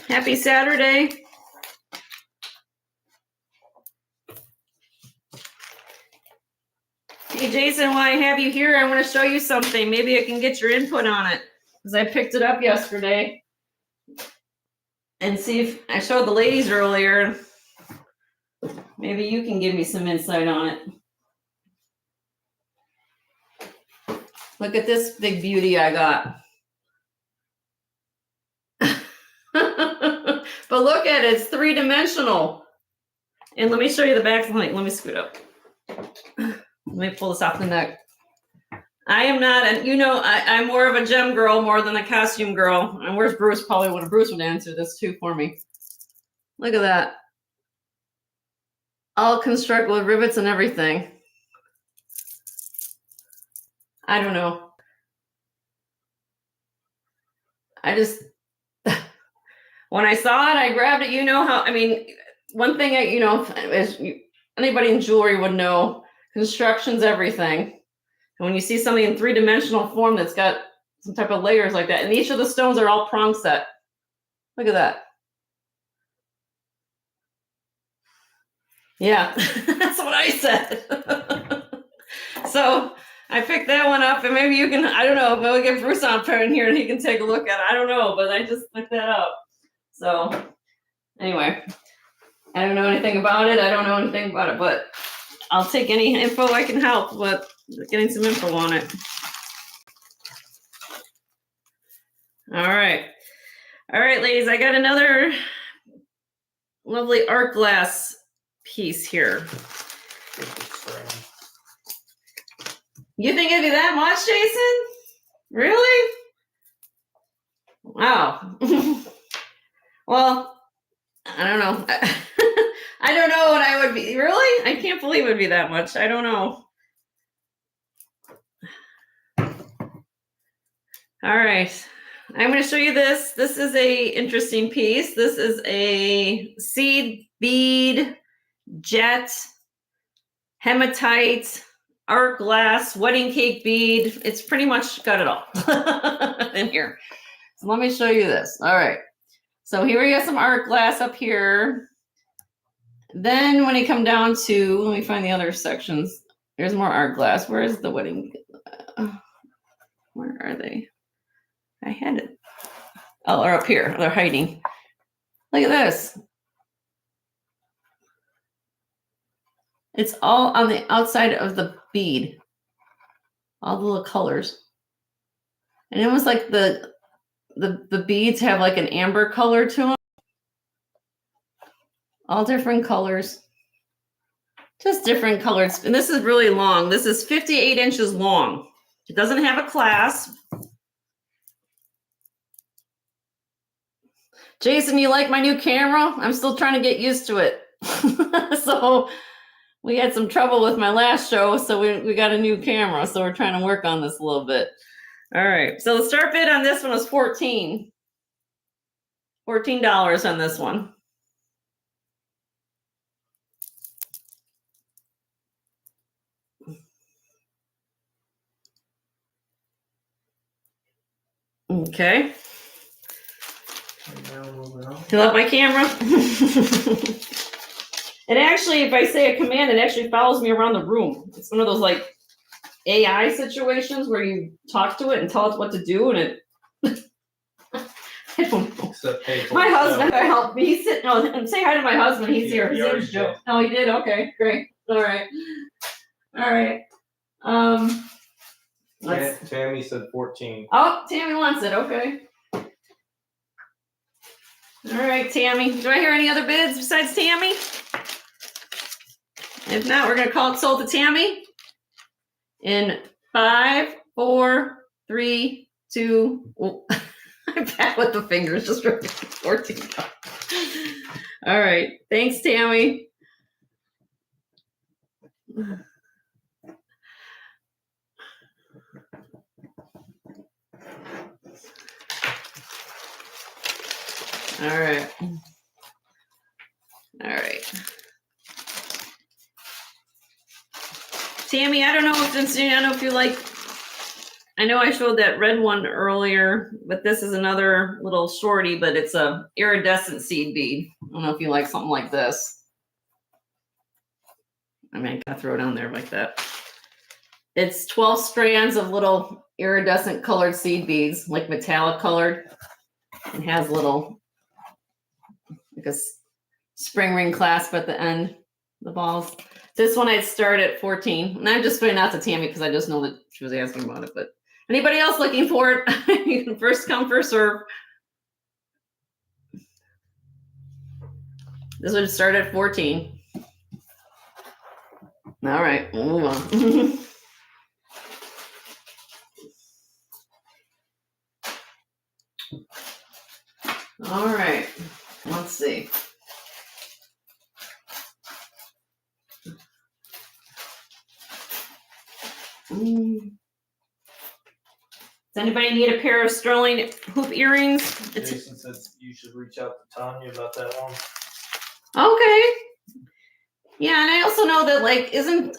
Happy Saturday. Hey, Jason, while I have you here, I want to show you something. Maybe I can get your input on it, because I picked it up yesterday. And see if I showed the ladies earlier. Maybe you can give me some insight on it. Look at this big beauty I got. But look at it, it's 3-dimensional. And let me show you the back. Let me scoot up. Let me pull this off the neck. I am not, I'm more of a gem girl more than a costume girl. And where's Bruce? Bruce would answer this too for me. Look at that. All constructed with rivets and everything. I don't know. When I saw it, I grabbed it. One thing as anybody in jewelry would know, construction's everything. And when you see something in 3-dimensional form that's got some type of layers like that, and each of the stones are all prong set. Look at that. Yeah, that's what I said. So I picked that one up, and maybe you can, I don't know, if we'll get Bruce on pair in here and he can take a look at it. I don't know, but I just picked that up. So anyway, I don't know anything about it, but I'll take any info I can help with getting some info on it. All right. All right, ladies, I got another lovely art glass piece here. You think it'd be that much, Jason? Really? Wow. Well, I don't know. I don't know what I would be. Really? I can't believe it would be that much. I don't know. All right. I'm going to show you this. This is a interesting piece. This is a seed bead jet hematite art glass wedding cake bead. It's pretty much got it all in here. So let me show you this. All right. So here we got some art glass up here. Then when you come down to, let me find the other sections. There's more art glass. Where is the wedding? Where are they? I had it. Oh, they're up here. They're hiding. Look at this. It's all on the outside of the bead. All the little colors. And it was like the beads have like an amber color to them. All different colors. Just different colors. And this is really long. This is 58 inches long. It doesn't have a clasp. Jason, you like my new camera? I'm still trying to get used to it. So we had some trouble with my last show, so we got a new camera. So we're trying to work on this a little bit. All right. So the start bid on this one was $14 on this one. Okay. You love my camera? It actually, if I say a command, it actually follows me around the room. It's one of those like AI situations where you talk to it and tell it what to do, and it. I don't know. My husband helped me sit. No, and say hi to my husband. He's here. His name's Joe. Oh, he did. Okay, great. All right. Tammy said 14. Oh, Tammy wants it. Okay. All right, Tammy. Do I hear any other bids besides Tammy? If not, we're going to call it sold to Tammy. In 5, 4, 3, 2. Oh, I'm bad with the fingers. Just 14. All right. Thanks, Tammy. All right. All right. Tammy, I don't know if you like, I know I showed that red one earlier, but this is another little shorty, but it's a iridescent seed bead. I don't know if you like something like this. I mean, I gotta throw it on there like that. It's 12 strands of little iridescent colored seed beads, like metallic colored. It has little, like a spring ring clasp at the end, the balls. This one I'd start at 14. And I'm just putting out to Tammy because I just know that she was asking about it. But anybody else looking for it, you can first come, first serve. This would start at 14. All right, we'll move on. All right, let's see. Does anybody need a pair of sterling hoop earrings? Jason said you should reach out to Tanya about that one. Okay. Yeah, and I also know that, like, isn't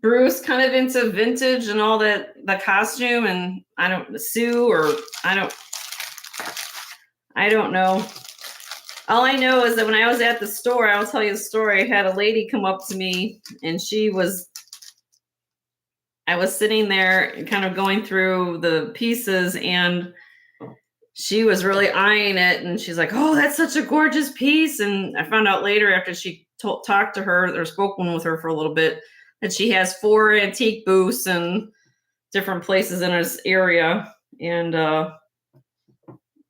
Bruce kind of into vintage and all that, the costume, and Sue, or I don't know. All I know is that when I was at the store, I'll tell you the story. I had a lady come up to me, and I was sitting there kind of going through the pieces, and she was really eyeing it, and she's like, "Oh, that's such a gorgeous piece." And I found out later, after she talked to her or spoken with her for a little bit, that she has 4 antique booths in different places in this area. And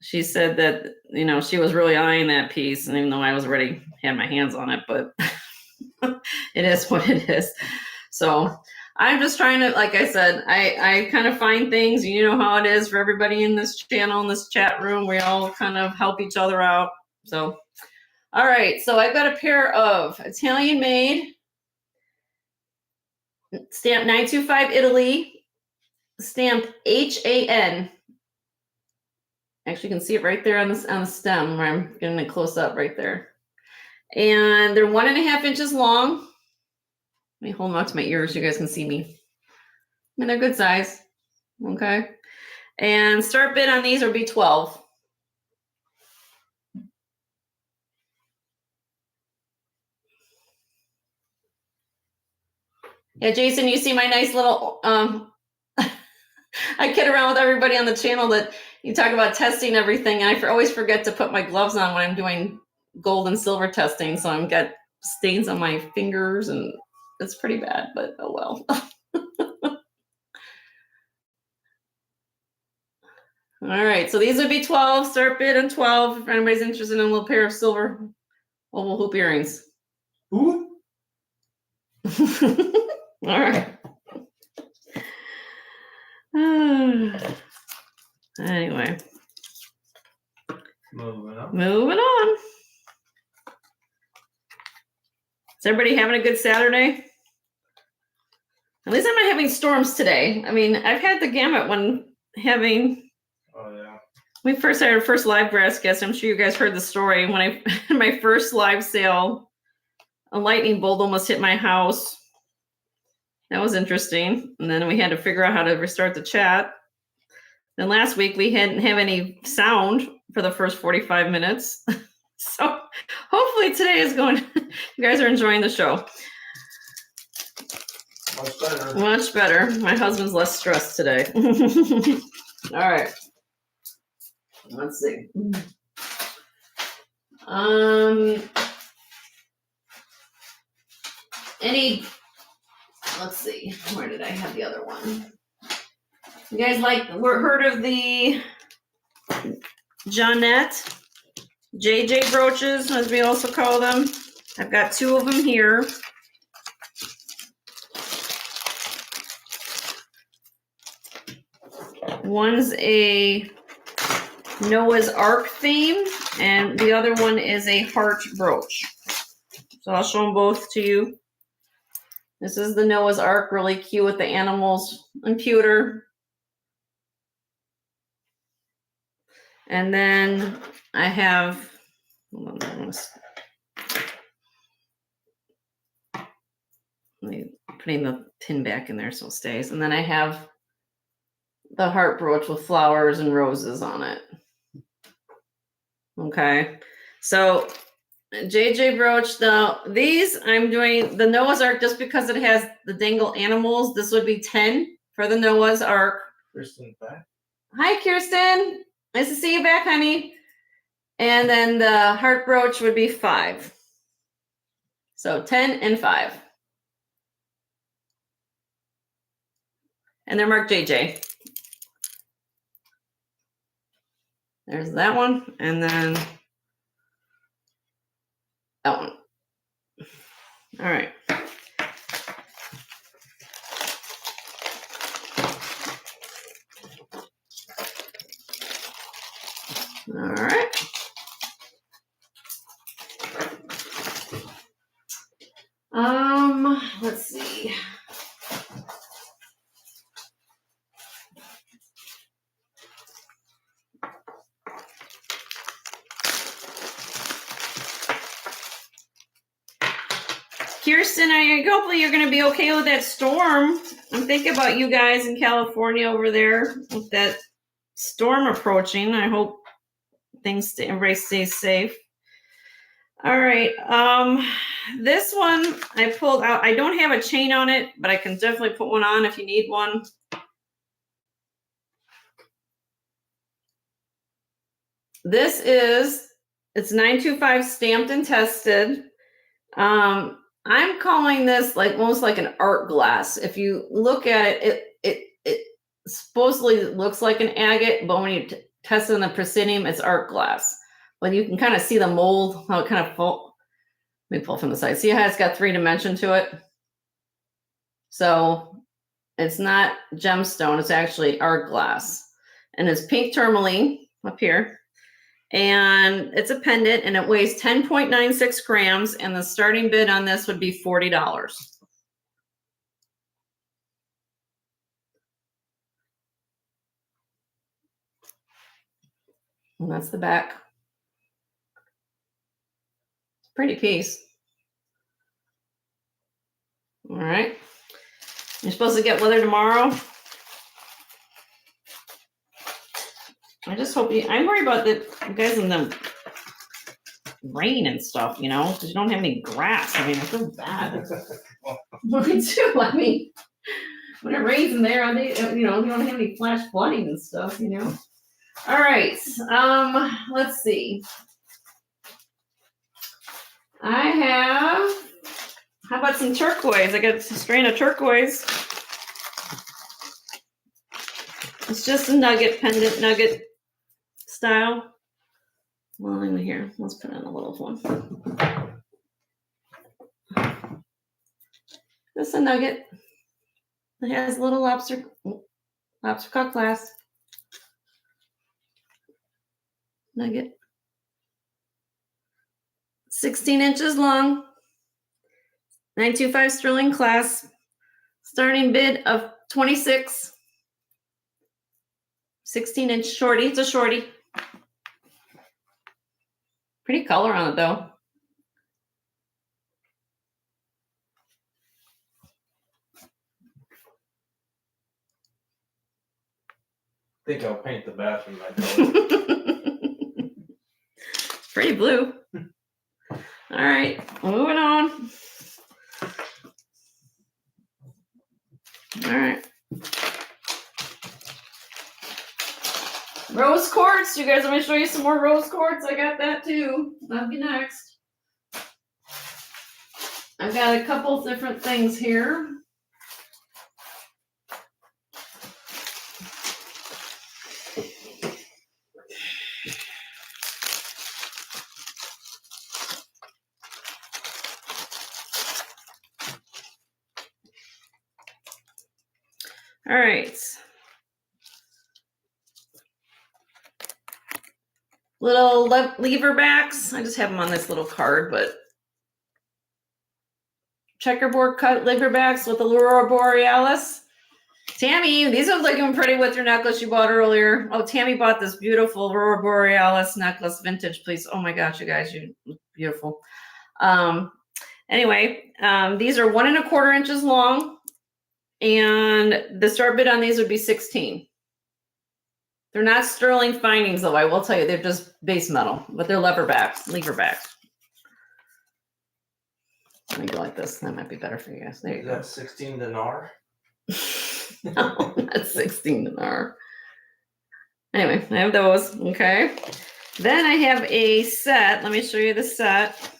she said that, she was really eyeing that piece, and even though I was already had my hands on it, but it is what it is. So I'm just trying to, like I said, I kind of find things, you know how it is for everybody in this channel, in this chat room. We all kind of help each other out. So, all right. So I've got a pair of Italian made, stamp 925 Italy, stamp HAN. Actually, you can see it right there on the stem where I'm getting it close up right there. And they're 1.5 inches long. Let me hold them out to my ears so you guys can see me. I mean, they're good size. Okay. And start bid on these will be 12. Yeah, Jason, you see my nice little, I kid around with everybody on the channel that you talk about testing everything. And I always forget to put my gloves on when I'm doing gold and silver testing. So I've got stains on my fingers and it's pretty bad, but oh well. All right, so these would be 12, start bid on 12 if anybody's interested in a little pair of silver oval hoop earrings. Ooh. All right. Anyway. Moving on. Is everybody having a good Saturday? At least I'm not having storms today. I mean, I've had the gamut when having. Oh yeah. We first had our first live grass guest. I'm sure you guys heard the story. When I my first live sale, a lightning bolt almost hit my house. That was interesting. And then we had to figure out how to restart the chat. Then last week we didn't have any sound for the first 45 minutes. So hopefully today is going. You guys are enjoying the show. Much better. Much better. My husband's less stressed today. All right. Let's see. Let's see. Where did I have the other one? You guys heard of the Jeannette JJ brooches, as we also call them? I've got 2 of them here. One's a Noah's Ark theme, and the other one is a heart brooch. So I'll show them both to you. This is the Noah's Ark, really cute with the animals and pewter. And then I have, hold on, putting the pin back in there so it stays. And then I have the heart brooch with flowers and roses on it. Okay, so JJ brooch. Now these I'm doing the Noah's Ark just because it has the dangle animals. This would be 10 for the Noah's Ark. Kirsten's back. Hi, Kirsten. Nice to see you back, honey. And then the heart brooch would be 5. So 10 and 5. And they're marked JJ. There's that one. And then that one. All right. All right. Let's see. Kirsten, hopefully you're going to be okay with that storm. I'm thinking about you guys in California over there with that storm approaching. I hope everybody stays safe. All right. This one I pulled out. I don't have a chain on it, but I can definitely put one on if you need one. It's 925 stamped and tested. I'm calling this almost like an art glass. If you look at it, it supposedly looks like an agate, but when you tested in the proscenium, it's art glass. But you can kind of see the mold, how it kind of let me pull from the side. See how it's got 3 dimension to it? So it's not gemstone, it's actually art glass. And it's pink tourmaline up here. And it's a pendant and it weighs 10.96 grams. And the starting bid on this would be $40. And that's the back. Pretty piece. All right. You're supposed to get weather tomorrow. I just hope I'm worried about the guys in the rain and stuff, you know, because you don't have any grass. I mean, I feel bad. Me too. I mean, when it rains in there, you know, you don't have any flash flooding and stuff, you know. All right. Let's see. I have. How about some turquoise? I got a strain of turquoise. It's just a nugget, pendant nugget style. Well, in here, let's put in a little one. Just a nugget. It has a little lobster cut glass. Nugget. 16 inches long. 925 sterling class. Starting bid of 26. 16-inch shorty. It's a shorty. Pretty color on it though. I think I'll paint the bathroom that color. Pretty blue. All right, moving on. All right. Rose quartz. You guys want me to show you some more rose quartz? I got that too. That'll be next. I've got a couple different things here. All right. Little lever backs. I just have them on this little card, but checkerboard cut lever backs with Aurora Borealis. Tammy, these are looking pretty with your necklace you bought earlier. Oh, Tammy bought this beautiful Aurora Borealis necklace, vintage, please. Oh my gosh, you guys, you look beautiful. Anyway, these are 1 1/4 inches long, and the start bid on these would be 16. They're not sterling findings, though. I will tell you, they're just base metal, but they're lever backs. Let me go like this. That might be better for you guys. There you go. That's 16 dinar. No, that's 16 dinar. Anyway, I have those. Okay. Then I have a set. Let me show you the set.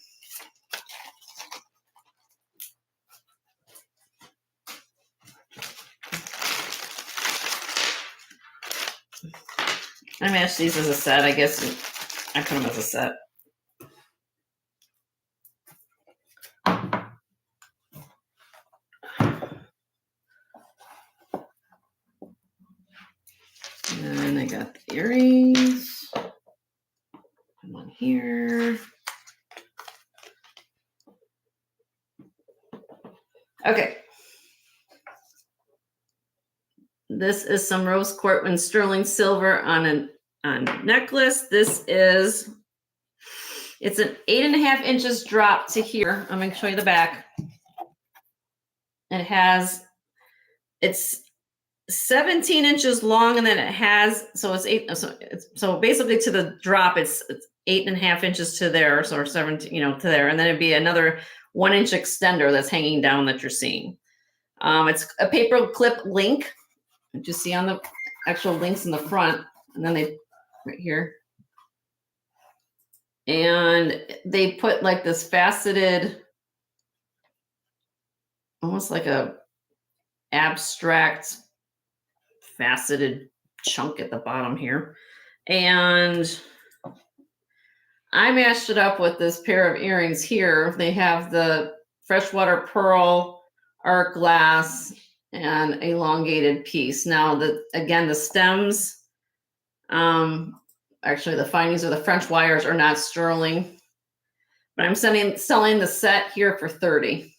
I matched these as a set. I guess I put them as a set. And I got the earrings. Come on here. Okay. This is some rose quartz and sterling silver on a necklace. It's an 8.5 inches drop to here. I'm going to show you the back. It's 17 inches long, and then it has, so basically to the drop, it's 8.5 inches to there, so 17, to there, and then it'd be another 1 inch extender that's hanging down that you're seeing. It's a paper clip link, that you see on the actual links in the front, and then right here, and they put like this faceted, almost like a abstract faceted chunk at the bottom here. And I matched it up with this pair of earrings here. They have the freshwater pearl, arc glass, and elongated piece. Now, the stems, actually the findings of the French wires are not sterling, but I'm selling the set here for $30.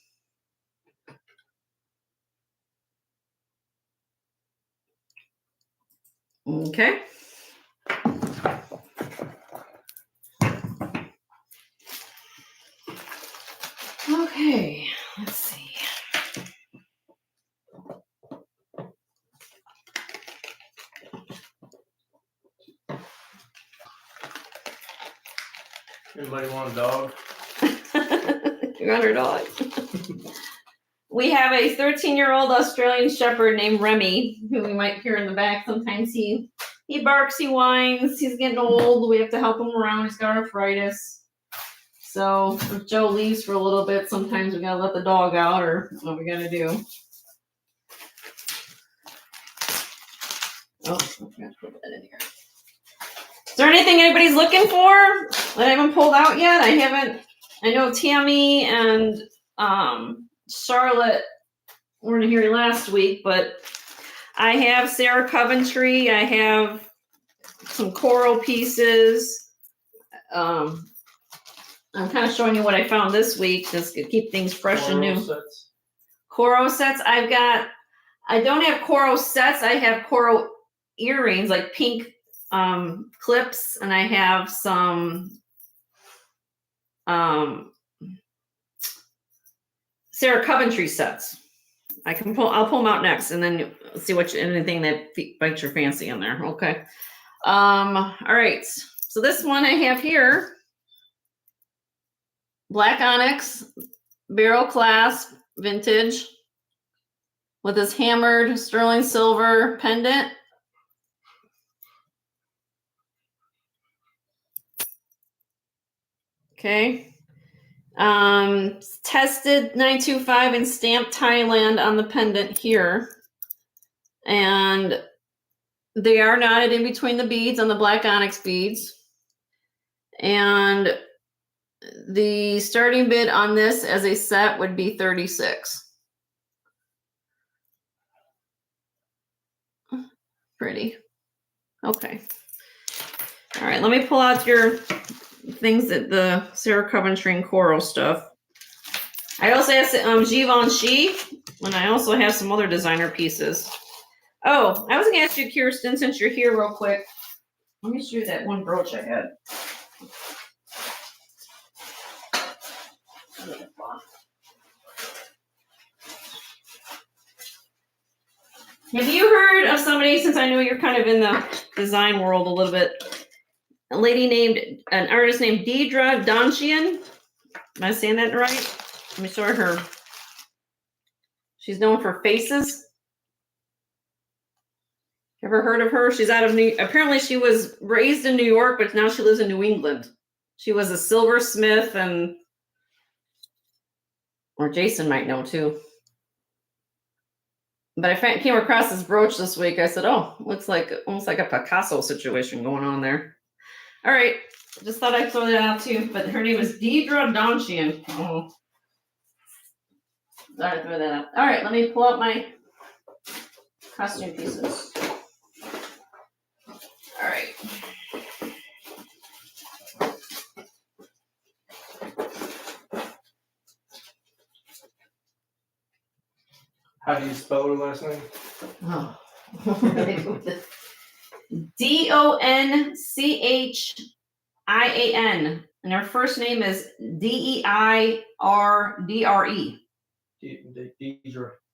Okay. Okay, let's see. Anybody want a dog? You got our dog. We have a 13-year-old Australian Shepherd named Remy, who we might hear in the back. Sometimes he barks, he whines, he's getting old. We have to help him around. He's got arthritis. So if Joe leaves for a little bit, sometimes we gotta let the dog out, or what we gotta do. Oh, I forgot to put that in here. Is there anything anybody's looking for that I haven't pulled out yet? I know Tammy and Charlotte weren't here last week, but I have Sarah Coventry. I have some coral pieces. I'm kind of showing you what I found this week, just to keep things fresh and new. Coral sets. I don't have coral sets. I have coral earrings, like pink clips, and I have some Sarah Coventry sets. I'll pull them out next, and then see anything that bites your fancy in there. Okay. All right. So this one I have here, black onyx, barrel clasp, vintage, with this hammered sterling silver pendant. Okay. Tested 925 and stamped Thailand on the pendant here. And they are knotted in between the beads on the black onyx beads. And the starting bid on this as a set would be $36. Pretty. Okay. All right, let me pull out your things that the Sarah Coventry and coral stuff. I also have Givenchy, and I also have some other designer pieces. Oh, I was gonna ask you, Kirsten, since you're here real quick. Let me show you that one brooch I had. Have you heard of somebody, since I know you're kind of in the design world a little bit, an artist named Deidre Donchian? Am I saying that right? Let me show her. She's known for faces. Ever heard of her? She's out of apparently she was raised in New York, but now she lives in New England. She was a silversmith, or Jason might know too. But I came across this brooch this week. I said, oh, looks like almost like a Picasso situation going on there. All right. Just thought I'd throw that out too. But her name is Deidre Donchian. Oh. Thought I'd throw that out. All right, let me pull out my costume pieces. All right. How do you spell her last name? Oh. Donchian. And her first name is Deidre. Deidre.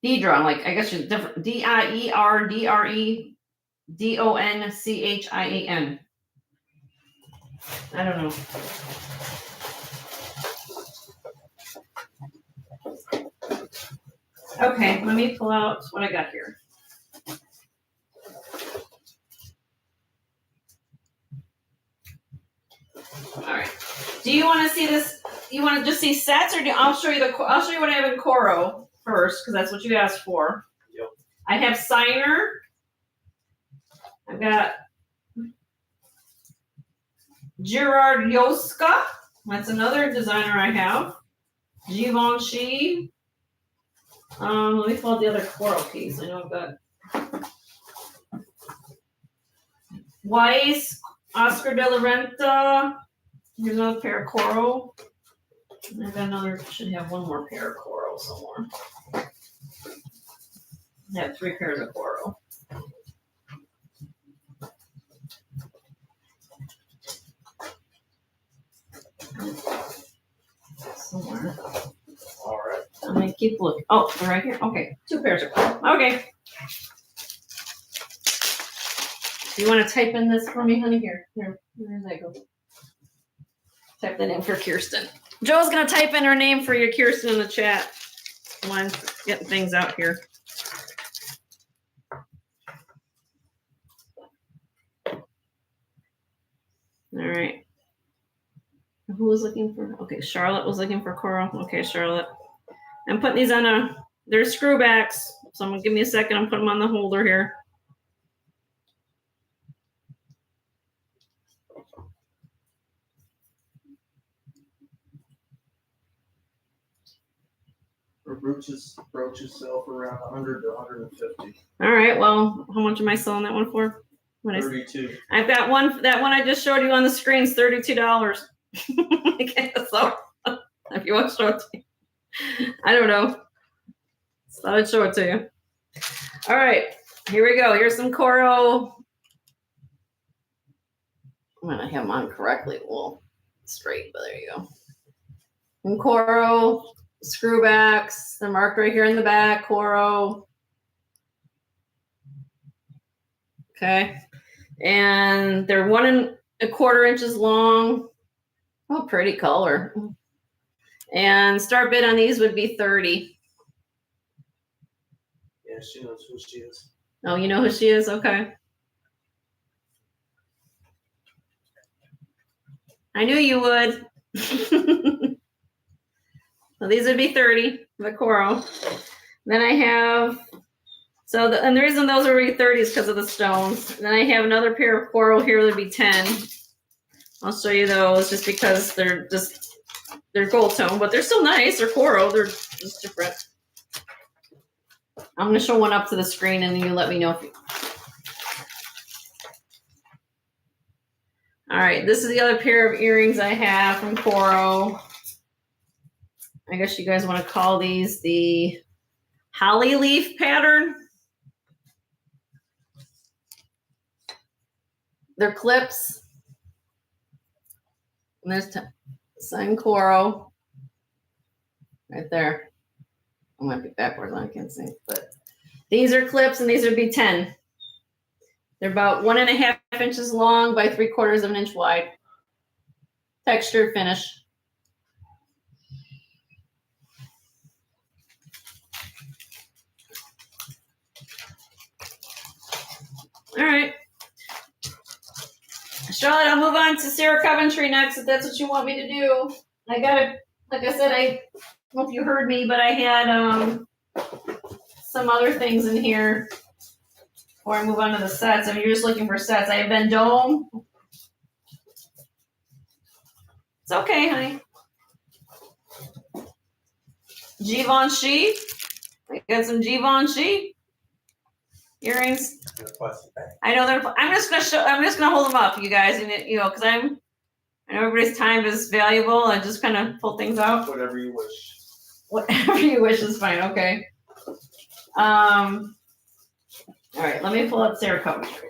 Deidre. I'm like, I guess she's different. Dierdre Donchan. I don't know. Okay, let me pull out what I got here. All right. Do you want to see this? You want to just see sets, or I'll show you what I have in Coro first, because that's what you asked for. Yep. I have Signer. I've got Gerard Yoska. That's another designer I have. Givenchy. Let me pull out the other coral piece. I know I've got Weiss, Oscar de la Renta. Here's another pair of coral. I've got another, should have one more pair of coral somewhere. I have 3 pairs of coral. Somewhere. All right. I'm gonna keep looking. Oh, they're right here. Okay, 2 pairs of coral. Okay. You want to type in this for me, honey? Here, where does that go? Type that in for Kirsten. Joe's gonna type in her name for you, Kirsten, in the chat. I'm getting things out here. All right. Who was looking for? Okay, Charlotte was looking for coral. Okay, Charlotte. I'm putting these on they're screwbacks. So I'm gonna give me a second. I'm putting them on the holder here. Brooches sell for around 100 to 150. All right. Well, how much am I selling that one for? 32. I've got one. That one I just showed you on the screen is $32. Okay, so if you want to show it to you, I don't know. Just thought I'd show it to you. All right, here we go. Here's some coral. I'm gonna have them on correctly. Well, straight, but there you go. Some coral screwbacks. They're marked right here in the back. Coral. Okay, and they're 1 1/4 inches long. Oh, pretty color. And start bid on these would be 30. Yeah, she knows who she is. Oh, you know who she is? Okay. I knew you would. So these would be 30, the coral. Then I have, and the reason those would be 30 is because of the stones. Then I have another pair of coral here that would be 10. I'll show you those just because they're gold tone, but they're still nice. They're coral. They're just different. I'm going to show one up to the screen and you let me know if you... All right, this is the other pair of earrings I have from coral. I guess you guys want to call these the holly leaf pattern. They're clips. And there's sign coral right there. I might be backwards, I can't see. But these are clips and these would be 10. They're about 1.5 inches long by 3/4 of an inch wide. Textured finish. All right. Charlotte, I'll move on to Sarah Coventry next if that's what you want me to do. I got it. Like I said, I don't know if you heard me, but I had some other things in here before I move on to the sets. I mean, you're just looking for sets. I have Vendome. It's okay, honey. Givenchy. I got some Givenchy earrings. I know they're. I'm just gonna hold them up, you guys, and because I know everybody's time is valuable. I just kind of pull things out. Whatever you wish. Whatever you wish is fine. Okay. All right. Let me pull up Sarah Coventry.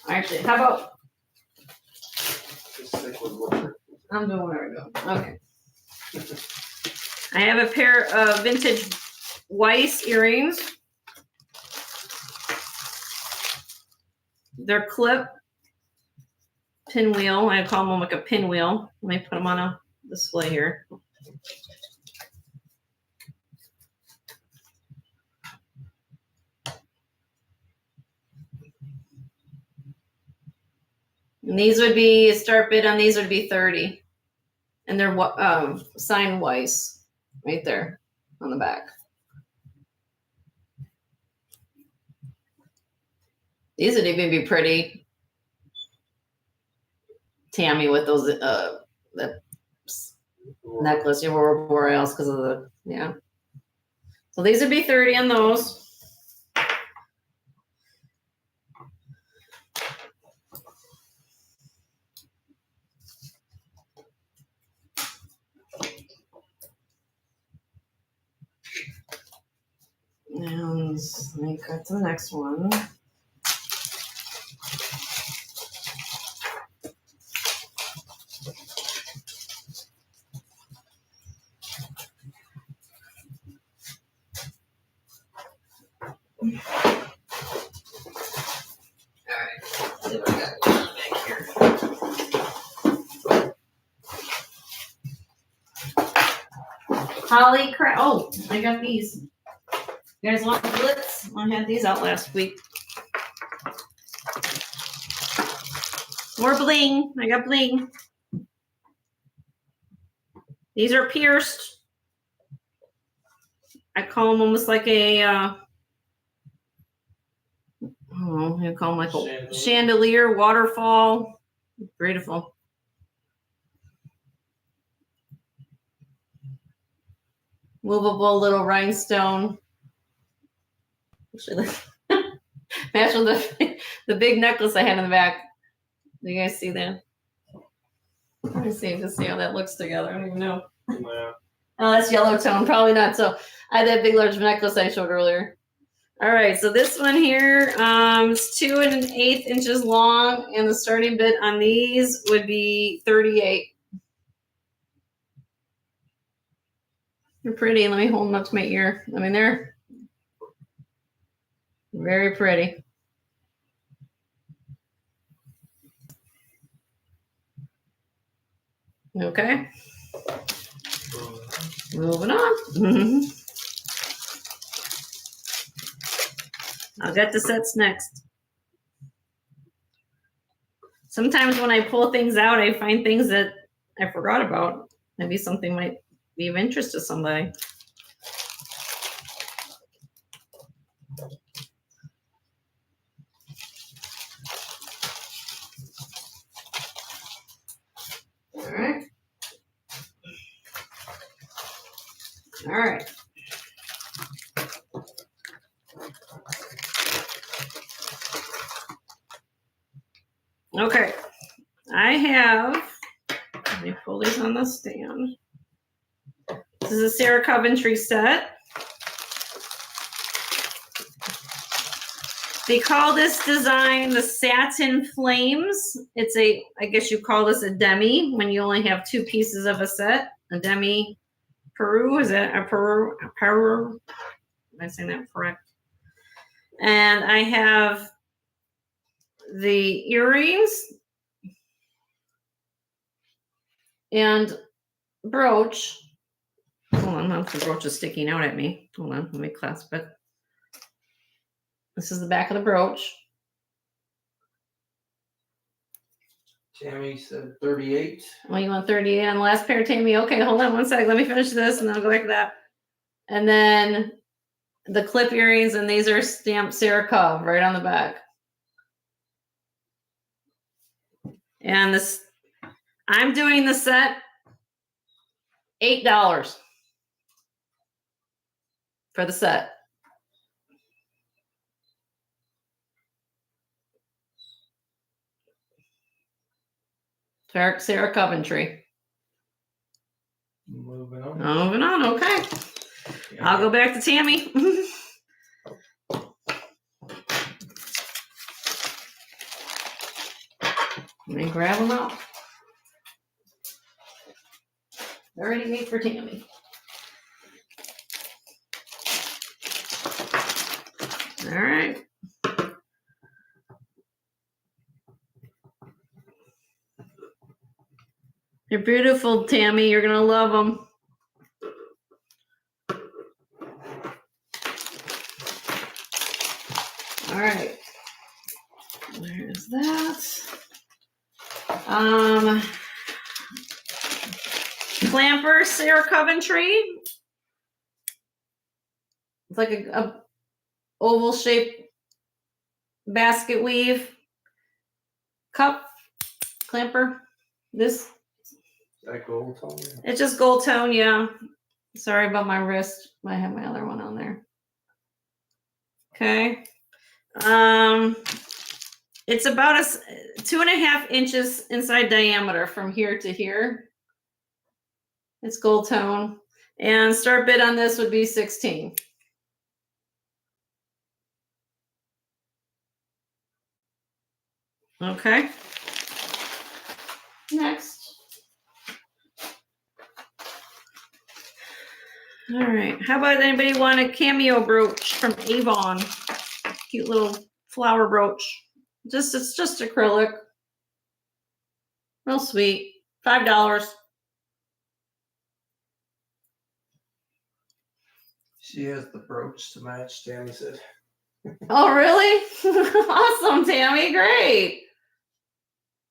Actually, how about? Just stick with what I'm doing whatever I do. Okay. I have a pair of vintage Weiss earrings. They're clip pinwheel. I call them like a pinwheel. Let me put them on a display here. And these would be, start bid on these would be 30. And they're signed Weiss right there on the back. These would even be pretty, Tammy, with those the necklace, your aurora boreals, because of the So these would be 30 on those. And let me cut to the next one. Holly crap. Oh, I got these. You guys want Blitz? I had these out last week. More bling. I got bling. These are pierced. I call them almost like a, I don't know, you call them like a chandelier, waterfall. Beautiful. Movable little rhinestone. Actually, match with the big necklace I had in the back. Do you guys see that? Let me see how that looks together. I don't even know. Yeah. Oh, that's yellow tone. Probably not. So I had that big large necklace I showed earlier. All right, so this one here is 2 1/8 inches long, and the starting bid on these would be 38. They're pretty. Let me hold them up to my ear. I mean, they're very pretty. Okay. Moving on. I'll get the sets next. Sometimes when I pull things out, I find things that I forgot about. Maybe something might be of interest to somebody. All right. All right. Okay. I have, let me pull these on the stand. This is a Sarah Coventry set. They call this design the Satin Flames. It's a, I guess you call this a demi when you only have 2 pieces of a set. A demi Peru, is that a Peru? Am I saying that correct? And I have the earrings and brooch. Hold on, the brooch is sticking out at me. Hold on, let me clasp it. This is the back of the brooch. Tammy said 38. Well, you want 38 on the last pair, Tammy? Okay, hold on one sec. Let me finish this and then I'll go back to that. And then the clip earrings, and these are stamped Sarah Cove right on the back. And this, I'm doing the set $8 for the set. Sarah Coventry. Moving on. Moving on, okay. Yeah. I'll go back to Tammy. Let me grab them out. They're already made for Tammy. All right. They're beautiful, Tammy. You're going to love them. All right. There's that. Clamper, Sarah Coventry. It's like a oval shape basket weave cup clamper. This, That gold tone. it's just gold tone, yeah. Sorry about my wrist. I have my other one on there. Okay. It's about 2.5 inches inside diameter from here to here. It's gold tone. And start bid on this would be 16. Okay. Next. All right. How about anybody want a cameo brooch from Avon? Cute little flower brooch. It's just acrylic. Real sweet. $5. She has the brooch to match, Tammy said. Oh, really? Awesome, Tammy. Great.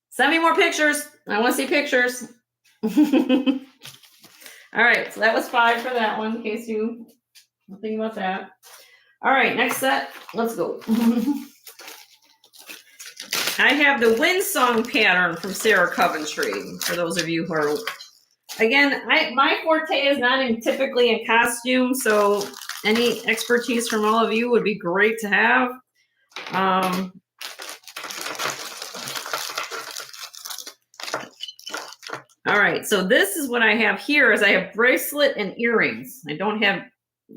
Send me more pictures. I want to see pictures. All right. So that was 5 for that one, in case you think about that. All right. Next set. Let's go. I have the Windsong pattern from Sarah Coventry. For those of you who are, again, my forte is not typically in costume, so any expertise from all of you would be great to have. All right, so this is what I have here. Is I have bracelet and earrings. I don't have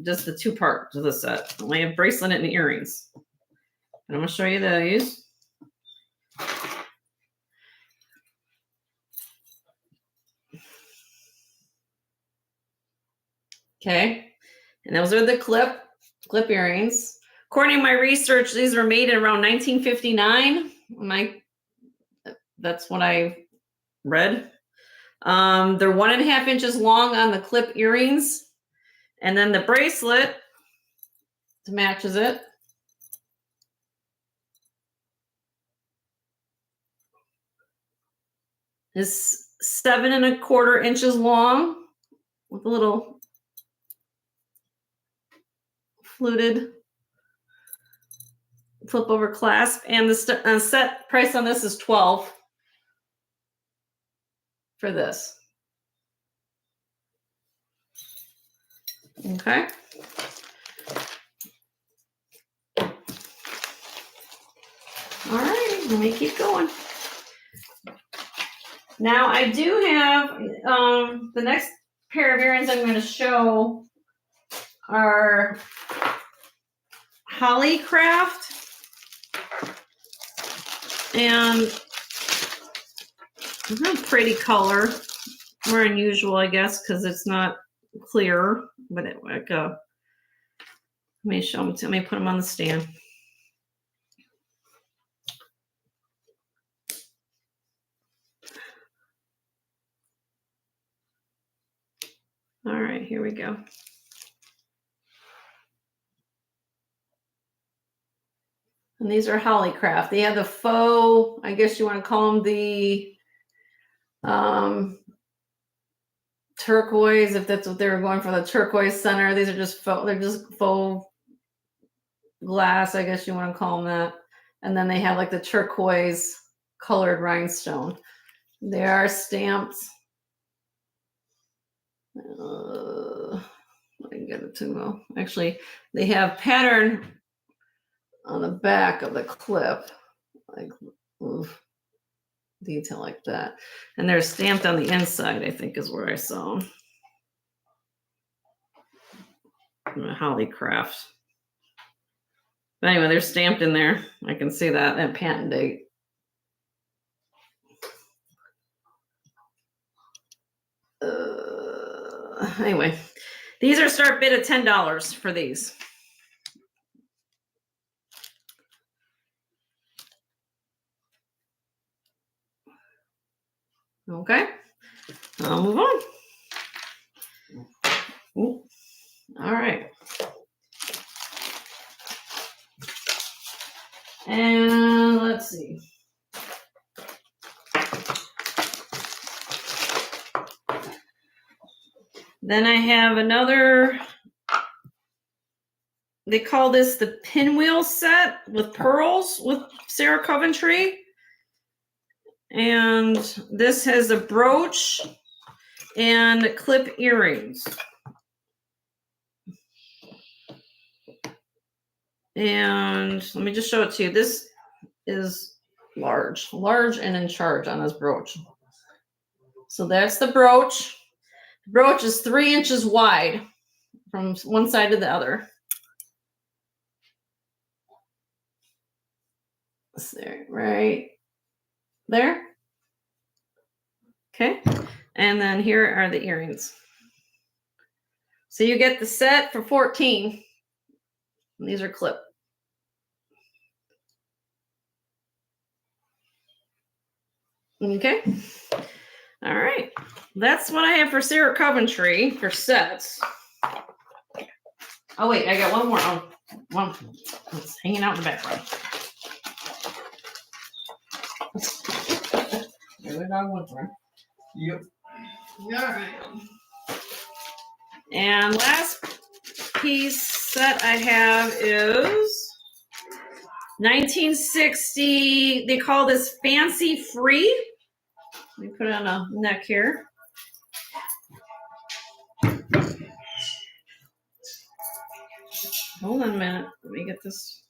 just the 2 parts of the set. I have bracelet and earrings. And I'm gonna show you these. Okay, and those are the clip earrings. According to my research, these were made in around 1959. That's what I read. They're 1.5 inches long on the clip earrings, and then the bracelet matches it. Is 7.25 inches long with a little fluted flip over clasp, and the set price on this is $12 for this. Okay. All right, let me keep going. Now I do have the next pair of earrings I'm going to show are Hollycraft, and a pretty color, more unusual, I guess, because it's not clear. But it like let me show them. Let me put them on the stand. All right, here we go. And these are Hollycraft. They have the faux, I guess you want to call them the turquoise, if that's what they were going for, the turquoise center. These are just faux, they're just faux glass, I guess you want to call them that. And then they have like the turquoise colored rhinestone. They are stamped. I can get it too well. Actually, they have pattern on the back of the clip, like detail like that, and they're stamped on the inside. I think is where I saw them. Hollycraft. But anyway, they're stamped in there. I can see that patent date. Anyway, these are start bid at $10 for these. Okay, I'll move on. Ooh. All right. And let's see. Then I have another they call this the pinwheel set with pearls with Sarah Coventry. And this has a brooch and clip earrings. And let me just show it to you. This is large and in charge on this brooch. So that's the brooch. The brooch is 3 inches wide from one side to the other. There, right there. Okay. And then here are the earrings. So you get the set for $14. And these are clip. Okay. All right. That's what I have for Sarah Coventry for sets. Oh, wait. I got one more. Oh, one. It's hanging out in the background. There dog went for. Yep. All right. And last piece set I have is 1960. They call this Fancy Free. Let me put it on a neck here. Hold on a minute. Let me get this.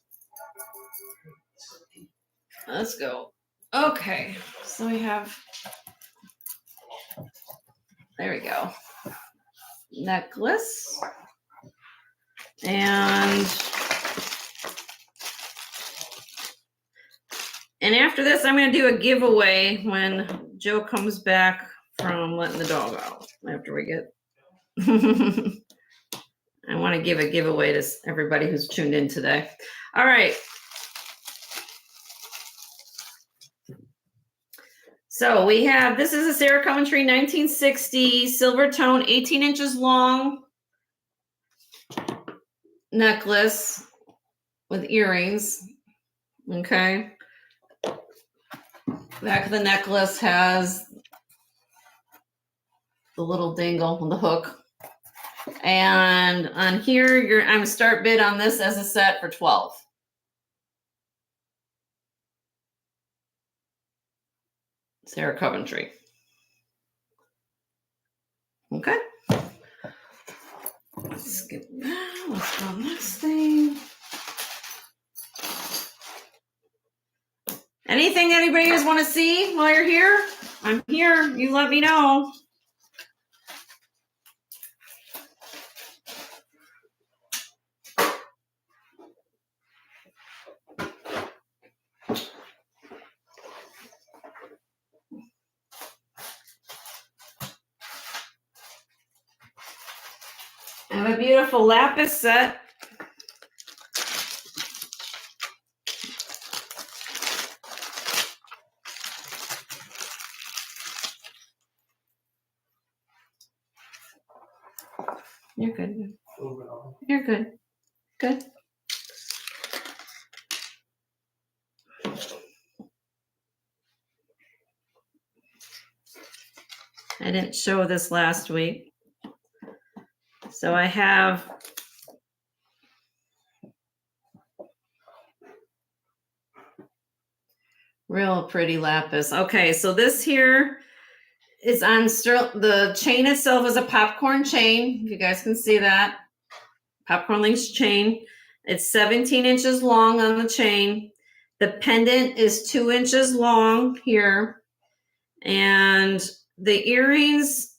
Let's go. Okay. So we have. There we go. Necklace. And after this, I'm going to do a giveaway when Joe comes back from letting the dog out. After we get. I want to give a giveaway to everybody who's tuned in today. All right. So we have, this is a Sarah Coventry 1960 silver tone, 18 inches long necklace with earrings. Okay. Back of the necklace has the little dangle on the hook. And on here, I'm gonna start bid on this as a set for $12. Sarah Coventry. Okay. Let's skip that. Let's go next thing. Anything anybody guys want to see while you're here? I'm here. You let me know. I have a beautiful lapis set. You're good. You're good. Good. I didn't show this last week. So I have real pretty lapis. Okay, so this here is on the chain itself is a popcorn chain. If you guys can see that. Popcorn links chain. It's 17 inches long on the chain. The pendant is 2 inches long here. And the earrings,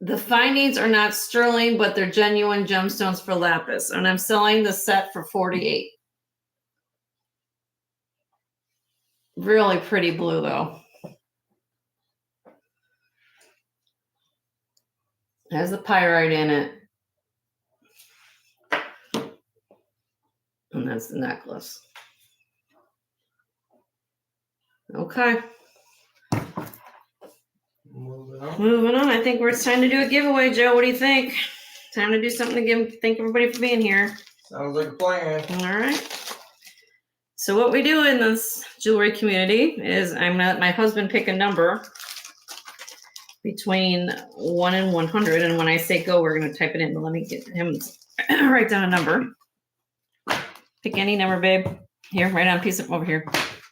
the findings are not sterling, but they're genuine gemstones for lapis. And I'm selling the set for $48. Really pretty blue though. Has the pyrite in it. And that's the necklace. Okay. Moving on. I think it's time to do a giveaway, Joe. What do you think? Time to do something to thank everybody for being here. Sounds like a plan. All right. So what we do in this jewelry community is I'm gonna let my husband pick a number between 1 and 100. And when I say go, we're gonna type it in. But let me get him write down a number. Pick any number, babe. Here, write on a piece of over here.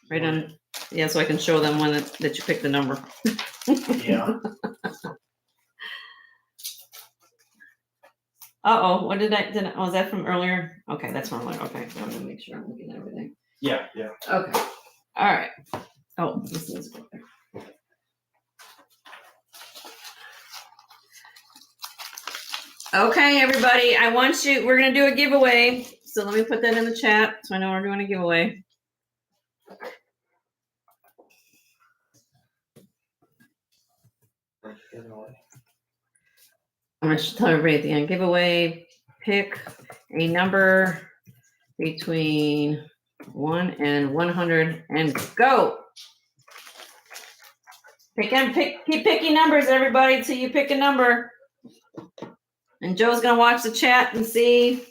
Write on, yeah, so I can show them that you picked the number. Yeah. Uh-oh, what did was that from earlier? Okay, that's from earlier. Okay, I'm gonna make sure I'm looking at everything. Yeah. Okay, all right. Oh, this is good there. Okay, everybody, we're gonna do a giveaway. So let me put that in the chat so I know we're doing a giveaway. I'm gonna tell everybody at the end, giveaway, pick a number between 1 and 100 and go. Keep picking numbers, everybody, till you pick a number. And Joe's gonna watch the chat and see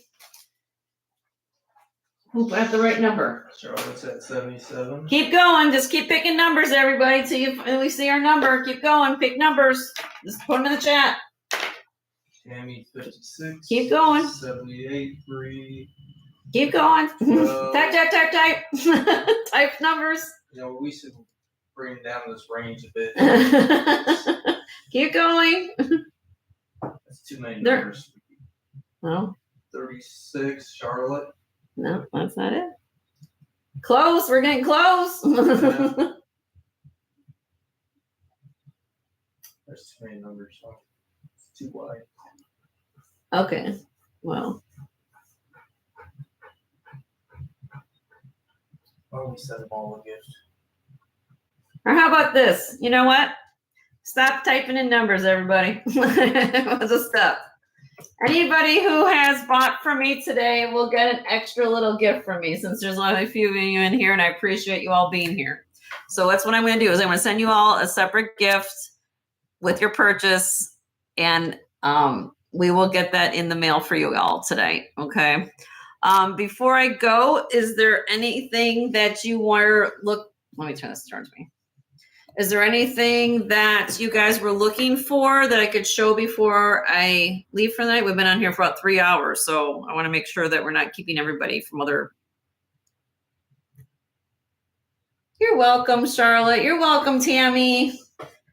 who got the right number. Charlotte's at 77. Keep going, just keep picking numbers, everybody, till we see our number. Keep going, pick numbers. Just put them in the chat. Tammy 56. Keep going. 78, 3. Keep going. Well, type. Type numbers. You know, we should bring down this range a bit. Keep going. That's too many numbers. No. 36, Charlotte. No, that's not it. Close. We're getting close. Yeah. There's too many numbers. So it's too wide. Okay. Well. Why don't we send them all a gift? Or how about this? You know what? Stop typing in numbers, everybody. Just stop. Anybody who has bought from me today will get an extra little gift from me, since there's only a few of you in here, and I appreciate you all being here. So that's what I'm going to do, is I'm going to send you all a separate gift with your purchase, and we will get that in the mail for you all today. Okay. Before I go, is there anything that you want to let me turn this towards me. Is there anything that you guys were looking for that I could show before I leave for the night? We've been on here for about 3 hours, so I want to make sure that we're not keeping everybody from other. You're welcome, Charlotte. You're welcome, Tammy.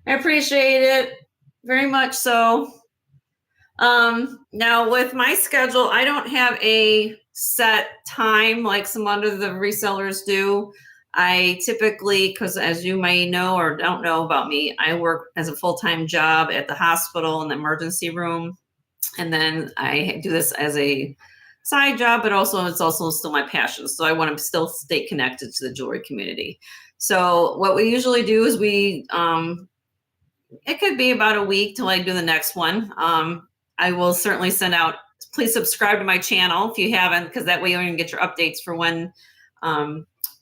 I appreciate it very much so. Now with my schedule, I don't have a set time like some other the resellers do. I typically, because as you may know or don't know about me, I work as a full-time job at the hospital in the emergency room. And then I do this as a side job, but also it's also still my passion. So I want to still stay connected to the jewelry community. So what we usually do is it could be about a week till I do the next one. I will certainly send out, please subscribe to my channel if you haven't, because that way you'll even get your updates for when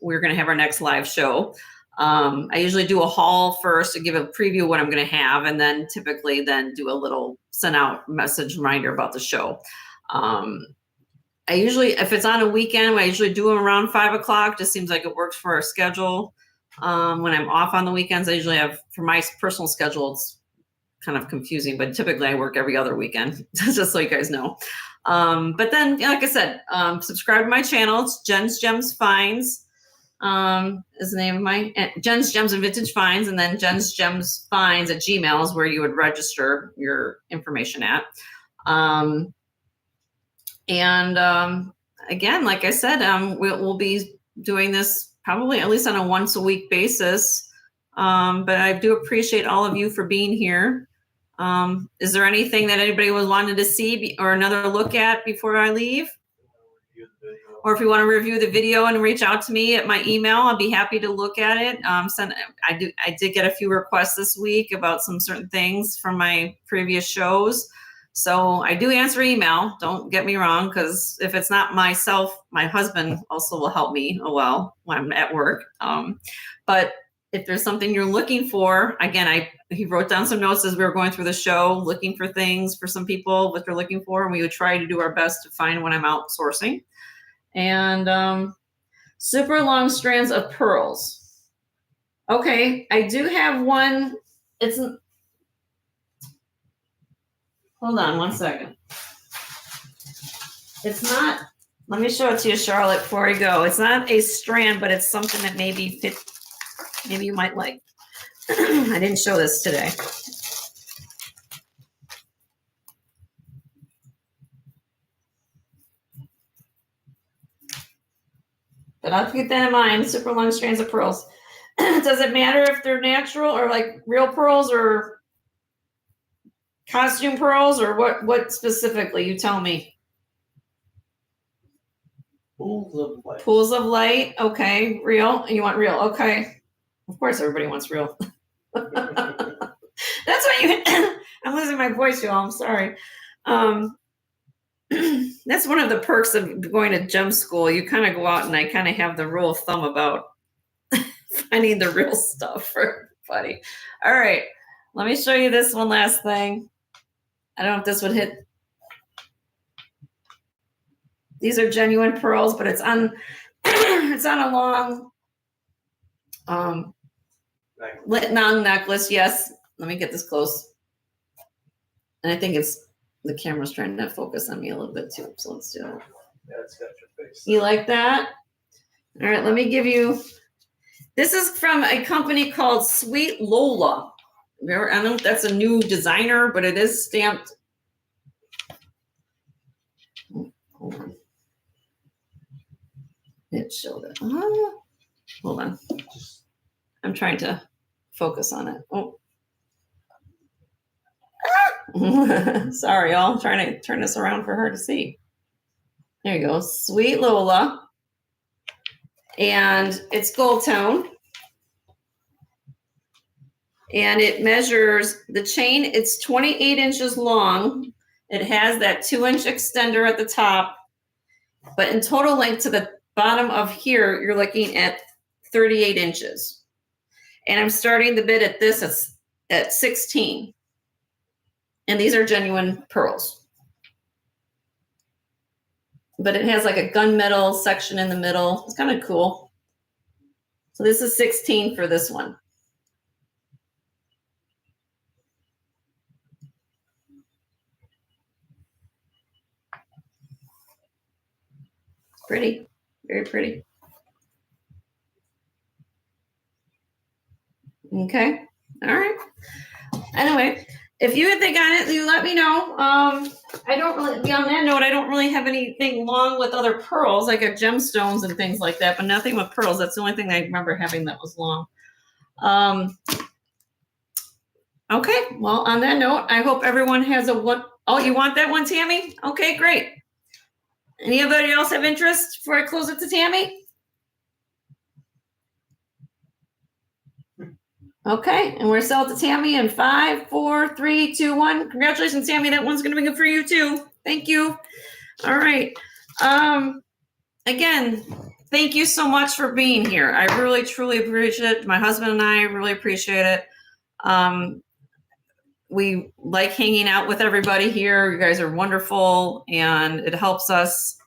we're going to have our next live show. I usually do a haul first to give a preview of what I'm going to have, and then typically then do a little send out message reminder about the show. I usually, if it's on a weekend, I usually do them around 5 o'clock. Just seems like it works for our schedule. When I'm off on the weekends, I usually have, for my personal schedule, it's kind of confusing, but typically I work every other weekend, just so you guys know. But then, like I said, subscribe to my channel. It's jensgemsfinds. Is the name of my Jens Gems and Vintage Finds, and then jensgemsfinds at Gmail is where you would register your information at. Again, like I said, we'll be doing this probably at least on a once a week basis. But I do appreciate all of you for being here. Is there anything that anybody was wanted to see or another look at before I leave? Or if you want to review the video and reach out to me at my email, I'll be happy to look at it. I did get a few requests this week about some certain things from my previous shows. So I do answer email. Don't get me wrong, because if it's not myself, my husband also will help me when I'm at work. But if there's something you're looking for, again, he wrote down some notes as we were going through the show, looking for things for some people, what they're looking for, and we would try to do our best to find when I'm outsourcing. And super long strands of pearls. Okay, I do have one. Hold on one second. It's not, let me show it to you, Charlotte, before I go. It's not a strand, but it's something that maybe you might like. I didn't show this today. But I'll keep that in mind, super long strands of pearls. Does it matter if they're natural or like real pearls or costume pearls or what specifically? You tell me. Pools of light. Pools of light. Okay. Real. You want real. Okay. Of course, everybody wants real. That's why I'm losing my voice, y'all. I'm sorry. That's one of the perks of going to gem school. You kind of go out and I kind of have the rule of thumb about finding the real stuff for everybody. All right. Let me show you this one last thing. I don't know if this would hit. These are genuine pearls, but it's on it's on a long long necklace. Yes. Let me get this close. And I think it's the camera's trying to focus on me a little bit too. So let's do it. Yeah, it's got your face. You like that? All right, let me give you. This is from a company called Sweet Lola. I don't know if that's a new designer, but it is stamped. Hold on. It showed it. Hold on. I'm trying to focus on it. Oh. Sorry, y'all. I'm trying to turn this around for her to see. There you go. Sweet Lola. And it's gold tone. And it measures the chain. It's 28 inches long. It has that 2-inch extender at the top. But in total length to the bottom of here, you're looking at 38 inches. And I'm starting the bid at this at 16. And these are genuine pearls. But it has like a gunmetal section in the middle. It's kind of cool. So this is 16 for this one. Pretty, very pretty. Okay, all right. Anyway, if you think on it, you let me know. I don't really, on that note, I don't really have anything long with other pearls. I got gemstones and things like that, but nothing with pearls. That's the only thing I remember having that was long. Okay, well, on that note, I hope everyone has a one. Oh, you want that one, Tammy? Okay, great. Anybody else have interest before I close it to Tammy? Okay, and we're selling to Tammy in 5, 4, 3, 2, 1. Congratulations, Tammy. That one's going to be good for you too. Thank you. All right. Again, thank you so much for being here. I really, truly appreciate it. My husband and I really appreciate it. We like hanging out with everybody here. You guys are wonderful, and it helps us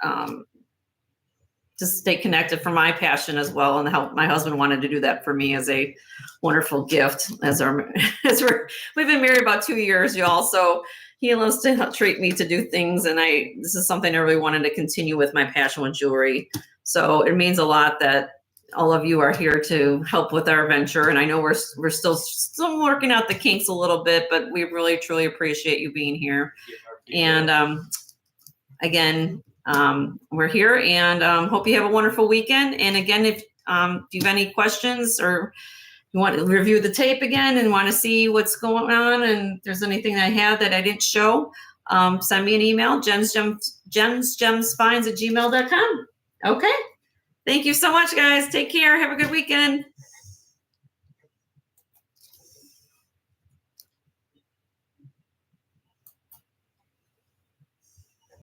to stay connected for my passion as well, and help. My husband wanted to do that for me as a wonderful gift. We've been married about 2 years, y'all. So he loves to treat me to do things, and this is something I really wanted to continue with my passion with jewelry. So it means a lot that all of you are here to help with our venture. And I know we're still working out the kinks a little bit, but we really truly appreciate you being here. And again, we're here, and hope you have a wonderful weekend. And again, if you have any questions or you want to review the tape again and want to see what's going on, and if there's anything I have that I didn't show, send me an email, jensgemsfinds@gmail.com. Okay. Thank you so much, guys. Take care. Have a good weekend.